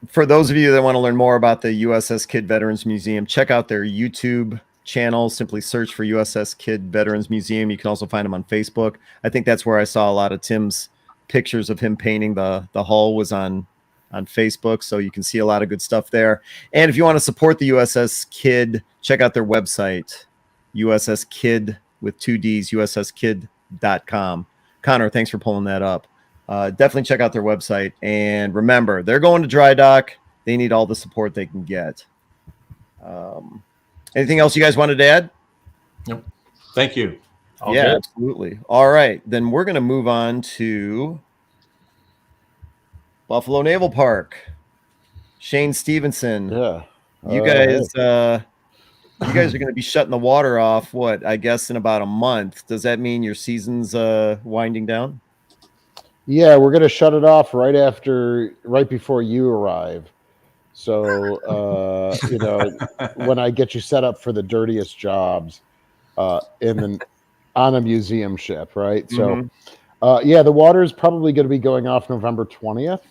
For those of you that want to learn more about the USS Kidd Veterans Museum, check out their YouTube channel. Simply search for USS Kidd Veterans Museum. You can also find them on Facebook. I think that's where I saw a lot of Tim's pictures of him painting the hull was on Facebook. So you can see a lot of good stuff there. And if you want to support the USS Kidd, check out their website, USS Kidd with 2 Ds, USSKidd.com. Connor, thanks for pulling that up. Definitely check out their website. And remember, they're going to dry dock. They need all the support they can get. Anything else you guys wanted to add? Nope. Thank you. All yeah, good. absolutely. All right. Then we're going to move on to Buffalo Naval Park. Shane Stevenson. Yeah. You guys are going to be shutting the water off, I guess in about a month. Does that mean your season's winding down? Yeah, we're going to shut it off right before you arrive. So, when I get you set up for the dirtiest jobs. on a museum ship, right? Mhm. So, yeah, the water is probably going to be going off November 20th.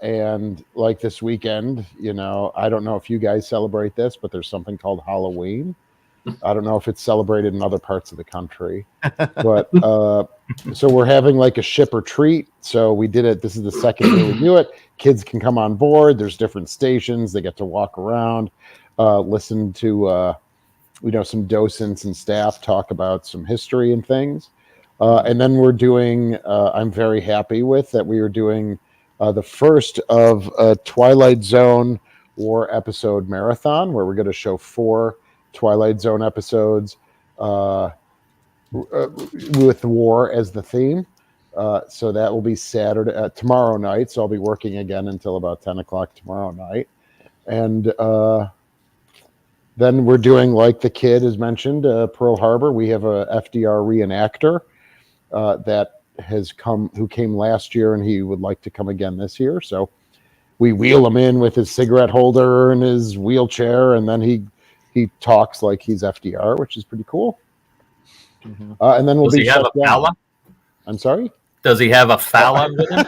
And like this weekend, I don't know if you guys celebrate this, but there's something called Halloween. I don't know if it's celebrated in other parts of the country, but so we're having like a ship retreat. So we did it. This is the second year we do it. Kids can come on board. There's different stations. They get to walk around, listen to some docents and staff talk about some history and things. And then we're doing. I'm very happy with that. We are doing the first of a Twilight Zone War episode marathon, where we're going to show 4 Twilight Zone episodes with war as the theme. So that will be tomorrow night. So I'll be working again until about 10 o'clock tomorrow night. And then we're doing, like the kid has mentioned, Pearl Harbor. We have a FDR reenactor that has come, who came last year, and he would like to come again this year. So we wheel him in with his cigarette holder and his wheelchair, and then he talks like he's FDR, which is pretty cool. Mhm. And then we'll Does be he have shut a down. falla? I'm sorry. Does he have a falla with him?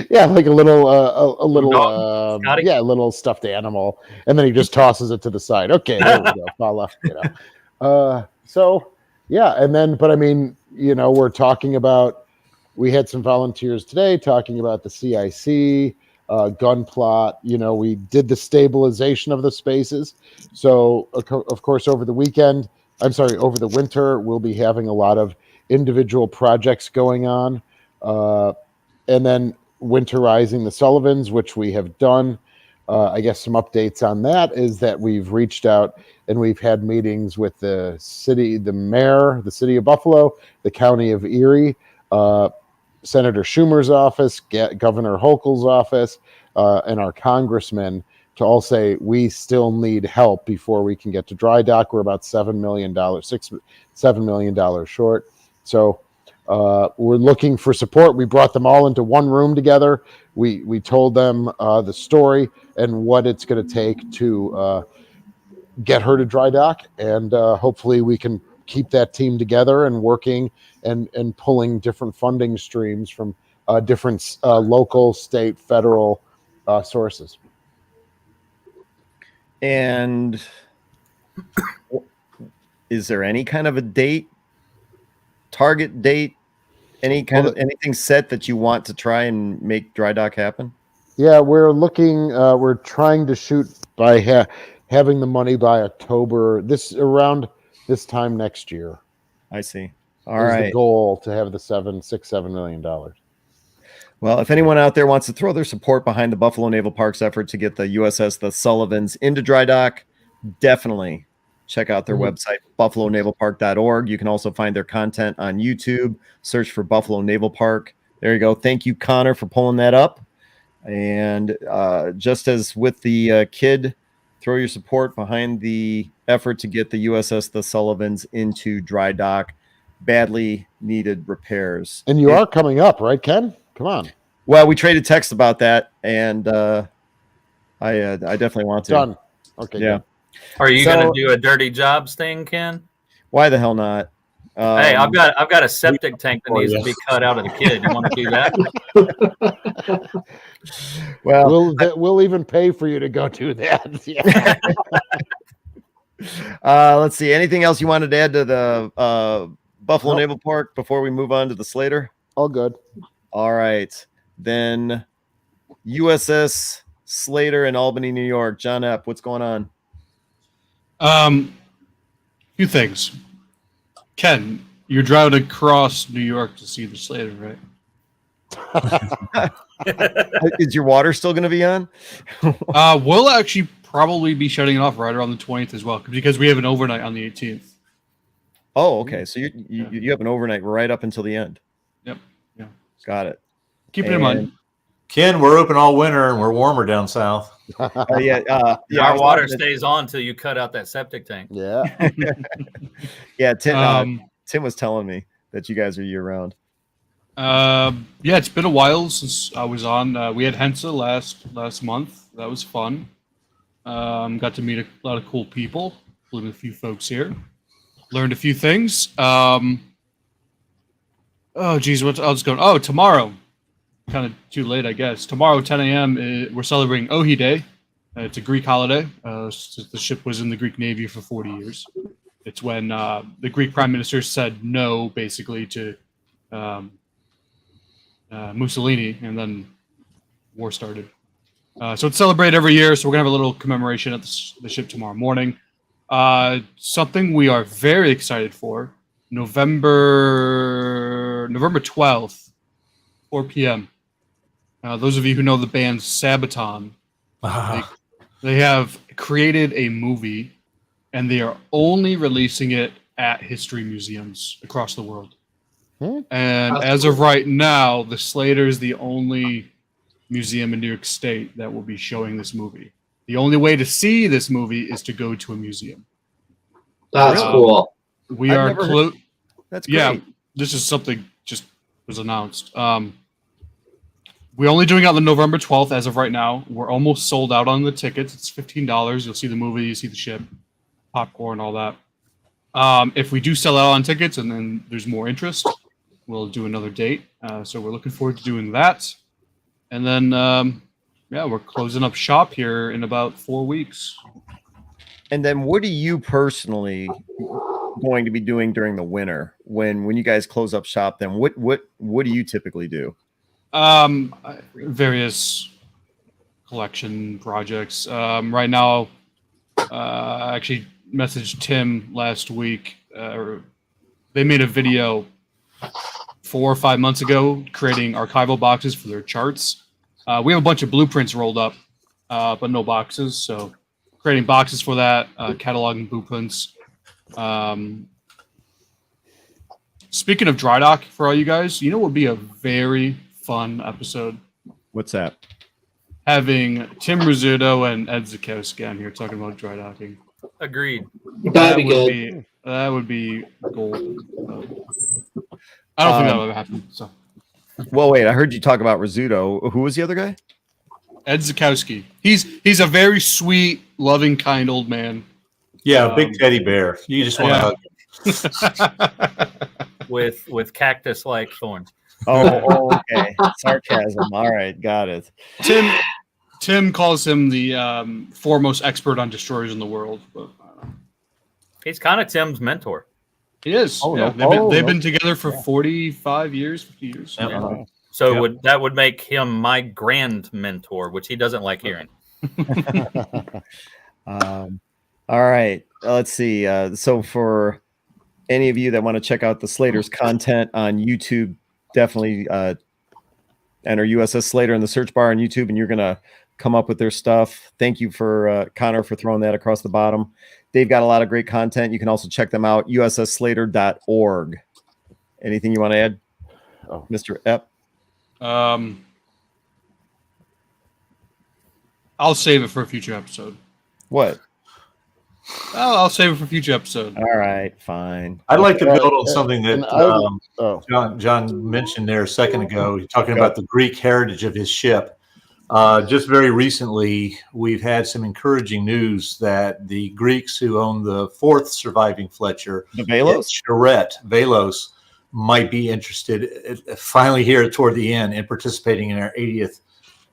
Yeah, like a little, Dog? Scotty? yeah, a little stuffed animal, and then he just tosses it to the side. Okay, there we go, fella. So yeah, and then, but I mean, we're talking about. We had some volunteers today talking about the CIC gun plot. We did the stabilization of the spaces. So of course, over the winter, we'll be having a lot of individual projects going on. And then winterizing the Sullivans, which we have done. I guess some updates on that is that we've reached out and we've had meetings with the city, the mayor, the city of Buffalo, the county of Erie, Senator Schumer's office, Governor Hochul's office, and our congressmen to all say we still need help before we can get to dry dock. We're about $7 million short. So we're looking for support. We brought them all into one room together. We told them the story and what it's going to take to get her to dry dock, and hopefully we can keep that team together and working and pulling different funding streams from different local, state, federal sources. And is there any kind of a target date, anything set that you want to try and make dry dock happen? Yeah, we're trying to shoot by having the money by October, around this time next year. I see. All right. The goal to have the $7 million. Well, if anyone out there wants to throw their support behind the Buffalo Naval Park's effort to get the USS the Sullivans into dry dock, definitely check out their website, buffalonavalpark.org. You can also find their content on YouTube. Search for Buffalo Naval Park. There you go. Thank you, Connor, for pulling that up. And just as with the kid, throw your support behind the effort to get the USS the Sullivans into dry dock. Badly needed repairs. And you are coming up, right, Ken? Come on. Well, we traded text about that, and I definitely want to. Done. Okay. Yeah. Good. Are you going to do a dirty jobs thing, Ken? Why the hell not? Hey, I've got a septic tank that needs to be cut out of the kid. You want to do that? Well, we'll even pay for you to go do that. Yeah. Let's see. Anything else you wanted to add to the Buffalo Naval Park before we move on to the Slater? All good. All right. Then USS Slater in Albany, New York. John Epp, what's going on? Few things. Ken, you're driving across New York to see the Slater, right? Is your water still going to be on? We'll actually probably be shutting it off right around the 20th as well, because we have an overnight on the 18th. Oh, okay. So you have an overnight right up until the end. Yep. Yeah. Got it. Keep it in mind. Ken, we're open all winter and we're warmer down south. Our water stays on until you cut out that septic tank. Yeah. Yeah. Tim was telling me that you guys are year round. Yeah, it's been a while since I was on. We had Hensa last month. That was fun. Got to meet a lot of cool people, including a few folks here. learned a few things. Oh, geez, what else going? Oh, tomorrow, kind of too late, I guess. Tomorrow, 10 a.m., we're celebrating Ohi Day. It's a Greek holiday. The ship was in the Greek Navy for 40 years. It's when the Greek Prime Minister said no, basically, to Mussolini, and then war started. So it's celebrated every year, so we're going to have a little commemoration at the ship tomorrow morning. Something we are very excited for, November 12th, 4 p.m. Those of you who know the band Sabaton, they have created a movie, and they are only releasing it at history museums across the world. And as of right now, the Slater is the only museum in New York State that will be showing this movie. The only way to see this movie is to go to a museum. That's cool. We are close. That's great. Yeah, this is something just was announced. We're only doing it on the November 12th as of right now. We're almost sold out on the tickets. It's $15. You'll see the movie, you see the ship, popcorn, all that. If we do sell out on tickets and then there's more interest, we'll do another date. So we're looking forward to doing that. And then, we're closing up shop here in about 4 weeks. And then what are you personally going to be doing during the winter when you guys close up shop? Then what do you typically do? Various collection projects. Right now, I actually messaged Tim last week. They made a video 4 or 5 months ago creating archival boxes for their charts. We have a bunch of blueprints rolled up, but no boxes. So creating boxes for that, cataloging blueprints. Speaking of dry dock for all you guys, you know what would be a very fun episode? What's that? Having Tim Rizzuto and Ed Zakowski on here talking about dry docking. Agreed. That'd be good. That would be gold. I don't think that'll ever happen. So. Well, wait, I heard you talk about Rizzuto. Who was the other guy? Ed Zakowski. He's a very sweet, loving, kind old man. Yeah, big teddy bear. You just want to hug. with cactus-like thorns. Oh, okay. Sarcasm. All right, got it. Tim calls him the foremost expert on destroyers in the world. But He's kind of Tim's mentor. he is. Oh, yeah. no. They've been together for 45 years, 50 years. Yeah. So that would make him my grand mentor, which he doesn't like hearing. All right. Let's see. So for any of you that want to check out the Slater's content on YouTube, definitely enter USS Slater in the search bar on YouTube, and you're going to come up with their stuff. Thank you for Connor for throwing that across the bottom. They've got a lot of great content. You can also check them out, ussslater.org. Anything you want to add, Mr. Epp? I'll save it for a future episode. What? I'll save it for a future episode. All right, fine. I'd like to build on something that John mentioned there a second ago. You're talking about the Greek heritage of his ship. Just very recently, we've had some encouraging news that the Greeks who own the fourth surviving Fletcher, The Velos? Velos, might be interested finally here toward the end in participating in our 80th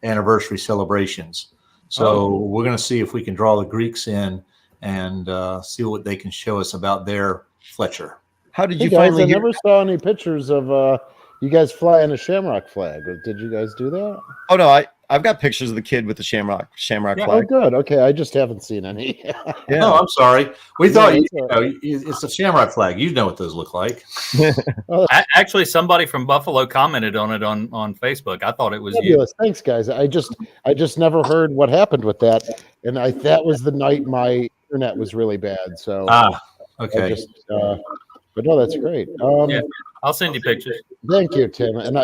anniversary celebrations. So we're going to see if we can draw the Greeks in and see what they can show us about their Fletcher. How did you guys, finally I hear? never saw any pictures of you guys flying a shamrock flag. Did you guys do that? Oh no, I've got pictures of the kid with the shamrock Oh, flag. good. Okay, I just haven't seen any. Yeah. No, I'm sorry. We thought that's it's a shamrock flag. You know what those look like. Actually, somebody from Buffalo commented on it on Facebook. I thought it was you. Fabulous. Thanks, guys. I just never heard what happened with that, and that was the night my internet was really bad. So Okay. But no, that's great. Yeah. I'll send you pictures. Thank you, Tim. And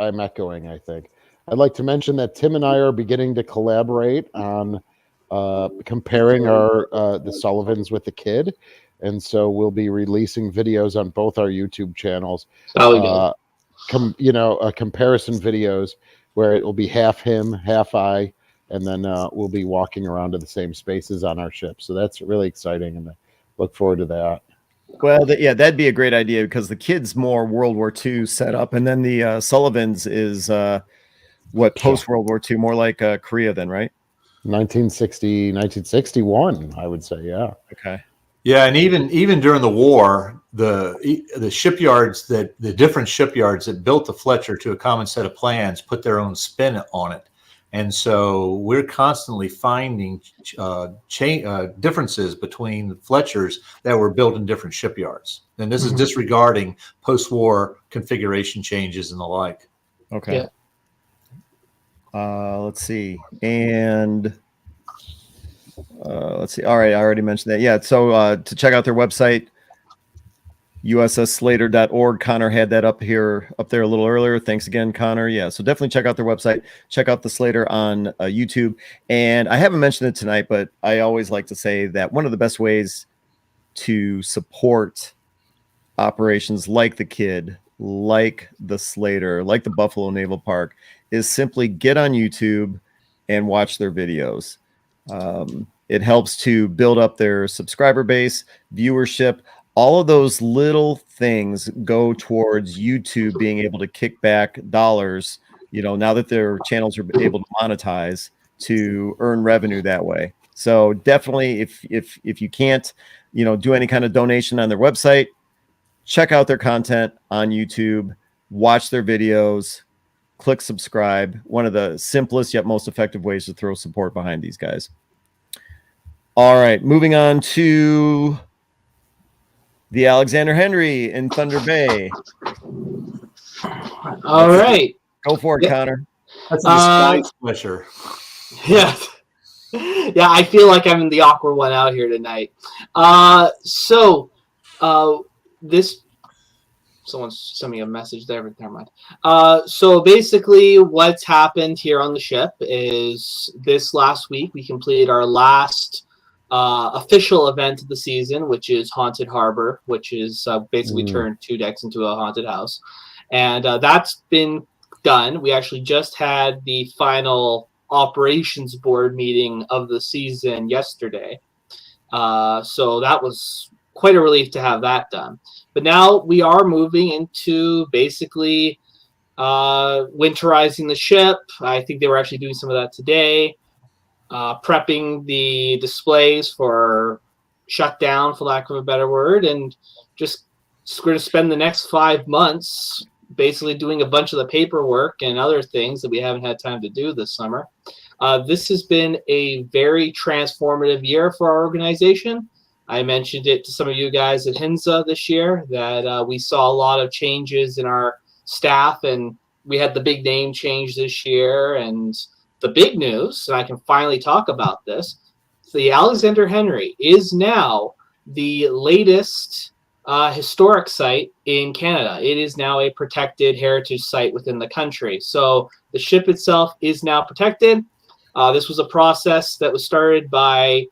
I'm echoing, I think. I'd like to mention that Tim and I are beginning to collaborate on comparing the Sullivans with the kid. And so we'll be releasing videos on both our YouTube channels. Comparison videos where it will be half him, half I, and then we'll be walking around to the same spaces on our ship. So that's really exciting. And look forward to that. Well, yeah, that'd be a great idea because the kid's more World War II setup, and then the Sullivans is what post World War II, more like Korea, then, right? 1961, I would say. Yeah. Okay. Yeah, and even during the war, the shipyards the different shipyards that built the Fletcher to a common set of plans put their own spin on it, and so we're constantly finding differences between the Fletchers that were built in different shipyards, and this is disregarding post-war configuration changes and the like. Okay. Yeah. Let's see, and. Let's see. All right, I already mentioned that. Yeah, so to check out their website, ussslater.org. Connor had that up there a little earlier. Thanks again, Connor. Yeah, so definitely check out their website. Check out the Slater on YouTube. And I haven't mentioned it tonight, but I always like to say that one of the best ways to support operations like the Kid, like the Slater, like the Buffalo Naval Park, is simply get on YouTube and watch their videos. It helps to build up their subscriber base, viewership. All of those little things go towards YouTube being able to kick back dollars, now that their channels are able to monetize, to earn revenue that way. So definitely, if you can't, do any kind of donation on their website, check out their content on YouTube, watch their videos, click subscribe. One of the simplest yet most effective ways to throw support behind these guys. All right, moving on to the Alexander Henry in Thunder Bay. All right. Go for it, Connor. That's a disguise Fletcher. Yeah. Yeah, I feel like I'm the awkward one out here tonight. Someone's sending me a message there, but never mind. So basically what's happened here on the ship is this last week we completed our last official event of the season, which is Haunted Harbor, which is basically turned 2 decks into a haunted house. And that's been done. We actually just had the final operations board meeting of the season yesterday. So that was quite a relief to have that done. But now we are moving into basically winterizing the ship. I think they were actually doing some of that today. Prepping the displays for shutdown, for lack of a better word, and just going to spend the next 5 months basically doing a bunch of the paperwork and other things that we haven't had time to do this summer. This has been a very transformative year for our organization. I mentioned it to some of you guys at HINSA this year that we saw a lot of changes in our staff, and we had the big name change this year. And the big news, and I can finally talk about this, the Alexander Henry is now the latest historic site in Canada. It is now a protected heritage site within the country. So the ship itself is now protected. This was a process that was started by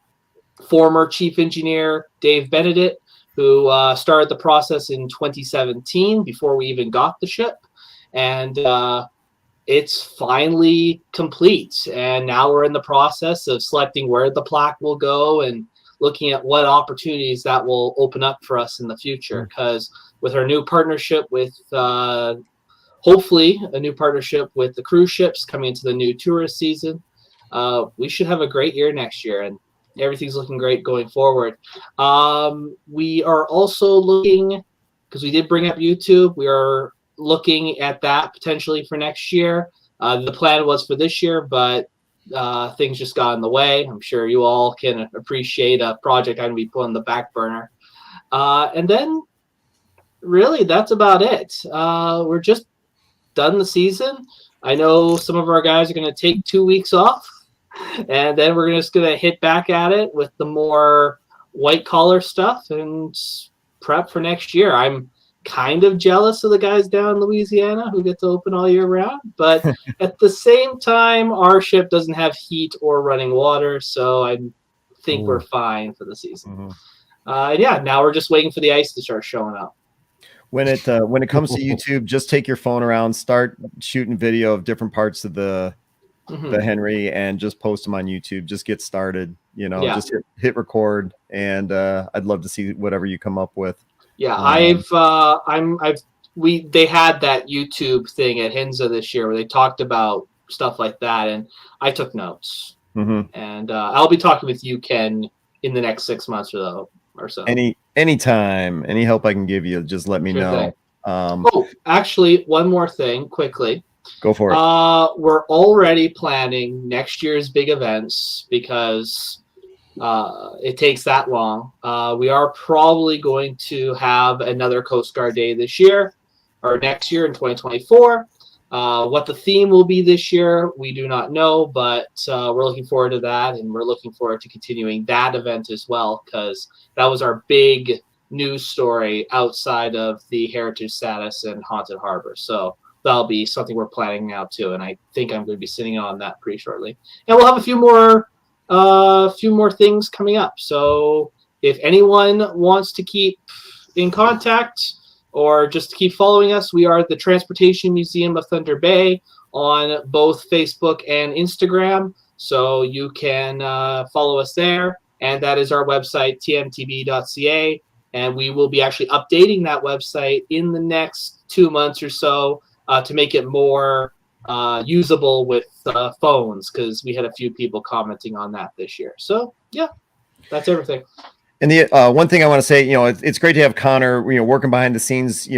former Chief Engineer Dave Benedict, who started the process in 2017 before we even got the ship. And it's finally complete, and now we're in the process of selecting where the plaque will go and looking at what opportunities that will open up for us in the future. Because with our new partnership with, hopefully, a new partnership with the cruise ships coming into the new tourist season, we should have a great year next year, and everything's looking great going forward. We are also looking, because we did bring up YouTube, we are looking at that potentially for next year. The plan was for this year, but things just got in the way. I'm sure you all can appreciate a project I'm going to be putting on the back burner. And then really that's about it. We're just done the season. I know some of our guys are going to take 2 weeks off, and then we're just going to hit back at it with the more white collar stuff and prep for next year. I'm kind of jealous of the guys down in Louisiana who get to open all year round, but at the same time, our ship doesn't have heat or running water, so I think we're fine for the season. Yeah, now we're just waiting for the ice to start showing up. When it comes to YouTube, just take your phone around, start shooting video of different parts of the the Henry and just post them on YouTube. Just get started, just hit record, and I'd love to see whatever you come up with. Yeah, they had that YouTube thing at Hinza this year where they talked about stuff like that, and I took notes. And I'll be talking with you, Ken, in the next 6 months or so. Anytime, any help I can give you, just let me know. Actually, one more thing quickly. Go for it. We're already planning next year's big events because it takes that long. We are probably going to have another Coast Guard Day this year or next year in 2024. What the theme will be this year, we do not know, but we're looking forward to that, and we're looking forward to continuing that event as well, because that was our big news story outside of the heritage status and Haunted Harbor. So that'll be something we're planning now too, and I think I'm going to be sitting on that pretty shortly. And we'll have a few more things coming up. So if anyone wants to keep in contact or just keep following us, we are the Transportation Museum of Thunder Bay on both Facebook and Instagram. So you can follow us there. And that is our website, tmtb.ca. And we will be actually updating that website in the next 2 months or so to make it more usable with phones, because we had a few people commenting on that this year. So, yeah, that's everything. And the one thing I want to say, it's great to have Connor, working behind the scenes,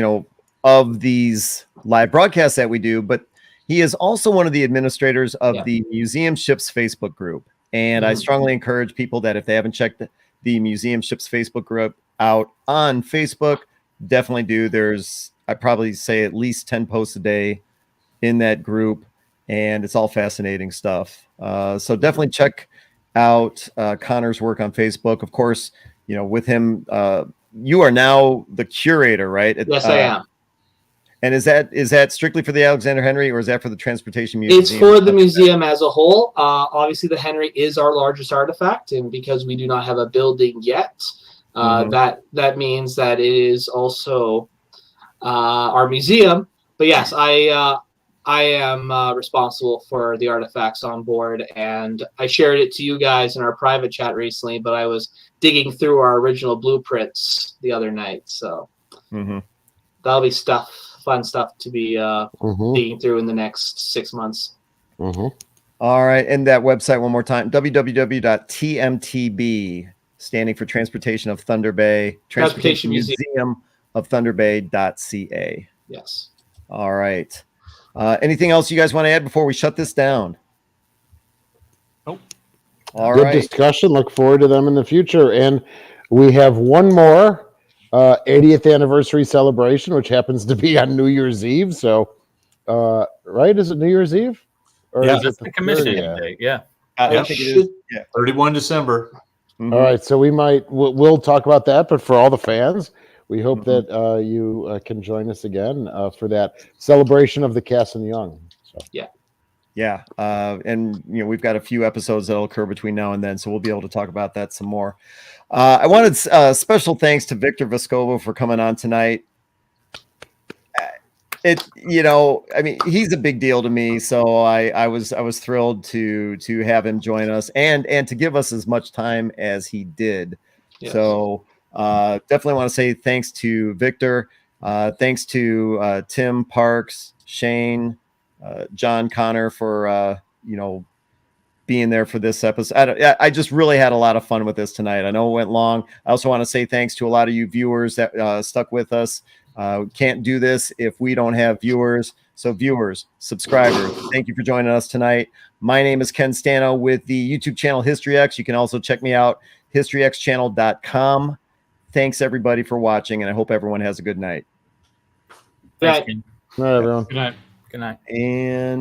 of these live broadcasts that we do, but he is also one of the administrators of the Museum Ships Facebook group. And I strongly encourage people that if they haven't checked the Museum Ships Facebook group out on Facebook, definitely do. There's, I probably say, at least 10 posts a day in that group, and it's all fascinating stuff. So definitely check out Connor's work on Facebook. Of course, with him, you are now the curator, right? Yes, I am. And is that strictly for the Alexander Henry, or is that for the Transportation Museum? It's for the museum as a whole. Obviously, the Henry is our largest artifact, and because we do not have a building yet, that means that it is also our museum. But yes, I am responsible for the artifacts on board, and I shared it to you guys in our private chat recently, but I was digging through our original blueprints the other night. So that'll be fun stuff to be digging through in the next 6 months. All right. And that website one more time, www.tmtb, standing for Transportation of Thunder Bay, Transportation Museum of Thunder Bay.ca. Yes. All right. Anything else you guys want to add before we shut this down? Nope. All Good right. discussion. Look forward to them in the future. And we have one more 80th anniversary celebration, which happens to be on New Year's Eve. So, right? Is it New Year's Eve? Or Yeah, is That's it the commissioning 30th? date. Yeah. I think it is. Yeah. 31 December. All right. So we'll talk about that. But for all the fans, we hope that you can join us again for that celebration of the Cass and Young. So. Yeah. And we've got a few episodes that'll occur between now and then, so we'll be able to talk about that some more. I wanted special thanks to Victor Vescovo for coming on tonight. He's a big deal to me, so I was thrilled to have him join us and to give us as much time as he did. Yes. So definitely want to say thanks to Victor. Thanks to Tim, Parks, Shane, John, Connor for being there for this episode. I just really had a lot of fun with this tonight. I know it went long. I also want to say thanks to a lot of you viewers that stuck with us. Can't do this if we don't have viewers. So viewers, subscribers, thank you for joining us tonight. My name is Ken Stano with the YouTube channel HistoryX. You can also check me out, historyxchannel.com. Thanks everybody for watching, and I hope everyone has a good night. Thanks, Ken. All right, everyone. Good night. Good night. And